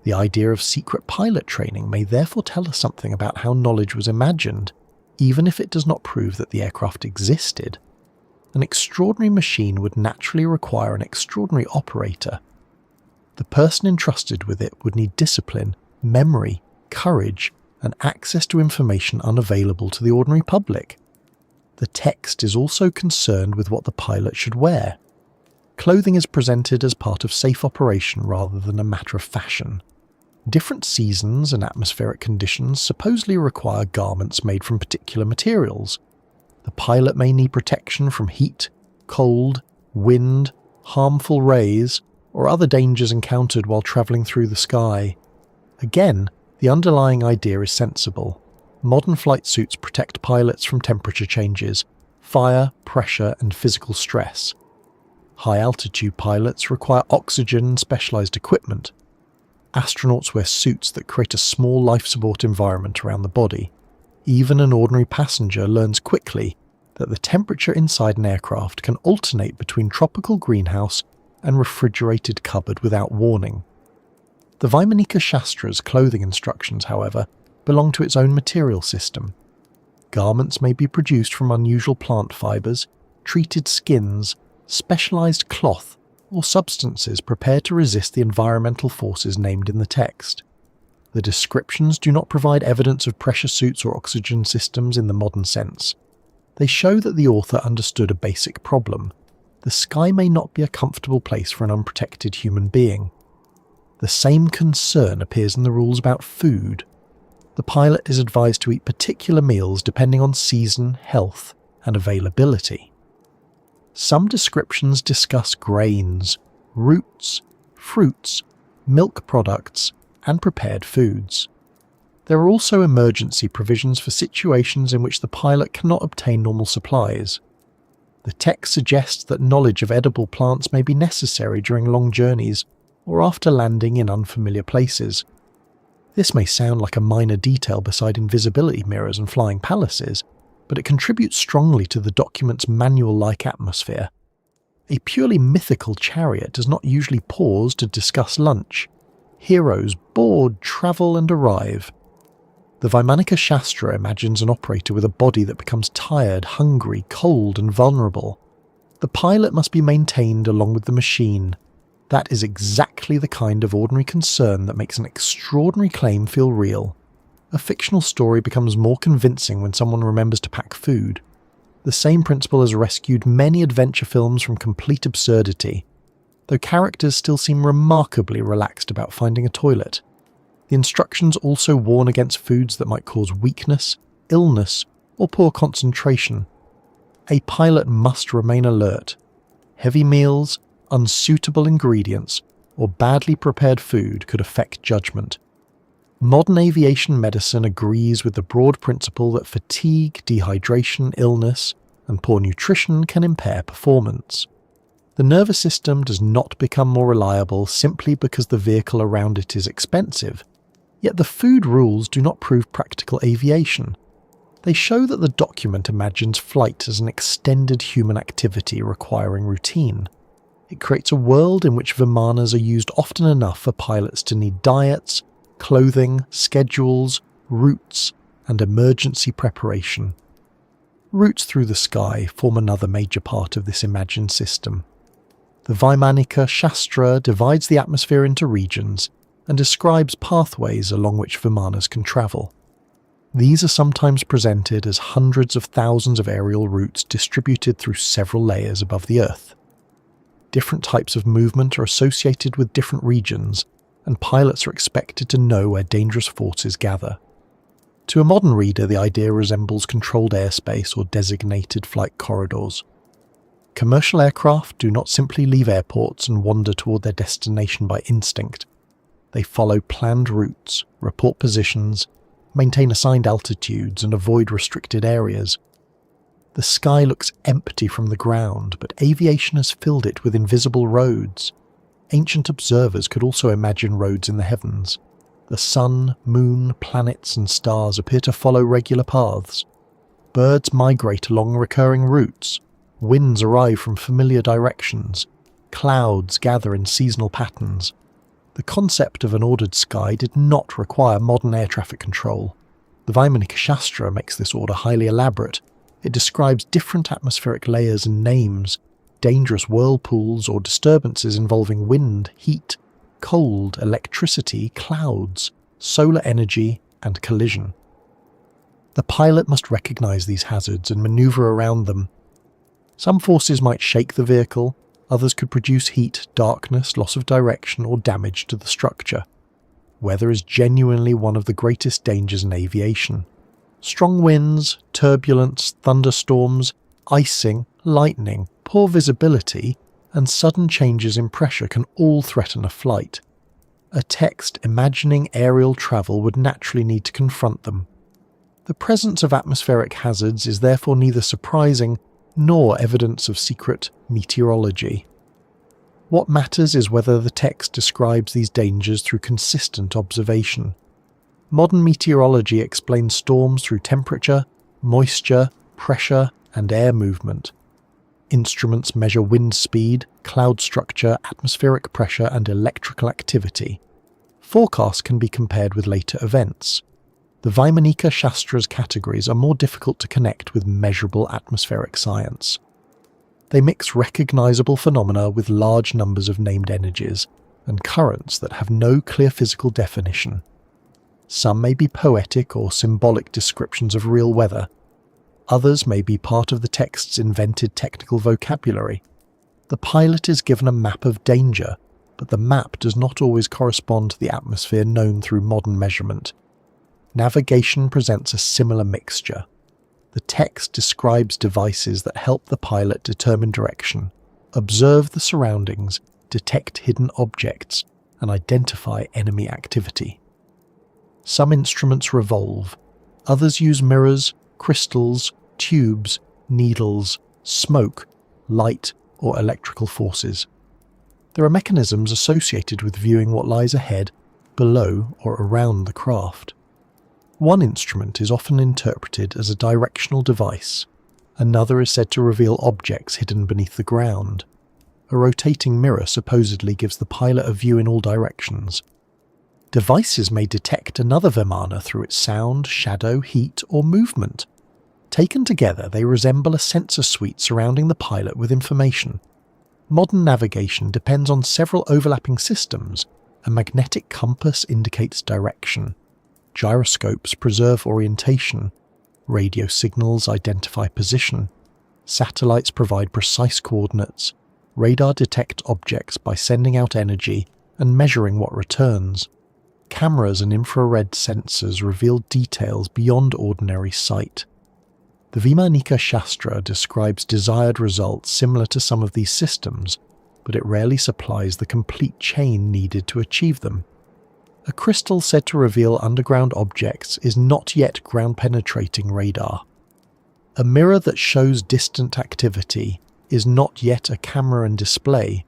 The idea of secret pilot training may therefore tell us something about how knowledge was imagined, even if it does not prove that the aircraft existed. An extraordinary machine would naturally require an extraordinary operator. The person entrusted with it would need discipline, memory, courage, and access to information unavailable to the ordinary public. The text is also concerned with what the pilot should wear. Clothing is presented as part of safe operation rather than a matter of fashion. Different seasons and atmospheric conditions supposedly require garments made from particular materials. The pilot may need protection from heat, cold, wind, harmful rays, or other dangers encountered while travelling through the sky. Again, the underlying idea is sensible. Modern flight suits protect pilots from temperature changes, fire, pressure, and physical stress. High-altitude pilots require oxygen and specialised equipment. Astronauts wear suits that create a small life support environment around the body. Even an ordinary passenger learns quickly that the temperature inside an aircraft can alternate between tropical greenhouse and refrigerated cupboard without warning. The Vaimanika Shastra's clothing instructions, however, belong to its own material system. Garments may be produced from unusual plant fibres, treated skins, specialised cloth, or substances prepared to resist the environmental forces named in the text. The descriptions do not provide evidence of pressure suits or oxygen systems in the modern sense. They show that the author understood a basic problem. The sky may not be a comfortable place for an unprotected human being. The same concern appears in the rules about food. The pilot is advised to eat particular meals depending on season, health, and availability. Some descriptions discuss grains, roots, fruits, milk products, and prepared foods. There are also emergency provisions for situations in which the pilot cannot obtain normal supplies. The text suggests that knowledge of edible plants may be necessary during long journeys or after landing in unfamiliar places. This may sound like a minor detail beside invisibility mirrors and flying palaces, but it contributes strongly to the document's manual-like atmosphere. A purely mythical chariot does not usually pause to discuss lunch. Heroes board, travel, and arrive. The Vaimanika Shastra imagines an operator with a body that becomes tired, hungry, cold, and vulnerable. The pilot must be maintained along with the machine. That is exactly the kind of ordinary concern that makes an extraordinary claim feel real. A fictional story becomes more convincing when someone remembers to pack food. The same principle has rescued many adventure films from complete absurdity, though characters still seem remarkably relaxed about finding a toilet. The instructions also warn against foods that might cause weakness, illness, or poor concentration. A pilot must remain alert. Heavy meals, unsuitable ingredients, or badly prepared food could affect judgment. Modern aviation medicine agrees with the broad principle that fatigue, dehydration, illness, and poor nutrition can impair performance. The nervous system does not become more reliable simply because the vehicle around it is expensive, yet the food rules do not prove practical aviation. They show that the document imagines flight as an extended human activity requiring routine. It creates a world in which Vimanas are used often enough for pilots to need diets, clothing, schedules, routes, and emergency preparation. Routes through the sky form another major part of this imagined system. The Vaimanika Shastra divides the atmosphere into regions and describes pathways along which Vimanas can travel. These are sometimes presented as hundreds of thousands of aerial routes distributed through several layers above the Earth. Different types of movement are associated with different regions, and pilots are expected to know where dangerous forces gather. To a modern reader, the idea resembles controlled airspace or designated flight corridors. Commercial aircraft do not simply leave airports and wander toward their destination by instinct. They follow planned routes, report positions, maintain assigned altitudes, and avoid restricted areas. The sky looks empty from the ground, but aviation has filled it with invisible roads. Ancient observers could also imagine roads in the heavens. The sun, moon, planets, and stars appear to follow regular paths. Birds migrate along recurring routes. Winds arrive from familiar directions. Clouds gather in seasonal patterns. The concept of an ordered sky did not require modern air traffic control. The Vaimanika Shastra makes this order highly elaborate. It describes different atmospheric layers and names, dangerous whirlpools or disturbances involving wind, heat, cold, electricity, clouds, solar energy, and collision. The pilot must recognize these hazards and maneuver around them. Some forces might shake the vehicle, others could produce heat, darkness, loss of direction, or damage to the structure. Weather is genuinely one of the greatest dangers in aviation. Strong winds, turbulence, thunderstorms, icing, lightning, poor visibility, and sudden changes in pressure can all threaten a flight. A text imagining aerial travel would naturally need to confront them. The presence of atmospheric hazards is therefore neither surprising nor evidence of secret meteorology. What matters is whether the text describes these dangers through consistent observation. Modern meteorology explains storms through temperature, moisture, pressure, and air movement. Instruments measure wind speed, cloud structure, atmospheric pressure, and electrical activity. Forecasts can be compared with later events. The Vaimanika Shastra's categories are more difficult to connect with measurable atmospheric science. They mix recognizable phenomena with large numbers of named energies and currents that have no clear physical definition. Some may be poetic or symbolic descriptions of real weather. Others may be part of the text's invented technical vocabulary. The pilot is given a map of danger, but the map does not always correspond to the atmosphere known through modern measurement. Navigation presents a similar mixture. The text describes devices that help the pilot determine direction, observe the surroundings, detect hidden objects, and identify enemy activity. Some instruments revolve, others use mirrors, crystals, tubes, needles, smoke, light, or electrical forces. There are mechanisms associated with viewing what lies ahead, below, or around the craft. One instrument is often interpreted as a directional device. Another is said to reveal objects hidden beneath the ground. A rotating mirror supposedly gives the pilot a view in all directions. Devices may detect another Vimana through its sound, shadow, heat, or movement. Taken together, they resemble a sensor suite surrounding the pilot with information. Modern navigation depends on several overlapping systems. A magnetic compass indicates direction. Gyroscopes preserve orientation. Radio signals identify position. Satellites provide precise coordinates. Radar detects objects by sending out energy and measuring what returns. Cameras and infrared sensors reveal details beyond ordinary sight. The Vaimanika Shastra describes desired results similar to some of these systems, but it rarely supplies the complete chain needed to achieve them. A crystal said to reveal underground objects is not yet ground-penetrating radar. A mirror that shows distant activity is not yet a camera and display.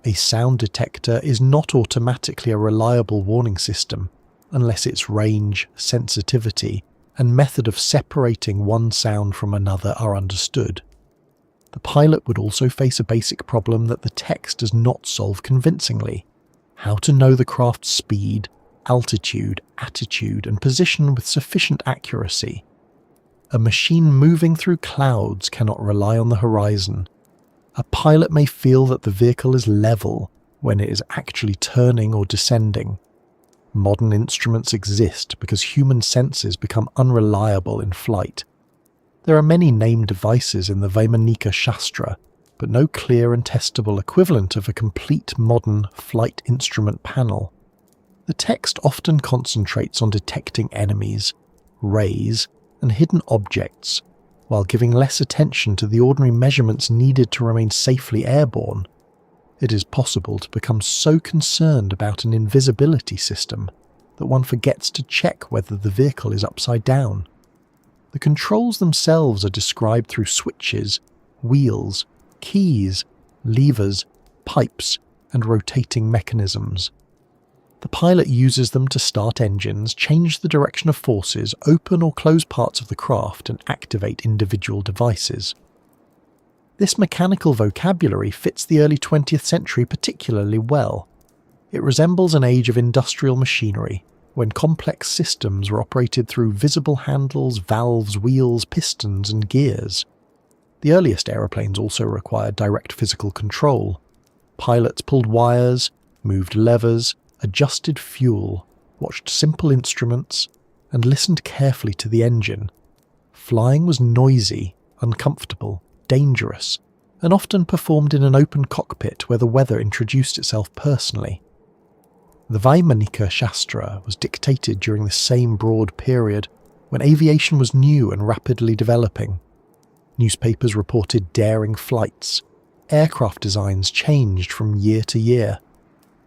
A sound detector is not automatically a reliable warning system unless its range, sensitivity, and method of separating one sound from another are understood. The pilot would also face a basic problem that the text does not solve convincingly: how to know the craft's speed, altitude, attitude, and position with sufficient accuracy. A machine moving through clouds cannot rely on the horizon. A pilot may feel that the vehicle is level when it is actually turning or descending. Modern instruments exist because human senses become unreliable in flight. There are many named devices in the Vaimanika Shastra, but no clear and testable equivalent of a complete modern flight instrument panel. The text often concentrates on detecting enemies, rays, and hidden objects, while giving less attention to the ordinary measurements needed to remain safely airborne. It is possible to become so concerned about an invisibility system that one forgets to check whether the vehicle is upside down. The controls themselves are described through switches, wheels, keys, levers, pipes, and rotating mechanisms. The pilot uses them to start engines, change the direction of forces, open or close parts of the craft, and activate individual devices. This mechanical vocabulary fits the early 20th century particularly well. It resembles an age of industrial machinery, when complex systems were operated through visible handles, valves, wheels, pistons, and gears. The earliest aeroplanes also required direct physical control. Pilots pulled wires, moved levers, adjusted fuel, watched simple instruments, and listened carefully to the engine. Flying was noisy, uncomfortable, dangerous, and often performed in an open cockpit where the weather introduced itself personally. The Vaimanika Shastra was dictated during the same broad period when aviation was new and rapidly developing. Newspapers reported daring flights, aircraft designs changed from year to year.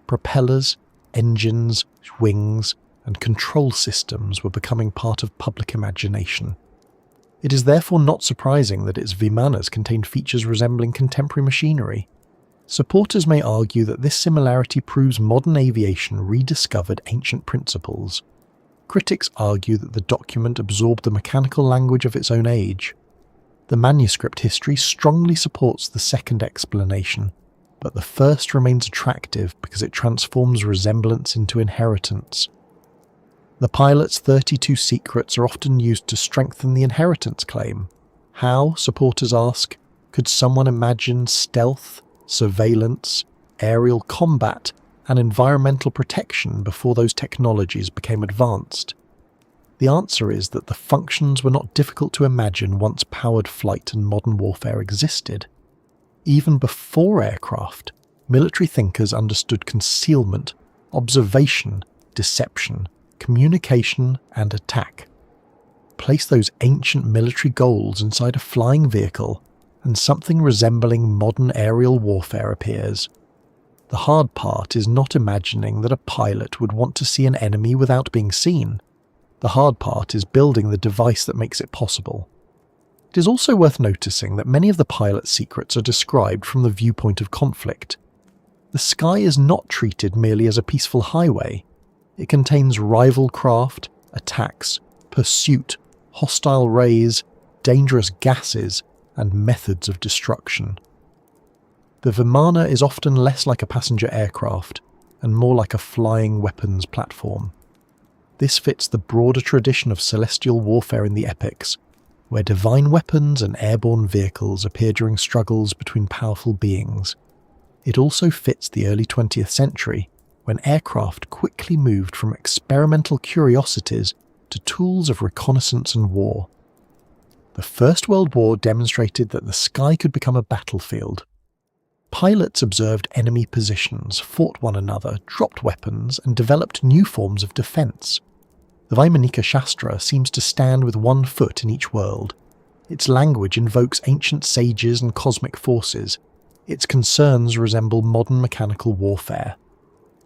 Propellers, engines, wings, and control systems were becoming part of public imagination. It is therefore not surprising that its Vimanas contained features resembling contemporary machinery. Supporters may argue that this similarity proves modern aviation rediscovered ancient principles. Critics argue that the document absorbed the mechanical language of its own age. The manuscript history strongly supports the second explanation, but the first remains attractive because it transforms resemblance into inheritance. The pilot's 32 secrets are often used to strengthen the inheritance claim. How, supporters ask, could someone imagine stealth, surveillance, aerial combat, and environmental protection before those technologies became advanced? The answer is that the functions were not difficult to imagine once powered flight and modern warfare existed. Even before aircraft, military thinkers understood concealment, observation, deception, communication, and attack. Place those ancient military goals inside a flying vehicle, and something resembling modern aerial warfare appears. The hard part is not imagining that a pilot would want to see an enemy without being seen. The hard part is building the device that makes it possible. It is also worth noticing that many of the pilot's secrets are described from the viewpoint of conflict. The sky is not treated merely as a peaceful highway. It contains rival craft, attacks, pursuit, hostile rays, dangerous gases, and methods of destruction. The Vimana is often less like a passenger aircraft and more like a flying weapons platform. This fits the broader tradition of celestial warfare in the epics, where divine weapons and airborne vehicles appear during struggles between powerful beings. It also fits the early 20th century, when aircraft quickly moved from experimental curiosities to tools of reconnaissance and war. The First World War demonstrated that the sky could become a battlefield. Pilots observed enemy positions, fought one another, dropped weapons, and developed new forms of defense. The Vaimanika Shastra seems to stand with one foot in each world. Its language invokes ancient sages and cosmic forces. Its concerns resemble modern mechanical warfare.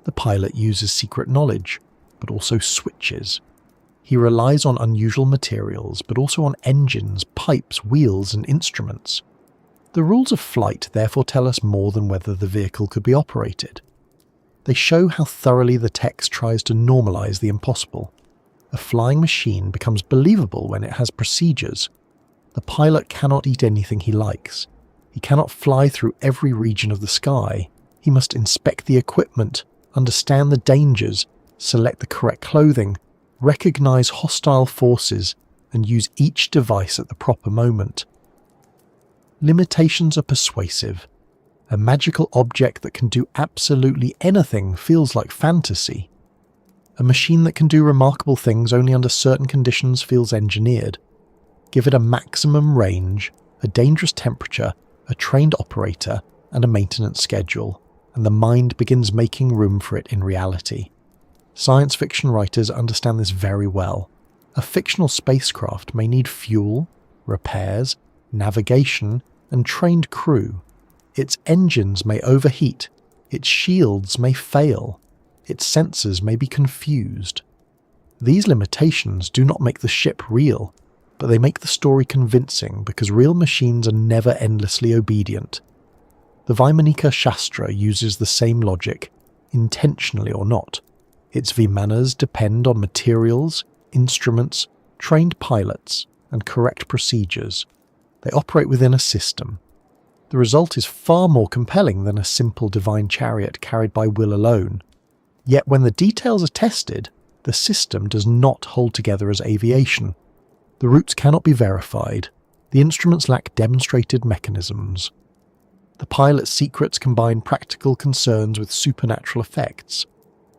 The pilot uses secret knowledge, but also switches. He relies on unusual materials, but also on engines, pipes, wheels, and instruments. The rules of flight therefore tell us more than whether the vehicle could be operated. They show how thoroughly the text tries to normalize the impossible. A flying machine becomes believable when it has procedures. The pilot cannot eat anything he likes. He cannot fly through every region of the sky. He must inspect the equipment, understand the dangers, select the correct clothing, recognize hostile forces, and use each device at the proper moment. Limitations are persuasive. A magical object that can do absolutely anything feels like fantasy. A machine that can do remarkable things only under certain conditions feels engineered. Give it a maximum range, a dangerous temperature, a trained operator, and a maintenance schedule, and the mind begins making room for it in reality. Science fiction writers understand this very well. A fictional spacecraft may need fuel, repairs, navigation, and trained crew. Its engines may overheat, its shields may fail, its sensors may be confused. These limitations do not make the ship real, but they make the story convincing because real machines are never endlessly obedient. The Vaimanika Shastra uses the same logic, intentionally or not. Its Vimanas depend on materials, instruments, trained pilots, and correct procedures. They operate within a system. The result is far more compelling than a simple divine chariot carried by will alone. Yet when the details are tested, the system does not hold together as aviation. The routes cannot be verified. The instruments lack demonstrated mechanisms. The pilot's secrets combine practical concerns with supernatural effects.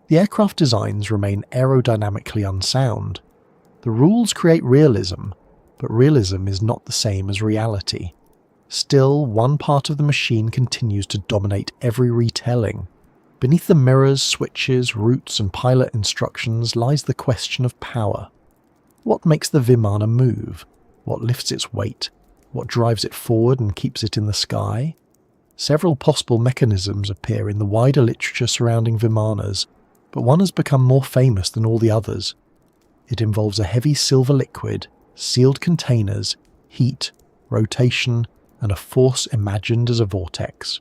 The aircraft designs remain aerodynamically unsound. The rules create realism, but realism is not the same as reality. Still, one part of the machine continues to dominate every retelling. Beneath the mirrors, switches, routes, and pilot instructions lies the question of power. What makes the Vimana move? What lifts its weight? What drives it forward and keeps it in the sky? Several possible mechanisms appear in the wider literature surrounding Vimanas, but one has become more famous than all the others. It involves a heavy silver liquid, sealed containers, heat, rotation, and a force imagined as a vortex.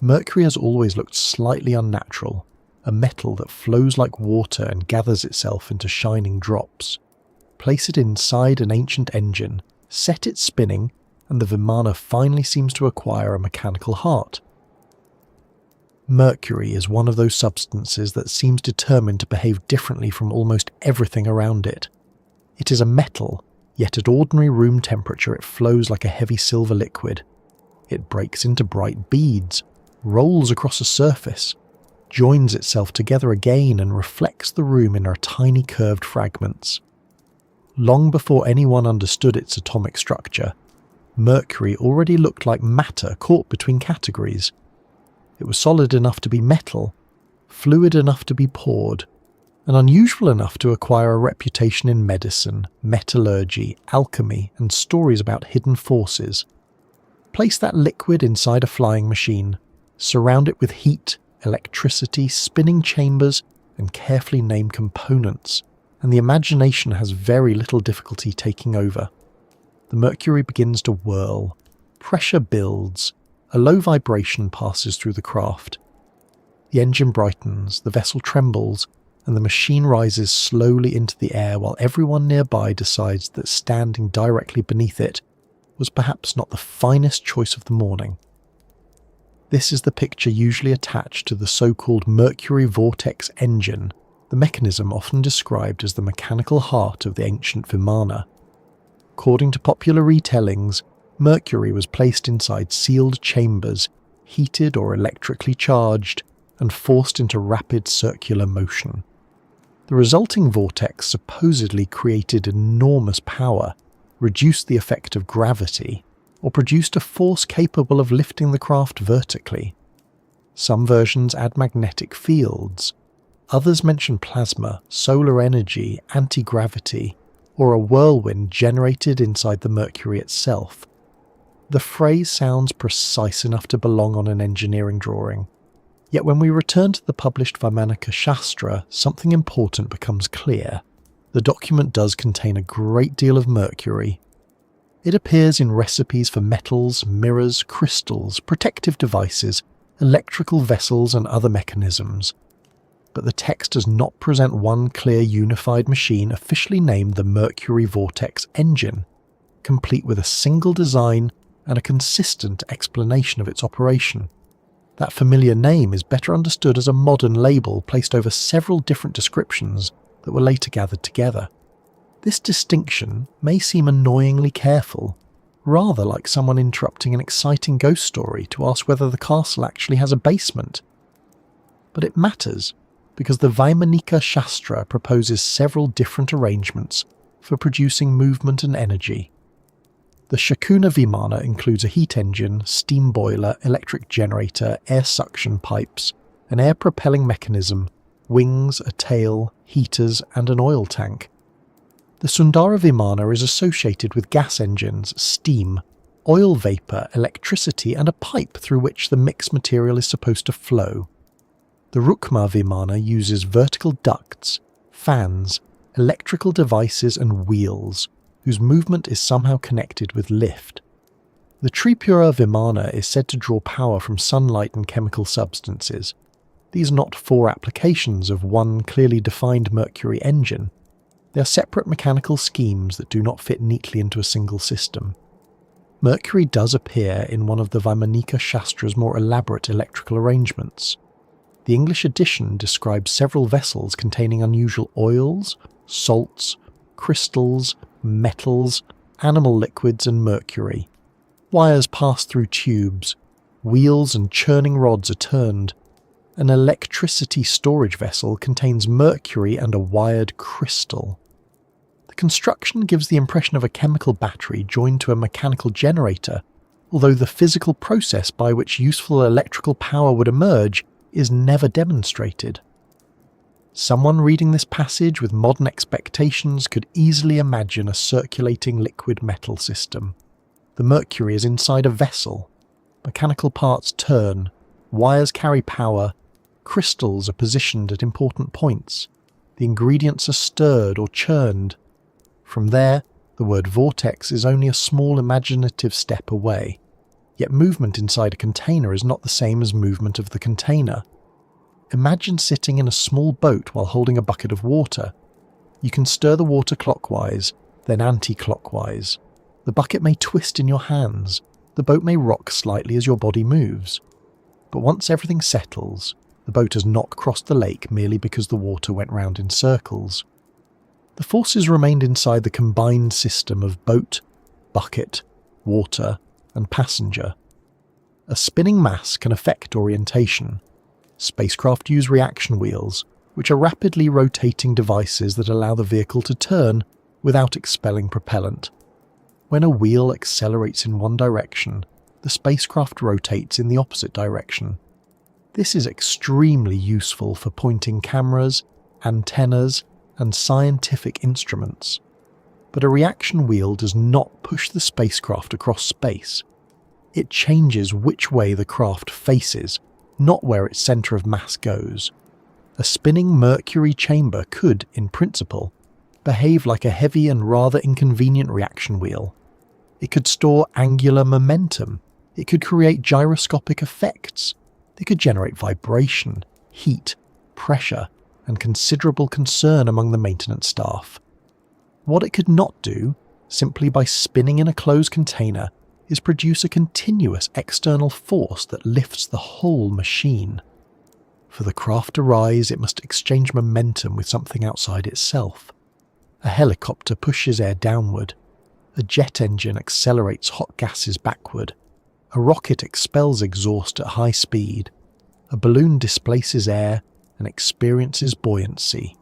Mercury has always looked slightly unnatural, a metal that flows like water and gathers itself into shining drops. Place it inside an ancient engine, set it spinning, and the Vimana finally seems to acquire a mechanical heart. Mercury is one of those substances that seems determined to behave differently from almost everything around it. It is a metal, yet at ordinary room temperature it flows like a heavy silver liquid. It breaks into bright beads, rolls across a surface, joins itself together again and reflects the room in tiny curved fragments. Long before anyone understood its atomic structure, Mercury already looked like matter caught between categories. It was solid enough to be metal, fluid enough to be poured, and unusual enough to acquire a reputation in medicine, metallurgy, alchemy, and stories about hidden forces. Place that liquid inside a flying machine, surround it with heat, electricity, spinning chambers, and carefully named components, and the imagination has very little difficulty taking over. The Mercury begins to whirl, pressure builds, a low vibration passes through the craft. The engine brightens, the vessel trembles, and the machine rises slowly into the air while everyone nearby decides that standing directly beneath it was perhaps not the finest choice of the morning. This is the picture usually attached to the so-called Mercury Vortex Engine, the mechanism often described as the mechanical heart of the ancient Vimana. According to popular retellings, Mercury was placed inside sealed chambers, heated or electrically charged, and forced into rapid circular motion. The resulting vortex supposedly created enormous power, reduced the effect of gravity, or produced a force capable of lifting the craft vertically. Some versions add magnetic fields. Others mention plasma, solar energy, anti-gravity, or a whirlwind generated inside the Mercury itself. The phrase sounds precise enough to belong on an engineering drawing. Yet when we return to the published Vaimanika Shastra, something important becomes clear. The document does contain a great deal of mercury. It appears in recipes for metals, mirrors, crystals, protective devices, electrical vessels and other mechanisms. But the text does not present one clear unified machine officially named the Mercury Vortex Engine, complete with a single design and a consistent explanation of its operation. That familiar name is better understood as a modern label placed over several different descriptions that were later gathered together. This distinction may seem annoyingly careful, rather like someone interrupting an exciting ghost story to ask whether the castle actually has a basement. But it matters, because the Vaimanika Shastra proposes several different arrangements for producing movement and energy. The Shakuna Vimana includes a heat engine, steam boiler, electric generator, air suction pipes, an air-propelling mechanism, wings, a tail, heaters, and an oil tank. The Sundara Vimana is associated with gas engines, steam, oil vapour, electricity, and a pipe through which the mixed material is supposed to flow. The Rukma Vimana uses vertical ducts, fans, electrical devices and wheels, whose movement is somehow connected with lift. The Tripura Vimana is said to draw power from sunlight and chemical substances. These are not four applications of one clearly defined Mercury engine. They are separate mechanical schemes that do not fit neatly into a single system. Mercury does appear in one of the Vaimanika Shastra's more elaborate electrical arrangements. The English edition describes several vessels containing unusual oils, salts, crystals, metals, animal liquids and mercury. Wires pass through tubes, wheels and churning rods are turned. An electricity storage vessel contains mercury and a wired crystal. The construction gives the impression of a chemical battery joined to a mechanical generator, although the physical process by which useful electrical power would emerge is never demonstrated. Someone reading this passage with modern expectations could easily imagine a circulating liquid metal system. The mercury is inside a vessel. Mechanical parts turn, wires carry power, crystals are positioned at important points, the ingredients are stirred or churned. From there, the word vortex is only a small imaginative step away. Yet movement inside a container is not the same as movement of the container. Imagine sitting in a small boat while holding a bucket of water. You can stir the water clockwise, then anti-clockwise. The bucket may twist in your hands, the boat may rock slightly as your body moves. But once everything settles, the boat has not crossed the lake merely because the water went round in circles. The forces remained inside the combined system of boat, bucket, water, and passenger. A spinning mass can affect orientation. Spacecraft use reaction wheels, which are rapidly rotating devices that allow the vehicle to turn without expelling propellant. When a wheel accelerates in one direction, the spacecraft rotates in the opposite direction. This is extremely useful for pointing cameras, antennas, and scientific instruments. But a reaction wheel does not push the spacecraft across space. It changes which way the craft faces, not where its centre of mass goes. A spinning Mercury chamber could, in principle, behave like a heavy and rather inconvenient reaction wheel. It could store angular momentum. It could create gyroscopic effects. It could generate vibration, heat, pressure, and considerable concern among the maintenance staff. What it could not do, simply by spinning in a closed container, is produce a continuous external force that lifts the whole machine. For the craft to rise, it must exchange momentum with something outside itself. A helicopter pushes air downward. A jet engine accelerates hot gases backward. A rocket expels exhaust at high speed. A balloon displaces air and experiences buoyancy.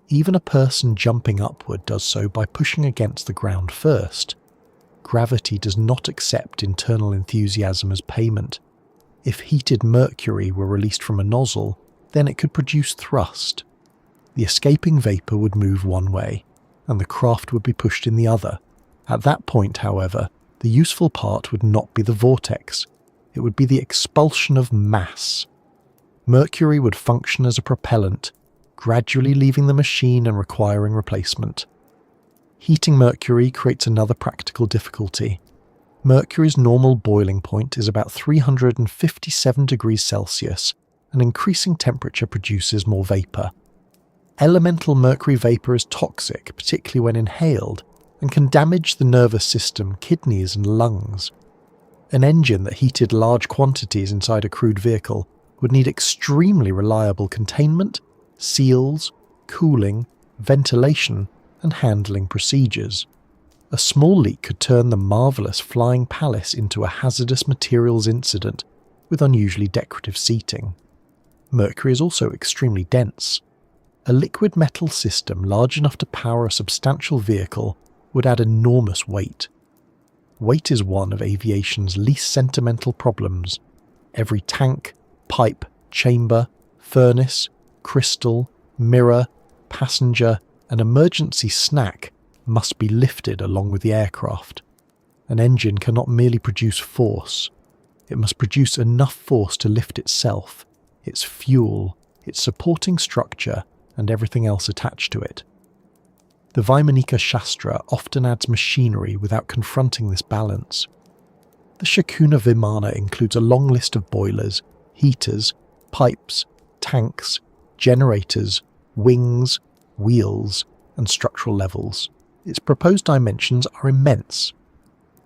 Even a person jumping upward does so by pushing against the ground first. Gravity does not accept internal enthusiasm as payment. If heated mercury were released from a nozzle, then it could produce thrust. The escaping vapour would move one way, and the craft would be pushed in the other. At that point, however, the useful part would not be the vortex. It would be the expulsion of mass. Mercury would function as a propellant, gradually leaving the machine and requiring replacement. Heating mercury creates another practical difficulty. Mercury's normal boiling point is about 357 degrees Celsius, and increasing temperature produces more vapour. Elemental mercury vapour is toxic, particularly when inhaled, and can damage the nervous system, kidneys and lungs. An engine that heated large quantities inside a crewed vehicle would need extremely reliable containment, seals, cooling, ventilation, and handling procedures. A small leak could turn the marvellous flying palace into a hazardous materials incident with unusually decorative seating. Mercury is also extremely dense. A liquid metal system large enough to power a substantial vehicle would add enormous weight. Weight is one of aviation's least sentimental problems. Every tank, pipe, chamber, furnace, crystal, mirror, passenger, and emergency snack must be lifted along with the aircraft. An engine cannot merely produce force. It must produce enough force to lift itself, its fuel, its supporting structure, and everything else attached to it. The Vaimanika Shastra often adds machinery without confronting this balance. The Shakuna Vimana includes a long list of boilers, heaters, pipes, tanks, generators, wings, wheels, and structural levels. Its proposed dimensions are immense.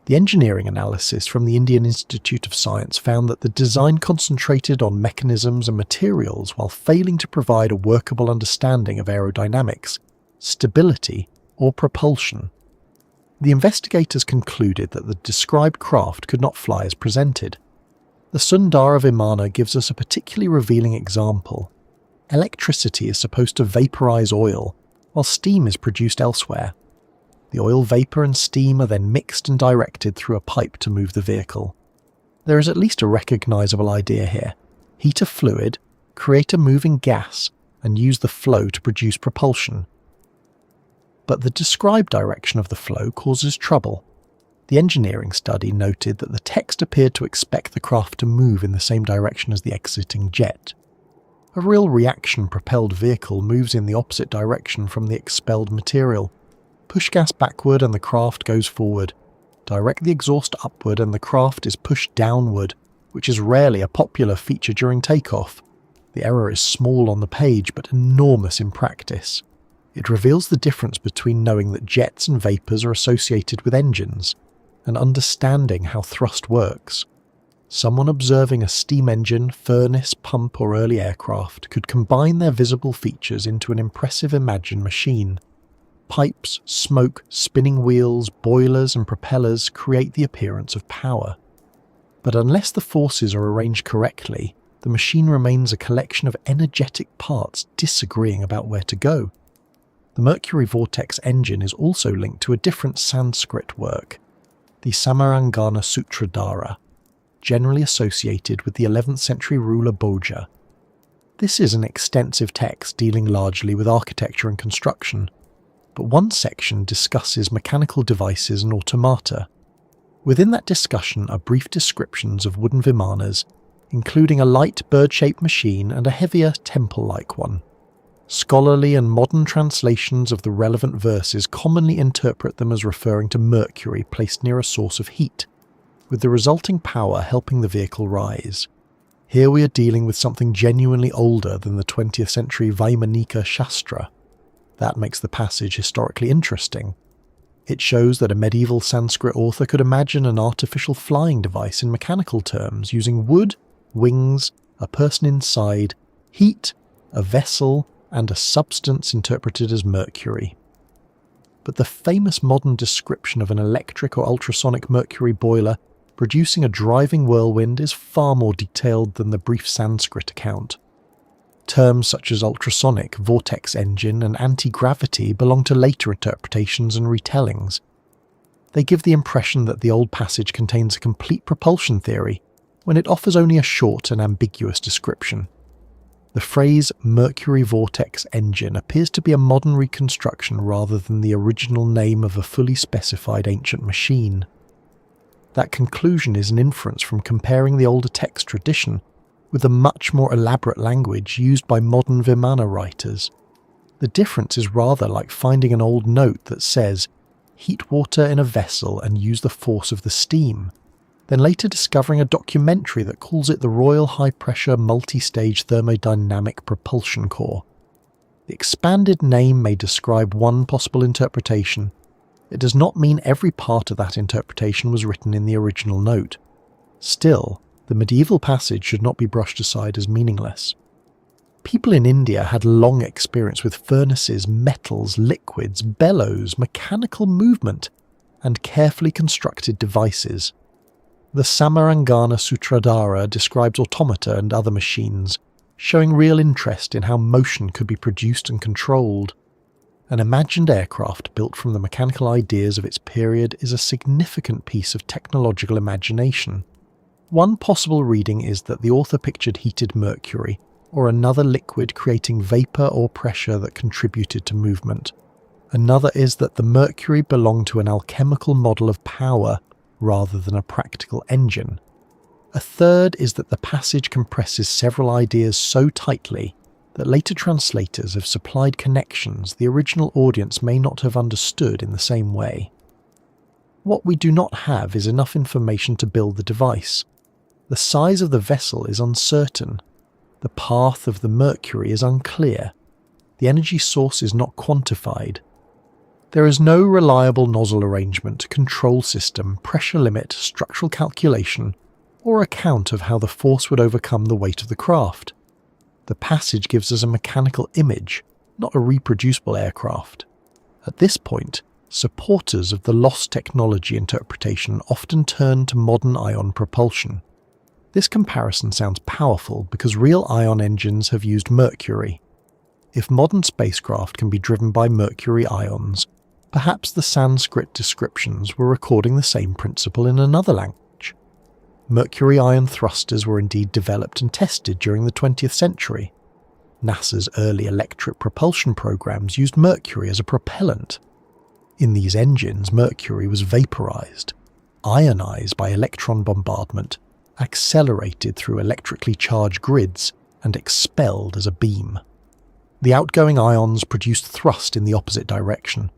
The engineering analysis from the Indian Institute of Science found that the design concentrated on mechanisms and materials while failing to provide a workable understanding of aerodynamics, stability, or propulsion. The investigators concluded that the described craft could not fly as presented. The Sundara Vimana gives us a particularly revealing example. Electricity is supposed to vaporize oil, while steam is produced elsewhere. The oil vapour and steam are then mixed and directed through a pipe to move the vehicle. There is at least a recognisable idea here. Heat a fluid, create a moving gas, and use the flow to produce propulsion. But the described direction of the flow causes trouble. The engineering study noted that the text appeared to expect the craft to move in the same direction as the exiting jet. A real reaction-propelled vehicle moves in the opposite direction from the expelled material. Push gas backward and the craft goes forward. Direct the exhaust upward and the craft is pushed downward, which is rarely a popular feature during takeoff. The error is small on the page but enormous in practice. It reveals the difference between knowing that jets and vapours are associated with engines, and understanding how thrust works. Someone observing a steam engine, furnace, pump or early aircraft could combine their visible features into an impressive imagined machine. Pipes, smoke, spinning wheels, boilers and propellers create the appearance of power. But unless the forces are arranged correctly, the machine remains a collection of energetic parts disagreeing about where to go. The Mercury Vortex Engine is also linked to a different Sanskrit work, the Samarangana Sutradhara, generally associated with the 11th century ruler Bhoja. This is an extensive text dealing largely with architecture and construction, but one section discusses mechanical devices and automata. Within that discussion are brief descriptions of wooden Vimanas, including a light bird-shaped machine and a heavier temple-like one. Scholarly and modern translations of the relevant verses commonly interpret them as referring to Mercury placed near a source of heat, with the resulting power helping the vehicle rise. Here we are dealing with something genuinely older than the 20th century Vaimanika Shastra. That makes the passage historically interesting. It shows that a medieval Sanskrit author could imagine an artificial flying device in mechanical terms using wood, wings, a person inside, heat, a vessel, and a substance interpreted as mercury. But the famous modern description of an electric or ultrasonic mercury boiler producing a driving whirlwind is far more detailed than the brief Sanskrit account. Terms such as ultrasonic, vortex engine, and anti-gravity belong to later interpretations and retellings. They give the impression that the old passage contains a complete propulsion theory, when it offers only a short and ambiguous description. The phrase Mercury Vortex Engine appears to be a modern reconstruction rather than the original name of a fully specified ancient machine. That conclusion is an inference from comparing the older text tradition with the much more elaborate language used by modern Vimana writers. The difference is rather like finding an old note that says, "Heat water in a vessel and use the force of the steam," then later discovering a documentary that calls it the Royal High Pressure Multi-Stage Thermodynamic Propulsion Core. The expanded name may describe one possible interpretation. It does not mean every part of that interpretation was written in the original note. Still, the medieval passage should not be brushed aside as meaningless. People in India had long experience with furnaces, metals, liquids, bellows, mechanical movement, and carefully constructed devices. The Samarangana Sutradhara describes automata and other machines, showing real interest in how motion could be produced and controlled. An imagined aircraft built from the mechanical ideas of its period is a significant piece of technological imagination. One possible reading is that the author pictured heated mercury, or another liquid creating vapour or pressure that contributed to movement. Another is that the mercury belonged to an alchemical model of power, rather than a practical engine. A third is that the passage compresses several ideas so tightly that later translators have supplied connections the original audience may not have understood in the same way. What we do not have is enough information to build the device. The size of the vessel is uncertain. The path of the mercury is unclear. The energy source is not quantified. There is no reliable nozzle arrangement, control system, pressure limit, structural calculation, or account of how the force would overcome the weight of the craft. The passage gives us a mechanical image, not a reproducible aircraft. At this point, supporters of the lost technology interpretation often turn to modern ion propulsion. This comparison sounds powerful because real ion engines have used mercury. If modern spacecraft can be driven by mercury ions, perhaps the Sanskrit descriptions were recording the same principle in another language. Mercury ion thrusters were indeed developed and tested during the 20th century. NASA's early electric propulsion programs used mercury as a propellant. In these engines, mercury was vaporized. ionized by electron bombardment, accelerated through electrically charged grids, and expelled as a beam. The outgoing ions produced thrust in the opposite direction.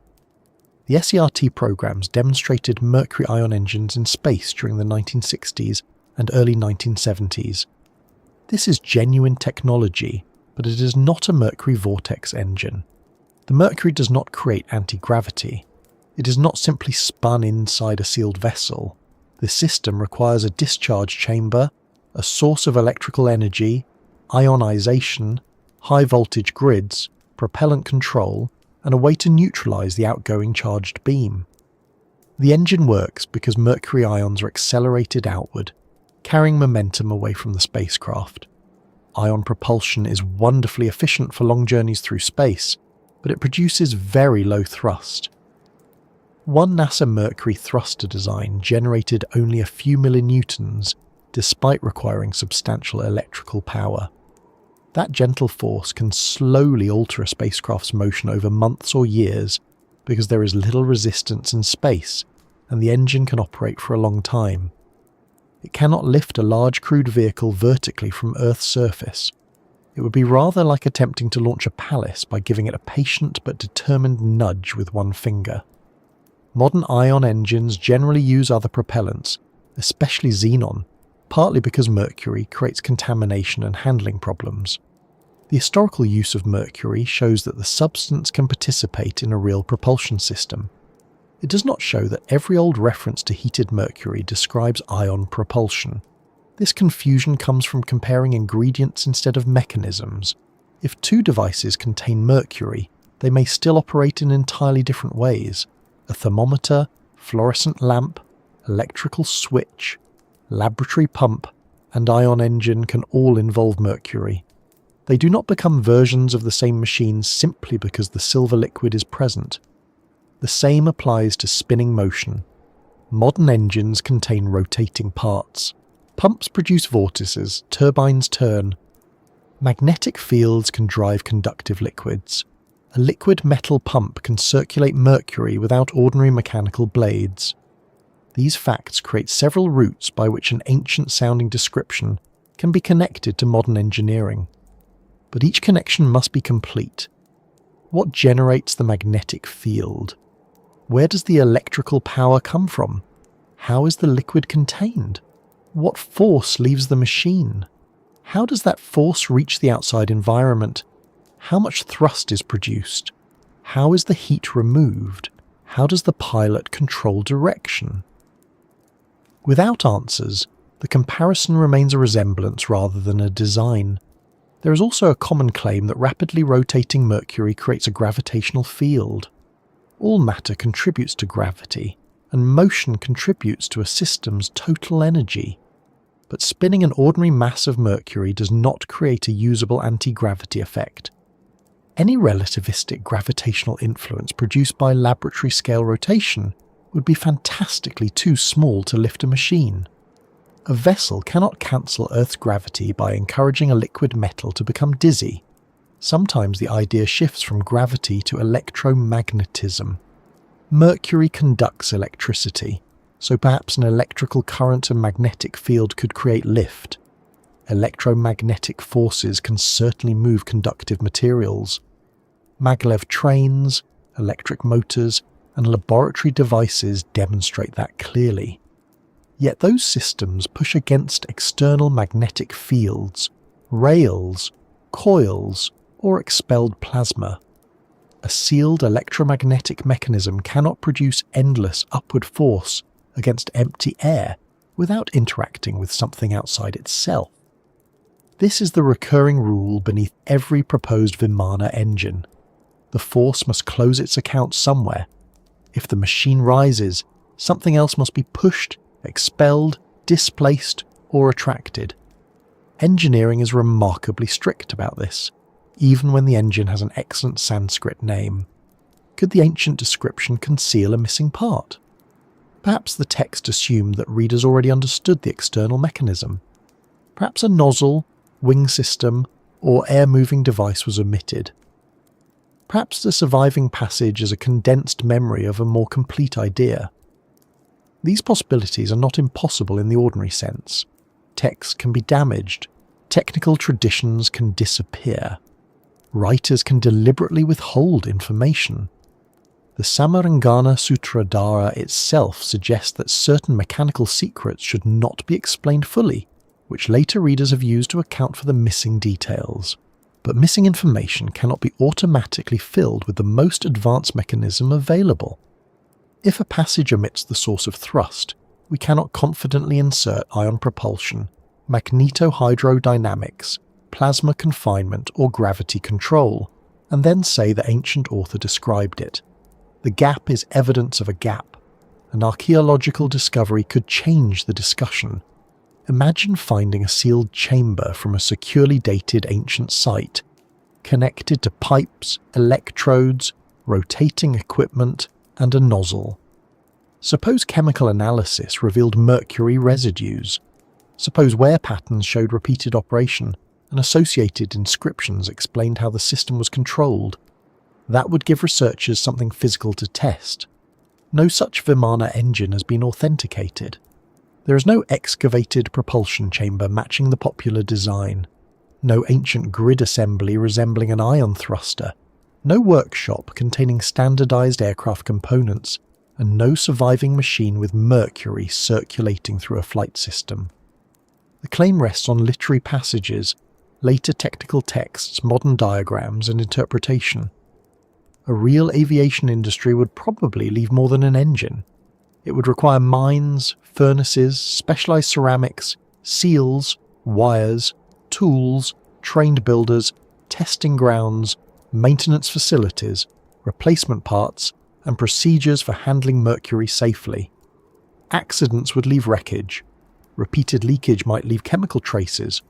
The SERT programs demonstrated Mercury ion engines in space during the 1960s and early 1970s. This is genuine technology, but it is not a Mercury Vortex engine. The Mercury does not create anti-gravity. It is not simply spun inside a sealed vessel. The system requires a discharge chamber, a source of electrical energy, ionization, high-voltage grids, propellant control, and a way to neutralize the outgoing charged beam. The engine works because Mercury ions are accelerated outward, carrying momentum away from the spacecraft. Ion propulsion is wonderfully efficient for long journeys through space, but it produces very low thrust. One NASA Mercury thruster design generated only a few millinewtons, despite requiring substantial electrical power. That gentle force can slowly alter a spacecraft's motion over months or years because there is little resistance in space, and the engine can operate for a long time. It cannot lift a large crewed vehicle vertically from Earth's surface. It would be rather like attempting to launch a palace by giving it a patient but determined nudge with one finger. Modern ion engines generally use other propellants, especially xenon, partly because mercury creates contamination and handling problems. The historical use of mercury shows that the substance can participate in a real propulsion system. It does not show that every old reference to heated mercury describes ion propulsion. This confusion comes from comparing ingredients instead of mechanisms. If two devices contain mercury, they may still operate in entirely different ways. A thermometer, fluorescent lamp, electrical switch, laboratory pump, and ion engine can all involve mercury. They do not become versions of the same machine simply because the silver liquid is present. The same applies to spinning motion. Modern engines contain rotating parts. Pumps produce vortices, turbines turn. Magnetic fields can drive conductive liquids. A liquid metal pump can circulate mercury without ordinary mechanical blades. These facts create several routes by which an ancient-sounding description can be connected to modern engineering. But each connection must be complete. What generates the magnetic field? Where does the electrical power come from? How is the liquid contained? What force leaves the machine? How does that force reach the outside environment? How much thrust is produced? How is the heat removed? How does the pilot control direction? Without answers, the comparison remains a resemblance rather than a design. There is also a common claim that rapidly rotating mercury creates a gravitational field. All matter contributes to gravity, and motion contributes to a system's total energy. But spinning an ordinary mass of mercury does not create a usable anti-gravity effect. Any relativistic gravitational influence produced by laboratory-scale rotation would be fantastically too small to lift a machine. A vessel cannot cancel Earth's gravity by encouraging a liquid metal to become dizzy. Sometimes the idea shifts from gravity to electromagnetism. Mercury conducts electricity, so perhaps an electrical current and magnetic field could create lift. Electromagnetic forces can certainly move conductive materials. Maglev trains, electric motors, and laboratory devices demonstrate that clearly. Yet those systems push against external magnetic fields, rails, coils, or expelled plasma. A sealed electromagnetic mechanism cannot produce endless upward force against empty air without interacting with something outside itself. This is the recurring rule beneath every proposed Vimana engine. The force must close its account somewhere. If the machine rises, something else must be pushed, expelled, displaced, or attracted. Engineering is remarkably strict about this, even when the engine has an excellent Sanskrit name. Could the ancient description conceal a missing part? Perhaps the text assumed that readers already understood the external mechanism. Perhaps a nozzle, wing system, or air-moving device was omitted. Perhaps the surviving passage is a condensed memory of a more complete idea. These possibilities are not impossible in the ordinary sense. Text can be damaged, technical traditions can disappear, writers can deliberately withhold information. The Samarangana Sutradhara itself suggests that certain mechanical secrets should not be explained fully, which later readers have used to account for the missing details. But missing information cannot be automatically filled with the most advanced mechanism available. If a passage omits the source of thrust, we cannot confidently insert ion propulsion, magnetohydrodynamics, plasma confinement, or gravity control, and then say the ancient author described it. The gap is evidence of a gap. An archaeological discovery could change the discussion. Imagine finding a sealed chamber from a securely dated ancient site, connected to pipes, electrodes, rotating equipment, and a nozzle. Suppose chemical analysis revealed mercury residues. Suppose wear patterns showed repeated operation, and associated inscriptions explained how the system was controlled. That would give researchers something physical to test. No such Vimana engine has been authenticated. There is no excavated propulsion chamber matching the popular design, no ancient grid assembly resembling an ion thruster, no workshop containing standardized aircraft components, and no surviving machine with mercury circulating through a flight system. The claim rests on literary passages, later technical texts, modern diagrams, and interpretation. A real aviation industry would probably leave more than an engine. It would require mines, furnaces, specialized ceramics, seals, wires, tools, trained builders, testing grounds, maintenance facilities, replacement parts, and procedures for handling mercury safely. Accidents would leave wreckage. Repeated leakage might leave chemical traces.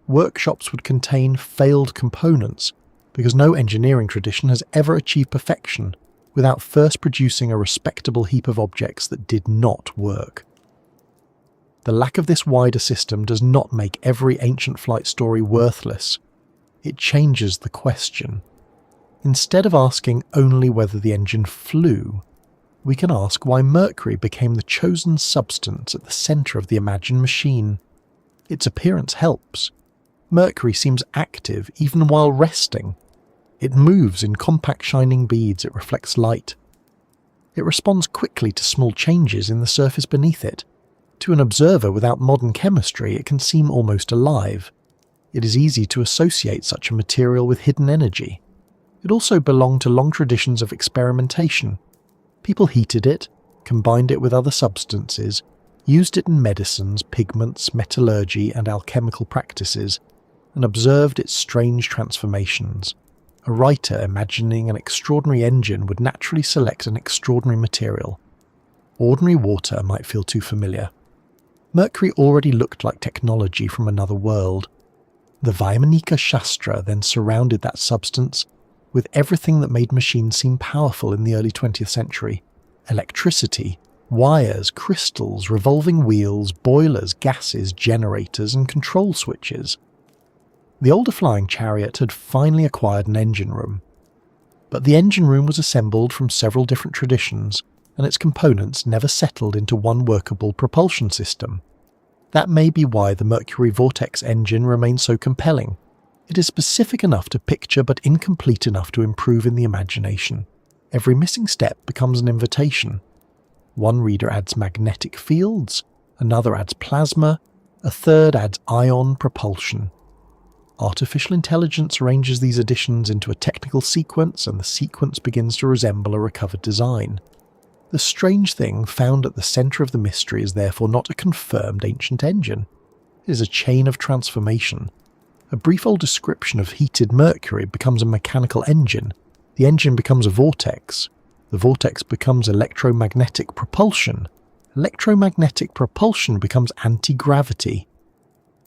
Workshops would contain failed components, because no engineering tradition has ever achieved perfection without first producing a respectable heap of objects that did not work. The lack of this wider system does not make every ancient flight story worthless. It changes the question. Instead of asking only whether the engine flew, we can ask why mercury became the chosen substance at the centre of the imagined machine. Its appearance helps. Mercury seems active even while resting. It moves in compact shining beads, it reflects light. It responds quickly to small changes in the surface beneath it. To an observer without modern chemistry, it can seem almost alive. It is easy to associate such a material with hidden energy. It also belonged to long traditions of experimentation. People heated it, combined it with other substances, used it in medicines, pigments, metallurgy, and alchemical practices, and observed its strange transformations. A writer imagining an extraordinary engine would naturally select an extraordinary material. Ordinary water might feel too familiar. Mercury already looked like technology from another world. The Vaimanika Shastra then surrounded that substance with everything that made machines seem powerful in the early 20th century. Electricity, wires, crystals, revolving wheels, boilers, gases, generators, and control switches. The older flying chariot had finally acquired an engine room. But the engine room was assembled from several different traditions, and its components never settled into one workable propulsion system. That may be why the Mercury Vortex Engine remains so compelling. It is specific enough to picture but incomplete enough to improve in the imagination. Every missing step becomes an invitation. One reader adds magnetic fields, another adds plasma, a third adds ion propulsion. Artificial intelligence arranges these additions into a technical sequence, and the sequence begins to resemble a recovered design. The strange thing found at the centre of the mystery is therefore not a confirmed ancient engine. It is a chain of transformation. A brief old description of heated mercury becomes a mechanical engine. The engine becomes a vortex. The vortex becomes electromagnetic propulsion. Electromagnetic propulsion becomes anti-gravity.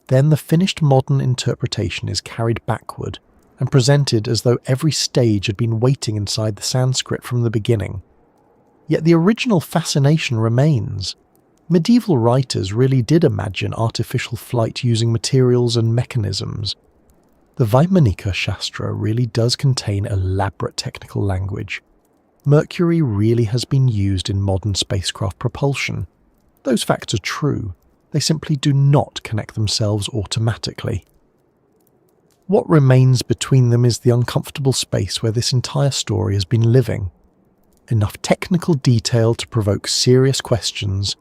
Then the finished modern interpretation is carried backward and presented as though every stage had been waiting inside the Sanskrit from the beginning. Yet the original fascination remains. Medieval writers really did imagine artificial flight using materials and mechanisms. The Vaimanika Shastra really does contain elaborate technical language. Mercury really has been used in modern spacecraft propulsion. Those facts are true, they simply do not connect themselves automatically. What remains between them is the uncomfortable space where this entire story has been living. Enough technical detail to provoke serious questions,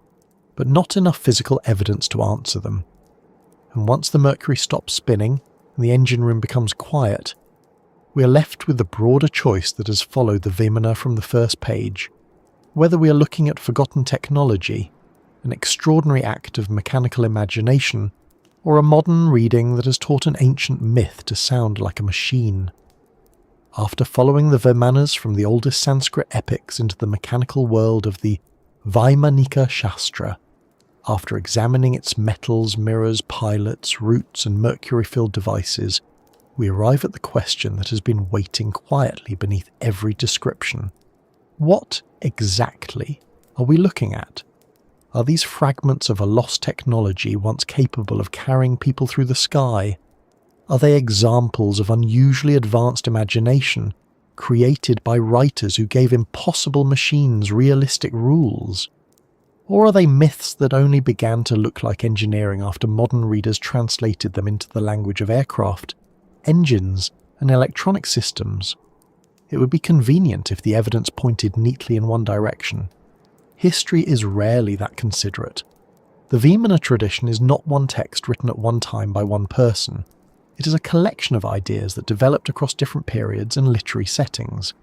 but not enough physical evidence to answer them. And once the Mercury stops spinning and the engine room becomes quiet, we are left with the broader choice that has followed the Vimana from the first page, whether we are looking at forgotten technology, an extraordinary act of mechanical imagination, or a modern reading that has taught an ancient myth to sound like a machine. After following the Vimanas from the oldest Sanskrit epics into the mechanical world of the Vaimanika Shastra, after examining its metals, mirrors, pilots, routes and mercury-filled devices, we arrive at the question that has been waiting quietly beneath every description. What exactly are we looking at? Are these fragments of a lost technology once capable of carrying people through the sky? Are they examples of unusually advanced imagination created by writers who gave impossible machines realistic rules? Or are they myths that only began to look like engineering after modern readers translated them into the language of aircraft, engines, and electronic systems? It would be convenient if the evidence pointed neatly in one direction. History is rarely that considerate. The Vimana tradition is not one text written at one time by one person. It is a collection of ideas that developed across different periods and literary settings.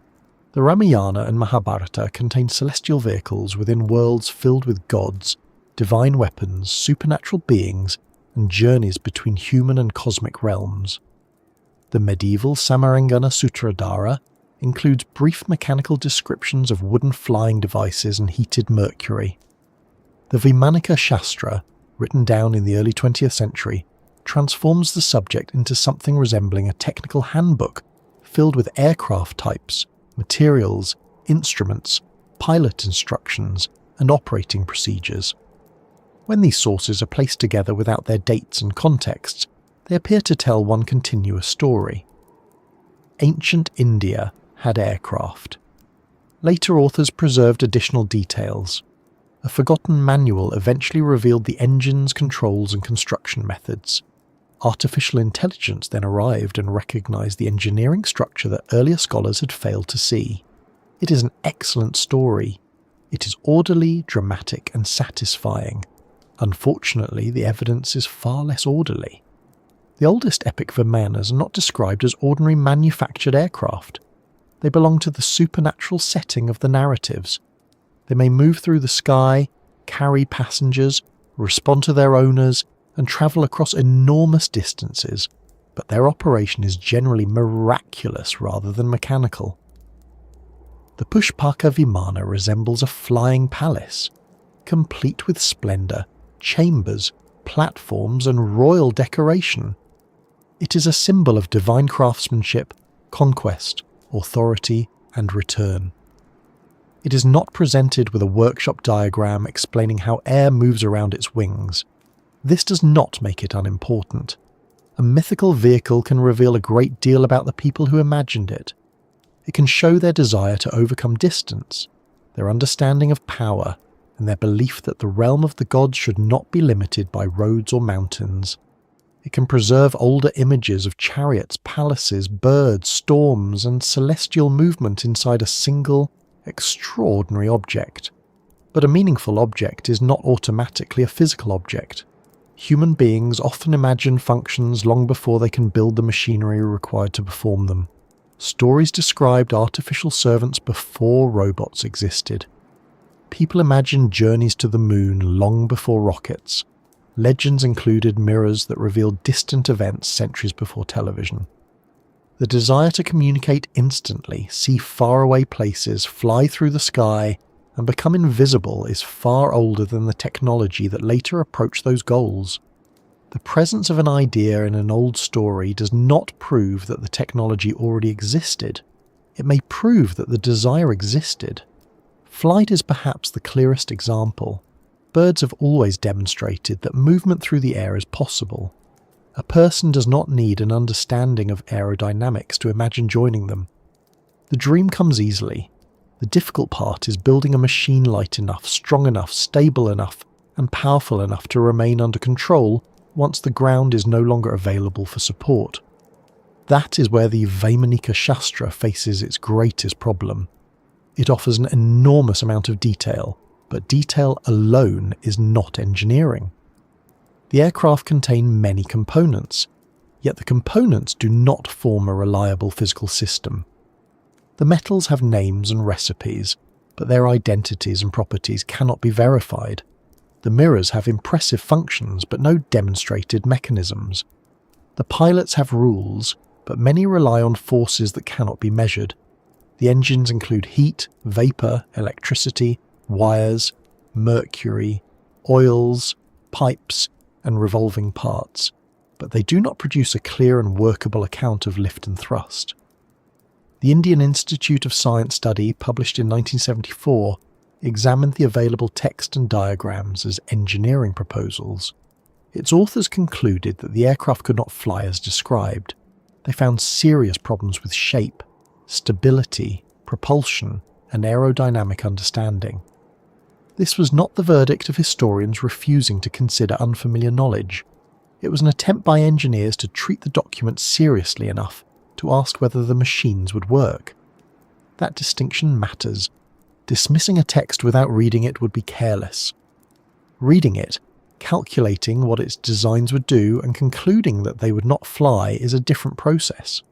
The Ramayana and Mahabharata contain celestial vehicles within worlds filled with gods, divine weapons, supernatural beings, and journeys between human and cosmic realms. The medieval Samarangana Sutradhara includes brief mechanical descriptions of wooden flying devices and heated mercury. The Vaimanika Shastra, written down in the early 20th century, transforms the subject into something resembling a technical handbook filled with aircraft types, materials, instruments, pilot instructions, and operating procedures. When these sources are placed together without their dates and contexts, they appear to tell one continuous story. Ancient India had aircraft. Later authors preserved additional details. A forgotten manual eventually revealed the engines, controls, and construction methods. Artificial intelligence then arrived and recognized the engineering structure that earlier scholars had failed to see. It is an excellent story. It is orderly, dramatic, and satisfying. Unfortunately, the evidence is far less orderly. The oldest epic Vimanas are not described as ordinary manufactured aircraft. They belong to the supernatural setting of the narratives. They may move through the sky, carry passengers, respond to their owners, and travel across enormous distances, but their operation is generally miraculous rather than mechanical. The Pushpaka Vimana resembles a flying palace, complete with splendour, chambers, platforms, and royal decoration. It is a symbol of divine craftsmanship, conquest, authority, and return. It is not presented with a workshop diagram explaining how air moves around its wings. This does not make it unimportant. A mythical vehicle can reveal a great deal about the people who imagined it. It can show their desire to overcome distance, their understanding of power, and their belief that the realm of the gods should not be limited by roads or mountains. It can preserve older images of chariots, palaces, birds, storms, and celestial movement inside a single, extraordinary object. But a meaningful object is not automatically a physical object. Human beings often imagine functions long before they can build the machinery required to perform them. Stories described artificial servants before robots existed. People imagined journeys to the moon long before rockets. Legends included mirrors that revealed distant events centuries before television. The desire to communicate instantly, see faraway places, fly through the sky, and become invisible is far older than the technology that later approached those goals. The presence of an idea in an old story does not prove that the technology already existed. It may prove that the desire existed. Flight is perhaps the clearest example. Birds have always demonstrated that movement through the air is possible. A person does not need an understanding of aerodynamics to imagine joining them. The dream comes easily. The difficult part is building a machine light enough, strong enough, stable enough, and powerful enough to remain under control once the ground is no longer available for support. That is where the Vaimanika Shastra faces its greatest problem. It offers an enormous amount of detail, but detail alone is not engineering. The aircraft contain many components, yet the components do not form a reliable physical system. The metals have names and recipes, but their identities and properties cannot be verified. The mirrors have impressive functions, but no demonstrated mechanisms. The pilots have rules, but many rely on forces that cannot be measured. The engines include heat, vapour, electricity, wires, mercury, oils, pipes, and revolving parts, but they do not produce a clear and workable account of lift and thrust. The Indian Institute of Science Study, published in 1974, examined the available text and diagrams as engineering proposals. Its authors concluded that the aircraft could not fly as described. They found serious problems with shape, stability, propulsion, and aerodynamic understanding. This was not the verdict of historians refusing to consider unfamiliar knowledge. It was an attempt by engineers to treat the document seriously enough to ask whether the machines would work. That distinction matters. Dismissing a text without reading it would be careless. Reading it, calculating what its designs would do, and concluding that they would not fly is a different process.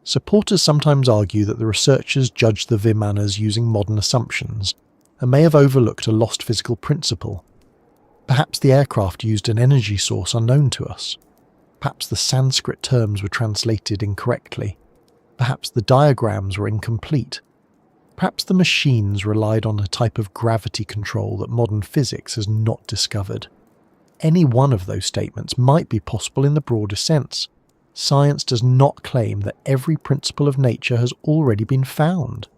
Supporters sometimes argue that the researchers judged the Vimanas using modern assumptions, and may have overlooked a lost physical principle. Perhaps the aircraft used an energy source unknown to us. Perhaps the Sanskrit terms were translated incorrectly. Perhaps the diagrams were incomplete. Perhaps the machines relied on a type of gravity control that modern physics has not discovered. Any one of those statements might be possible in the broader sense. Science does not claim that every principle of nature has already been found.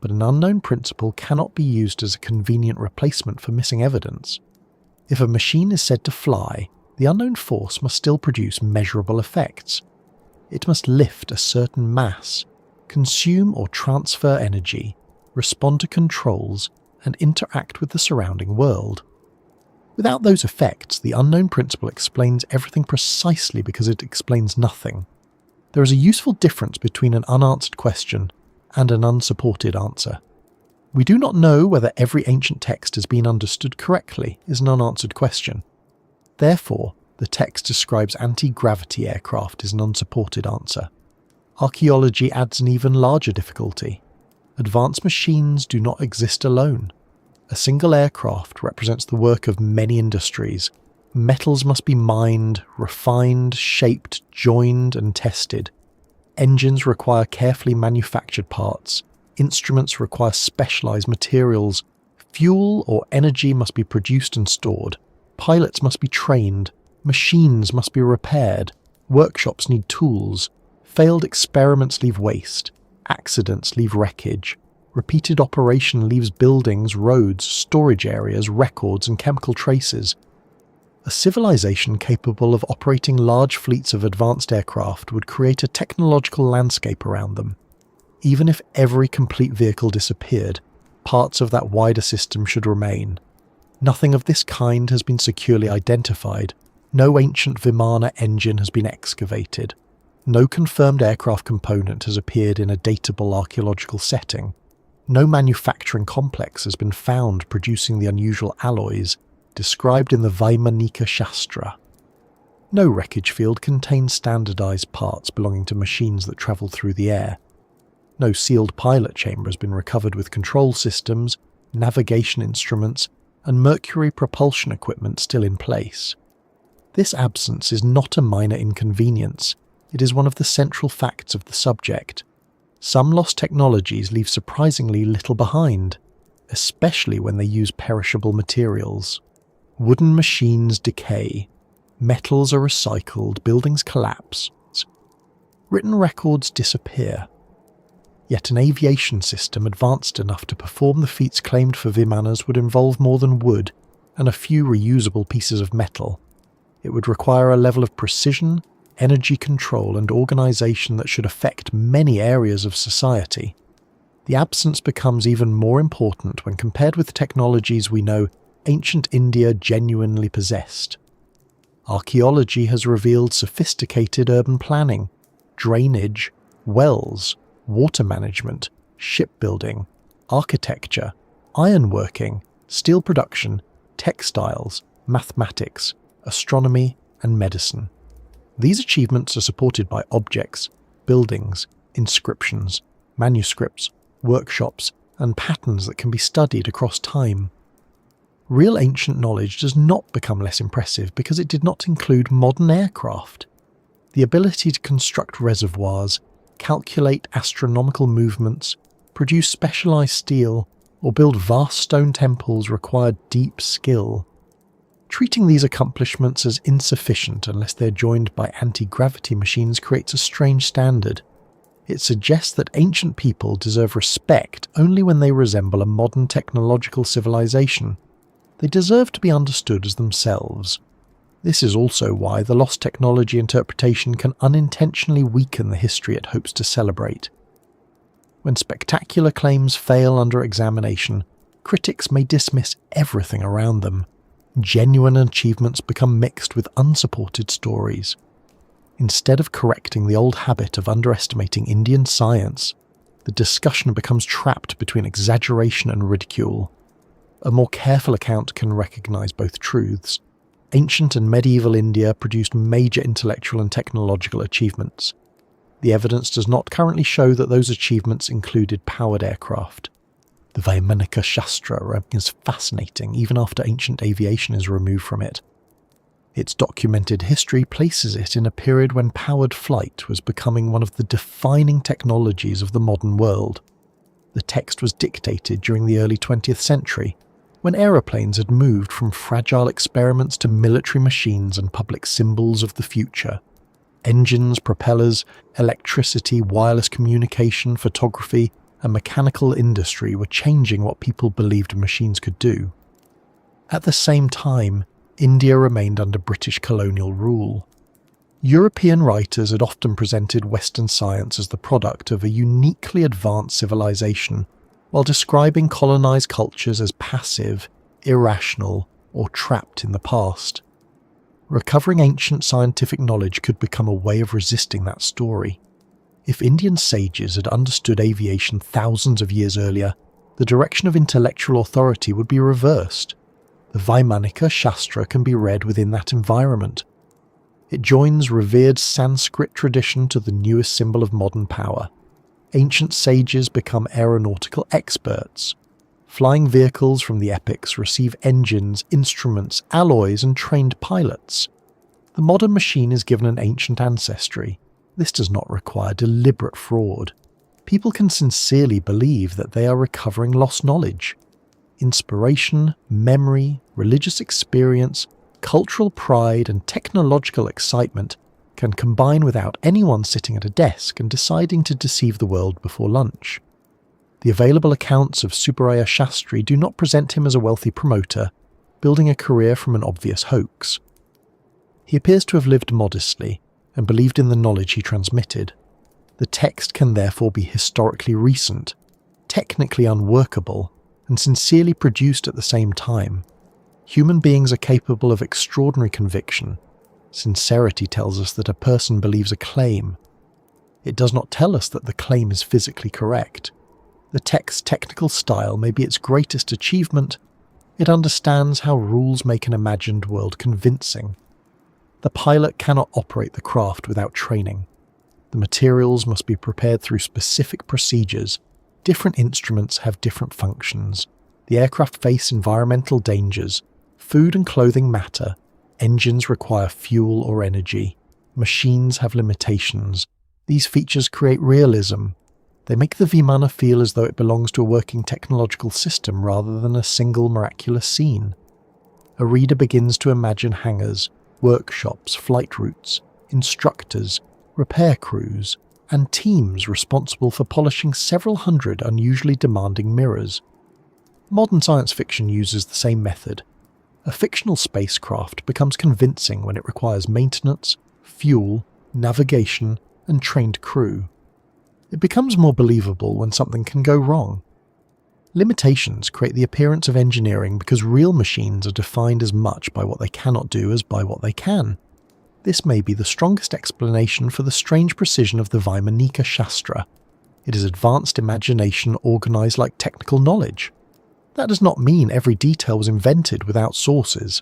But an unknown principle cannot be used as a convenient replacement for missing evidence. If a machine is said to fly, the unknown force must still produce measurable effects. It must lift a certain mass, consume or transfer energy, respond to controls, and interact with the surrounding world. Without those effects, the unknown principle explains everything precisely because it explains nothing. There is a useful difference between an unanswered question and an unsupported answer. We do not know whether every ancient text has been understood correctly is an unanswered question. Therefore, the text describes anti-gravity aircraft is an unsupported answer. Archaeology adds an even larger difficulty. Advanced machines do not exist alone. A single aircraft represents the work of many industries. Metals must be mined, refined, shaped, joined, and tested. Engines require carefully manufactured parts. Instruments require specialized materials. Fuel or energy must be produced and stored. Pilots must be trained. Machines must be repaired. Workshops need tools. Failed experiments leave waste. Accidents leave wreckage. Repeated operation leaves buildings, roads, storage areas, records, and chemical traces. A civilization capable of operating large fleets of advanced aircraft would create a technological landscape around them. Even if every complete vehicle disappeared, parts of that wider system should remain. Nothing of this kind has been securely identified. No ancient Vimana engine has been excavated. No confirmed aircraft component has appeared in a datable archaeological setting. No manufacturing complex has been found producing the unusual alloys described in the Vaimanika Shastra. No wreckage field contains standardized parts belonging to machines that travel through the air. No sealed pilot chamber has been recovered with control systems, navigation instruments, and Mercury propulsion equipment still in place. This absence is not a minor inconvenience. It is one of the central facts of the subject. Some lost technologies leave surprisingly little behind, especially when they use perishable materials. Wooden machines decay, metals are recycled, buildings collapse, written records disappear. Yet an aviation system advanced enough to perform the feats claimed for Vimanas would involve more than wood and a few reusable pieces of metal. It would require a level of precision, energy control, and organization that should affect many areas of society. The absence becomes even more important when compared with technologies we know ancient India genuinely possessed. Archaeology has revealed sophisticated urban planning, drainage, wells, water management, shipbuilding, architecture, ironworking, steel production, textiles, mathematics, astronomy, and medicine. These achievements are supported by objects, buildings, inscriptions, manuscripts, workshops, and patterns that can be studied across time. Real ancient knowledge does not become less impressive because it did not include modern aircraft. The ability to construct reservoirs, calculate astronomical movements, produce specialized steel, or build vast stone temples required deep skill. Treating these accomplishments as insufficient unless they're joined by anti-gravity machines creates a strange standard. It suggests that ancient people deserve respect only when they resemble a modern technological civilization. They deserve to be understood as themselves. This is also why the lost technology interpretation can unintentionally weaken the history it hopes to celebrate. When spectacular claims fail under examination, critics may dismiss everything around them. Genuine achievements become mixed with unsupported stories. Instead of correcting the old habit of underestimating Indian science, the discussion becomes trapped between exaggeration and ridicule. A more careful account can recognize both truths. Ancient and medieval India produced major intellectual and technological achievements. The evidence does not currently show that those achievements included powered aircraft. The Vaimanika Shastra is fascinating even after ancient aviation is removed from it. Its documented history places it in a period when powered flight was becoming one of the defining technologies of the modern world. The text was dictated during the early 20th century, when aeroplanes had moved from fragile experiments to military machines and public symbols of the future. Engines, propellers, electricity, wireless communication, photography, and mechanical industry were changing what people believed machines could do. At the same time, India remained under British colonial rule. European writers had often presented Western science as the product of a uniquely advanced civilization, while describing colonized cultures as passive, irrational, or trapped in the past. Recovering ancient scientific knowledge could become a way of resisting that story. If Indian sages had understood aviation thousands of years earlier, the direction of intellectual authority would be reversed. The Vaimanika Shastra can be read within that environment. It joins revered Sanskrit tradition to the newest symbol of modern power. Ancient sages become aeronautical experts. Flying vehicles from the epics receive engines, instruments, alloys, and trained pilots. The modern machine is given an ancient ancestry. This does not require deliberate fraud. People can sincerely believe that they are recovering lost knowledge. Inspiration, memory, religious experience, cultural pride, and technological excitement can combine without anyone sitting at a desk and deciding to deceive the world before lunch. The available accounts of Subbaraya Shastri do not present him as a wealthy promoter, building a career from an obvious hoax. He appears to have lived modestly and believed in the knowledge he transmitted. The text can therefore be historically recent, technically unworkable, and sincerely produced at the same time. Human beings are capable of extraordinary conviction. Sincerity tells us that a person believes a claim. It does not tell us that the claim is physically correct. The text's technical style may be its greatest achievement. It understands how rules make an imagined world convincing. The pilot cannot operate the craft without training. The materials must be prepared through specific procedures. Different instruments have different functions. The aircraft face environmental dangers. Food and clothing matter. Engines require fuel or energy. Machines have limitations. These features create realism. They make the Vimana feel as though it belongs to a working technological system rather than a single miraculous scene. A reader begins to imagine hangars, workshops, flight routes, instructors, repair crews, and teams responsible for polishing several hundred unusually demanding mirrors. Modern science fiction uses the same method. A fictional spacecraft becomes convincing when it requires maintenance, fuel, navigation, and trained crew. It becomes more believable when something can go wrong. Limitations create the appearance of engineering because real machines are defined as much by what they cannot do as by what they can. This may be the strongest explanation for the strange precision of the Vaimanika Shastra. It is advanced imagination organised like technical knowledge. That does not mean every detail was invented without sources.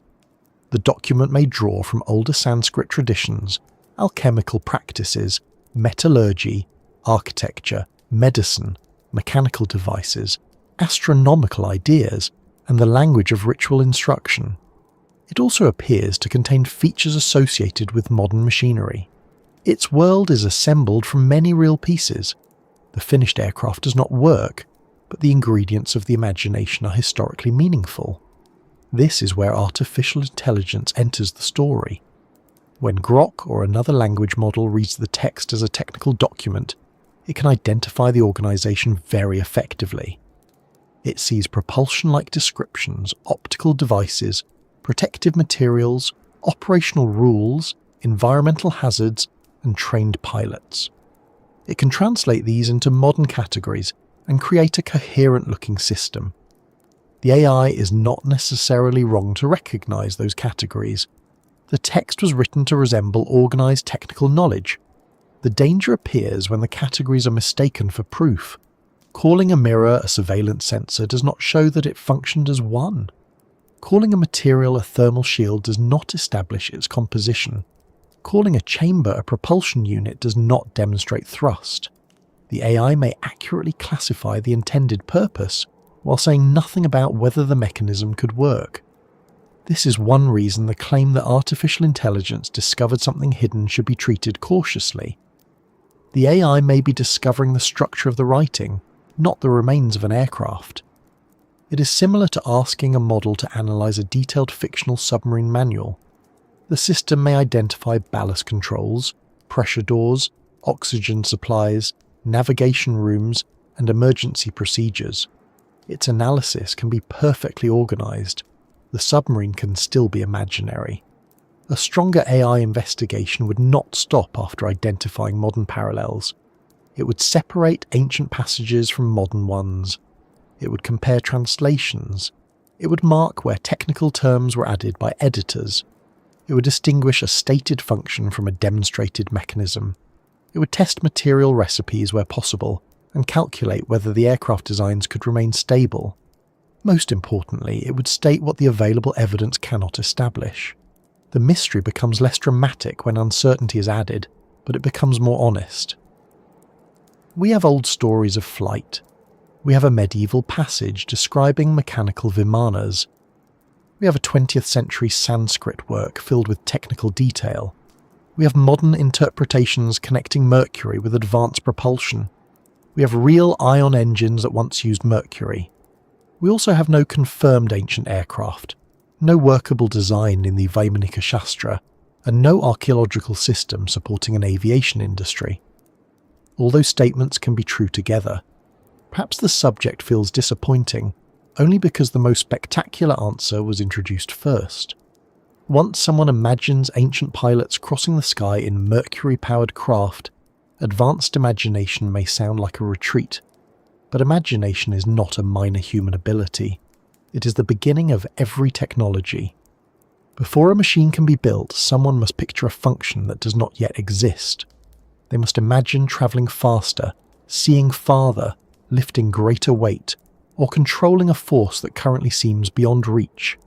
The document may draw from older Sanskrit traditions, alchemical practices, metallurgy, architecture, medicine, mechanical devices, astronomical ideas, and the language of ritual instruction. It also appears to contain features associated with modern machinery. Its world is assembled from many real pieces. The finished aircraft does not work, but the ingredients of the imagination are historically meaningful. This is where artificial intelligence enters the story. When Grok or another language model reads the text as a technical document, it can identify the organization very effectively. It sees propulsion-like descriptions, optical devices, protective materials, operational rules, environmental hazards, and trained pilots. It can translate these into modern categories and create a coherent-looking system. The AI is not necessarily wrong to recognize those categories. The text was written to resemble organized technical knowledge. The danger appears when the categories are mistaken for proof. Calling a mirror a surveillance sensor does not show that it functioned as one. Calling a material a thermal shield does not establish its composition. Calling a chamber a propulsion unit does not demonstrate thrust. The AI may accurately classify the intended purpose, while saying nothing about whether the mechanism could work. This is one reason the claim that artificial intelligence discovered something hidden should be treated cautiously. The AI may be discovering the structure of the writing, not the remains of an aircraft. It is similar to asking a model to analyze a detailed fictional submarine manual. The system may identify ballast controls, pressure doors, oxygen supplies, navigation rooms, and emergency procedures. Its analysis can be perfectly organized. The submarine can still be imaginary. A stronger AI investigation would not stop after identifying modern parallels. It would separate ancient passages from modern ones. It would compare translations. It would mark where technical terms were added by editors. It would distinguish a stated function from a demonstrated mechanism. It would test material recipes where possible and calculate whether the aircraft designs could remain stable. Most importantly, it would state what the available evidence cannot establish. The mystery becomes less dramatic when uncertainty is added, but it becomes more honest. We have old stories of flight. We have a medieval passage describing mechanical Vimanas. We have a 20th century Sanskrit work filled with technical detail. We have modern interpretations connecting Mercury with advanced propulsion. We have real ion engines that once used mercury. We also have no confirmed ancient aircraft, no workable design in the Vaimanika Shastra, and no archaeological system supporting an aviation industry. All those statements can be true together. Perhaps the subject feels disappointing, only because the most spectacular answer was introduced first. Once someone imagines ancient pilots crossing the sky in mercury-powered craft, advanced imagination may sound like a retreat. But imagination is not a minor human ability. It is the beginning of every technology. Before a machine can be built, someone must picture a function that does not yet exist. They must imagine travelling faster, seeing farther, lifting greater weight, or controlling a force that currently seems beyond reach.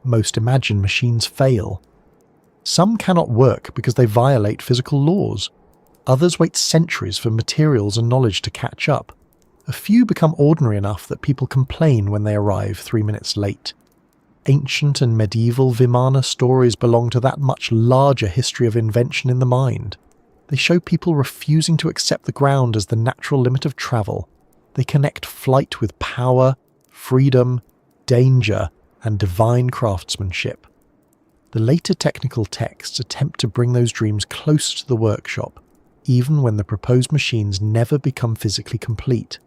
Most imagined machines fail. Some cannot work because they violate physical laws. Others wait centuries for materials and knowledge to catch up. A few become ordinary enough that people complain when they arrive 3 minutes late. Ancient and medieval Vimana stories belong to that much larger history of invention in the mind. They show people refusing to accept the ground as the natural limit of travel. They connect flight with power, freedom, danger, and divine craftsmanship. The later technical texts attempt to bring those dreams closer to the workshop, even when the proposed machines never become physically complete.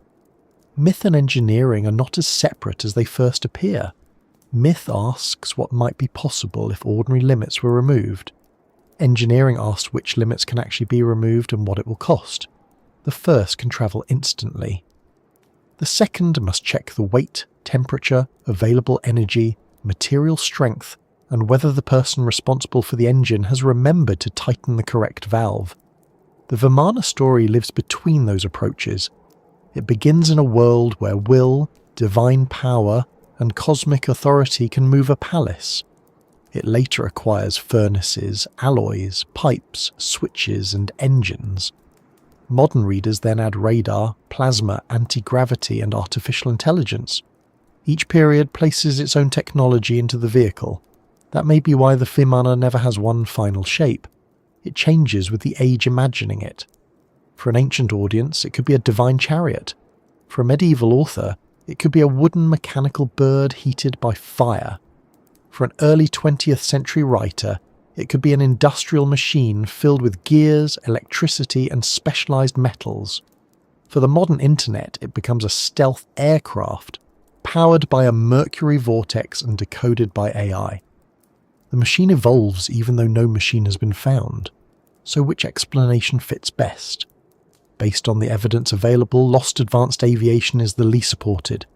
Myth and engineering are not as separate as they first appear. Myth asks what might be possible if ordinary limits were removed. Engineering asks which limits can actually be removed and what it will cost. The first can travel instantly. The second must check the weight, temperature, available energy, material strength, and whether the person responsible for the engine has remembered to tighten the correct valve. The Vimana story lives between those approaches. It begins in a world where will, divine power, and cosmic authority can move a palace. It later acquires furnaces, alloys, pipes, switches, and engines. Modern readers then add radar, plasma, anti-gravity, and artificial intelligence. Each period places its own technology into the vehicle. That may be why the Vimana never has one final shape. It changes with the age imagining it. For an ancient audience, it could be a divine chariot. For a medieval author, it could be a wooden mechanical bird heated by fire. For an early 20th century writer, it could be an industrial machine filled with gears, electricity, and specialized metals. For the modern internet, it becomes a stealth aircraft, powered by a Mercury Vortex and decoded by AI. The machine evolves even though no machine has been found. So which explanation fits best? Based on the evidence available, lost advanced aviation is the least supported.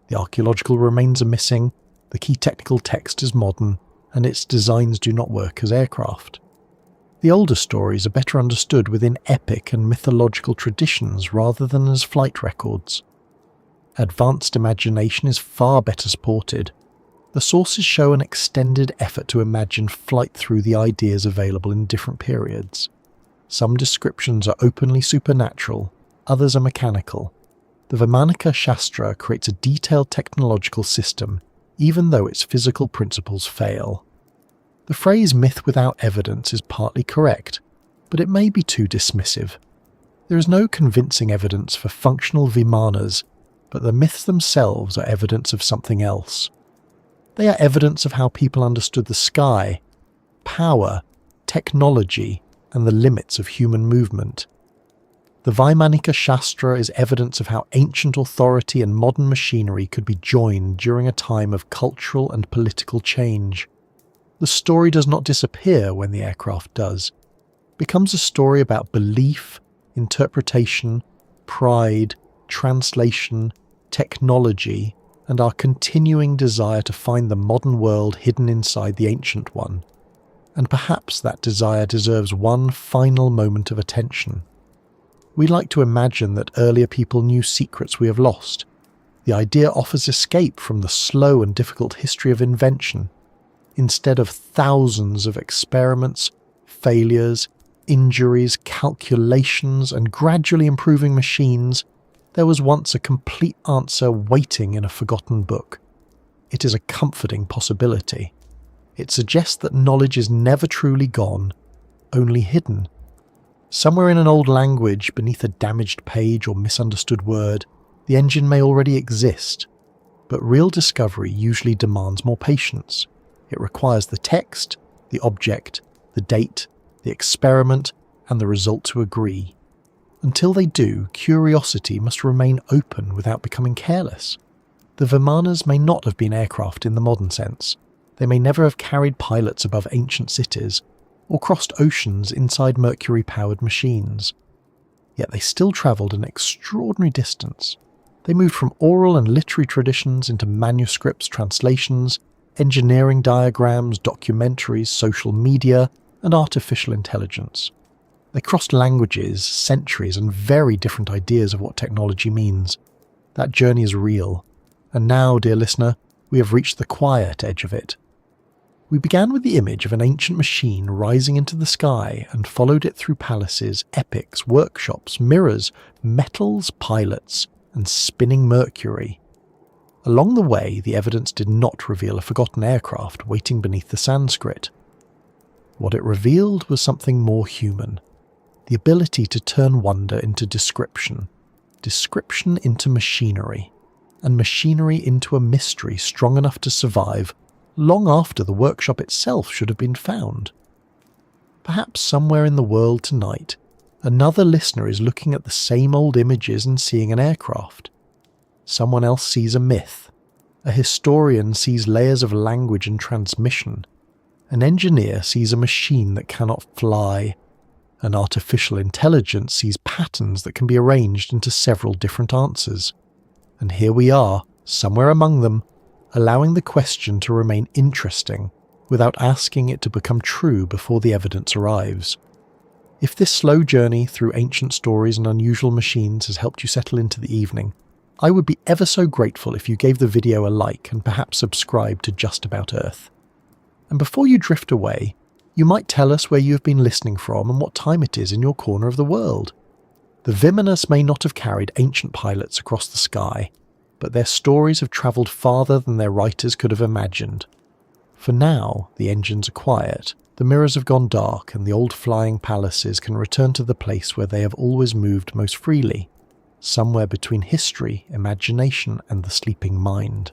The archaeological remains are missing, the key technical text is modern, and its designs do not work as aircraft. The older stories are better understood within epic and mythological traditions rather than as flight records. Advanced imagination is far better supported. The sources show an extended effort to imagine flight through the ideas available in different periods. Some descriptions are openly supernatural, others are mechanical. The Vaimanika Shastra creates a detailed technological system, even though its physical principles fail. The phrase myth without evidence is partly correct, but it may be too dismissive. There is no convincing evidence for functional Vimanas, but the myths themselves are evidence of something else. They are evidence of how people understood the sky, power, technology, and the limits of human movement. The Vaimanika Shastra is evidence of how ancient authority and modern machinery could be joined during a time of cultural and political change. The story does not disappear when the aircraft does. It becomes a story about belief, interpretation, pride, translation, technology, and our continuing desire to find the modern world hidden inside the ancient one. And perhaps that desire deserves one final moment of attention. We like to imagine that earlier people knew secrets we have lost. The idea offers escape from the slow and difficult history of invention. Instead of thousands of experiments, failures, injuries, calculations, and gradually improving machines, there was once a complete answer waiting in a forgotten book. It is a comforting possibility. It suggests that knowledge is never truly gone, only hidden. Somewhere in an old language, beneath a damaged page or misunderstood word, the engine may already exist. But real discovery usually demands more patience. It requires the text, the object, the date, the experiment, and the result to agree. Until they do, curiosity must remain open without becoming careless. The Vimanas may not have been aircraft in the modern sense. They may never have carried pilots above ancient cities, or crossed oceans inside Mercury-powered machines. Yet they still travelled an extraordinary distance. They moved from oral and literary traditions into manuscripts, translations, engineering diagrams, documentaries, social media, and artificial intelligence. They crossed languages, centuries, and very different ideas of what technology means. That journey is real. And now, dear listener, we have reached the quiet edge of it. We began with the image of an ancient machine rising into the sky and followed it through palaces, epics, workshops, mirrors, metals, pilots, and spinning Mercury. Along the way, the evidence did not reveal a forgotten aircraft waiting beneath the Sanskrit. What it revealed was something more human. The ability to turn wonder into description, description into machinery, and machinery into a mystery strong enough to survive long after the workshop itself should have been found. Perhaps somewhere in the world tonight, another listener is looking at the same old images and seeing an aircraft. Someone else sees a myth. A historian sees layers of language and transmission. An engineer sees a machine that cannot fly. An artificial intelligence sees patterns that can be arranged into several different answers. And here we are, somewhere among them, allowing the question to remain interesting without asking it to become true before the evidence arrives. If this slow journey through ancient stories and unusual machines has helped you settle into the evening, I would be ever so grateful if you gave the video a like and perhaps subscribe to Just About Earth. And before you drift away, you might tell us where you have been listening from and what time it is in your corner of the world. The Vimanas may not have carried ancient pilots across the sky, but their stories have travelled farther than their writers could have imagined. For now, the engines are quiet, the mirrors have gone dark, and the old flying palaces can return to the place where they have always moved most freely, somewhere between history, imagination, and the sleeping mind.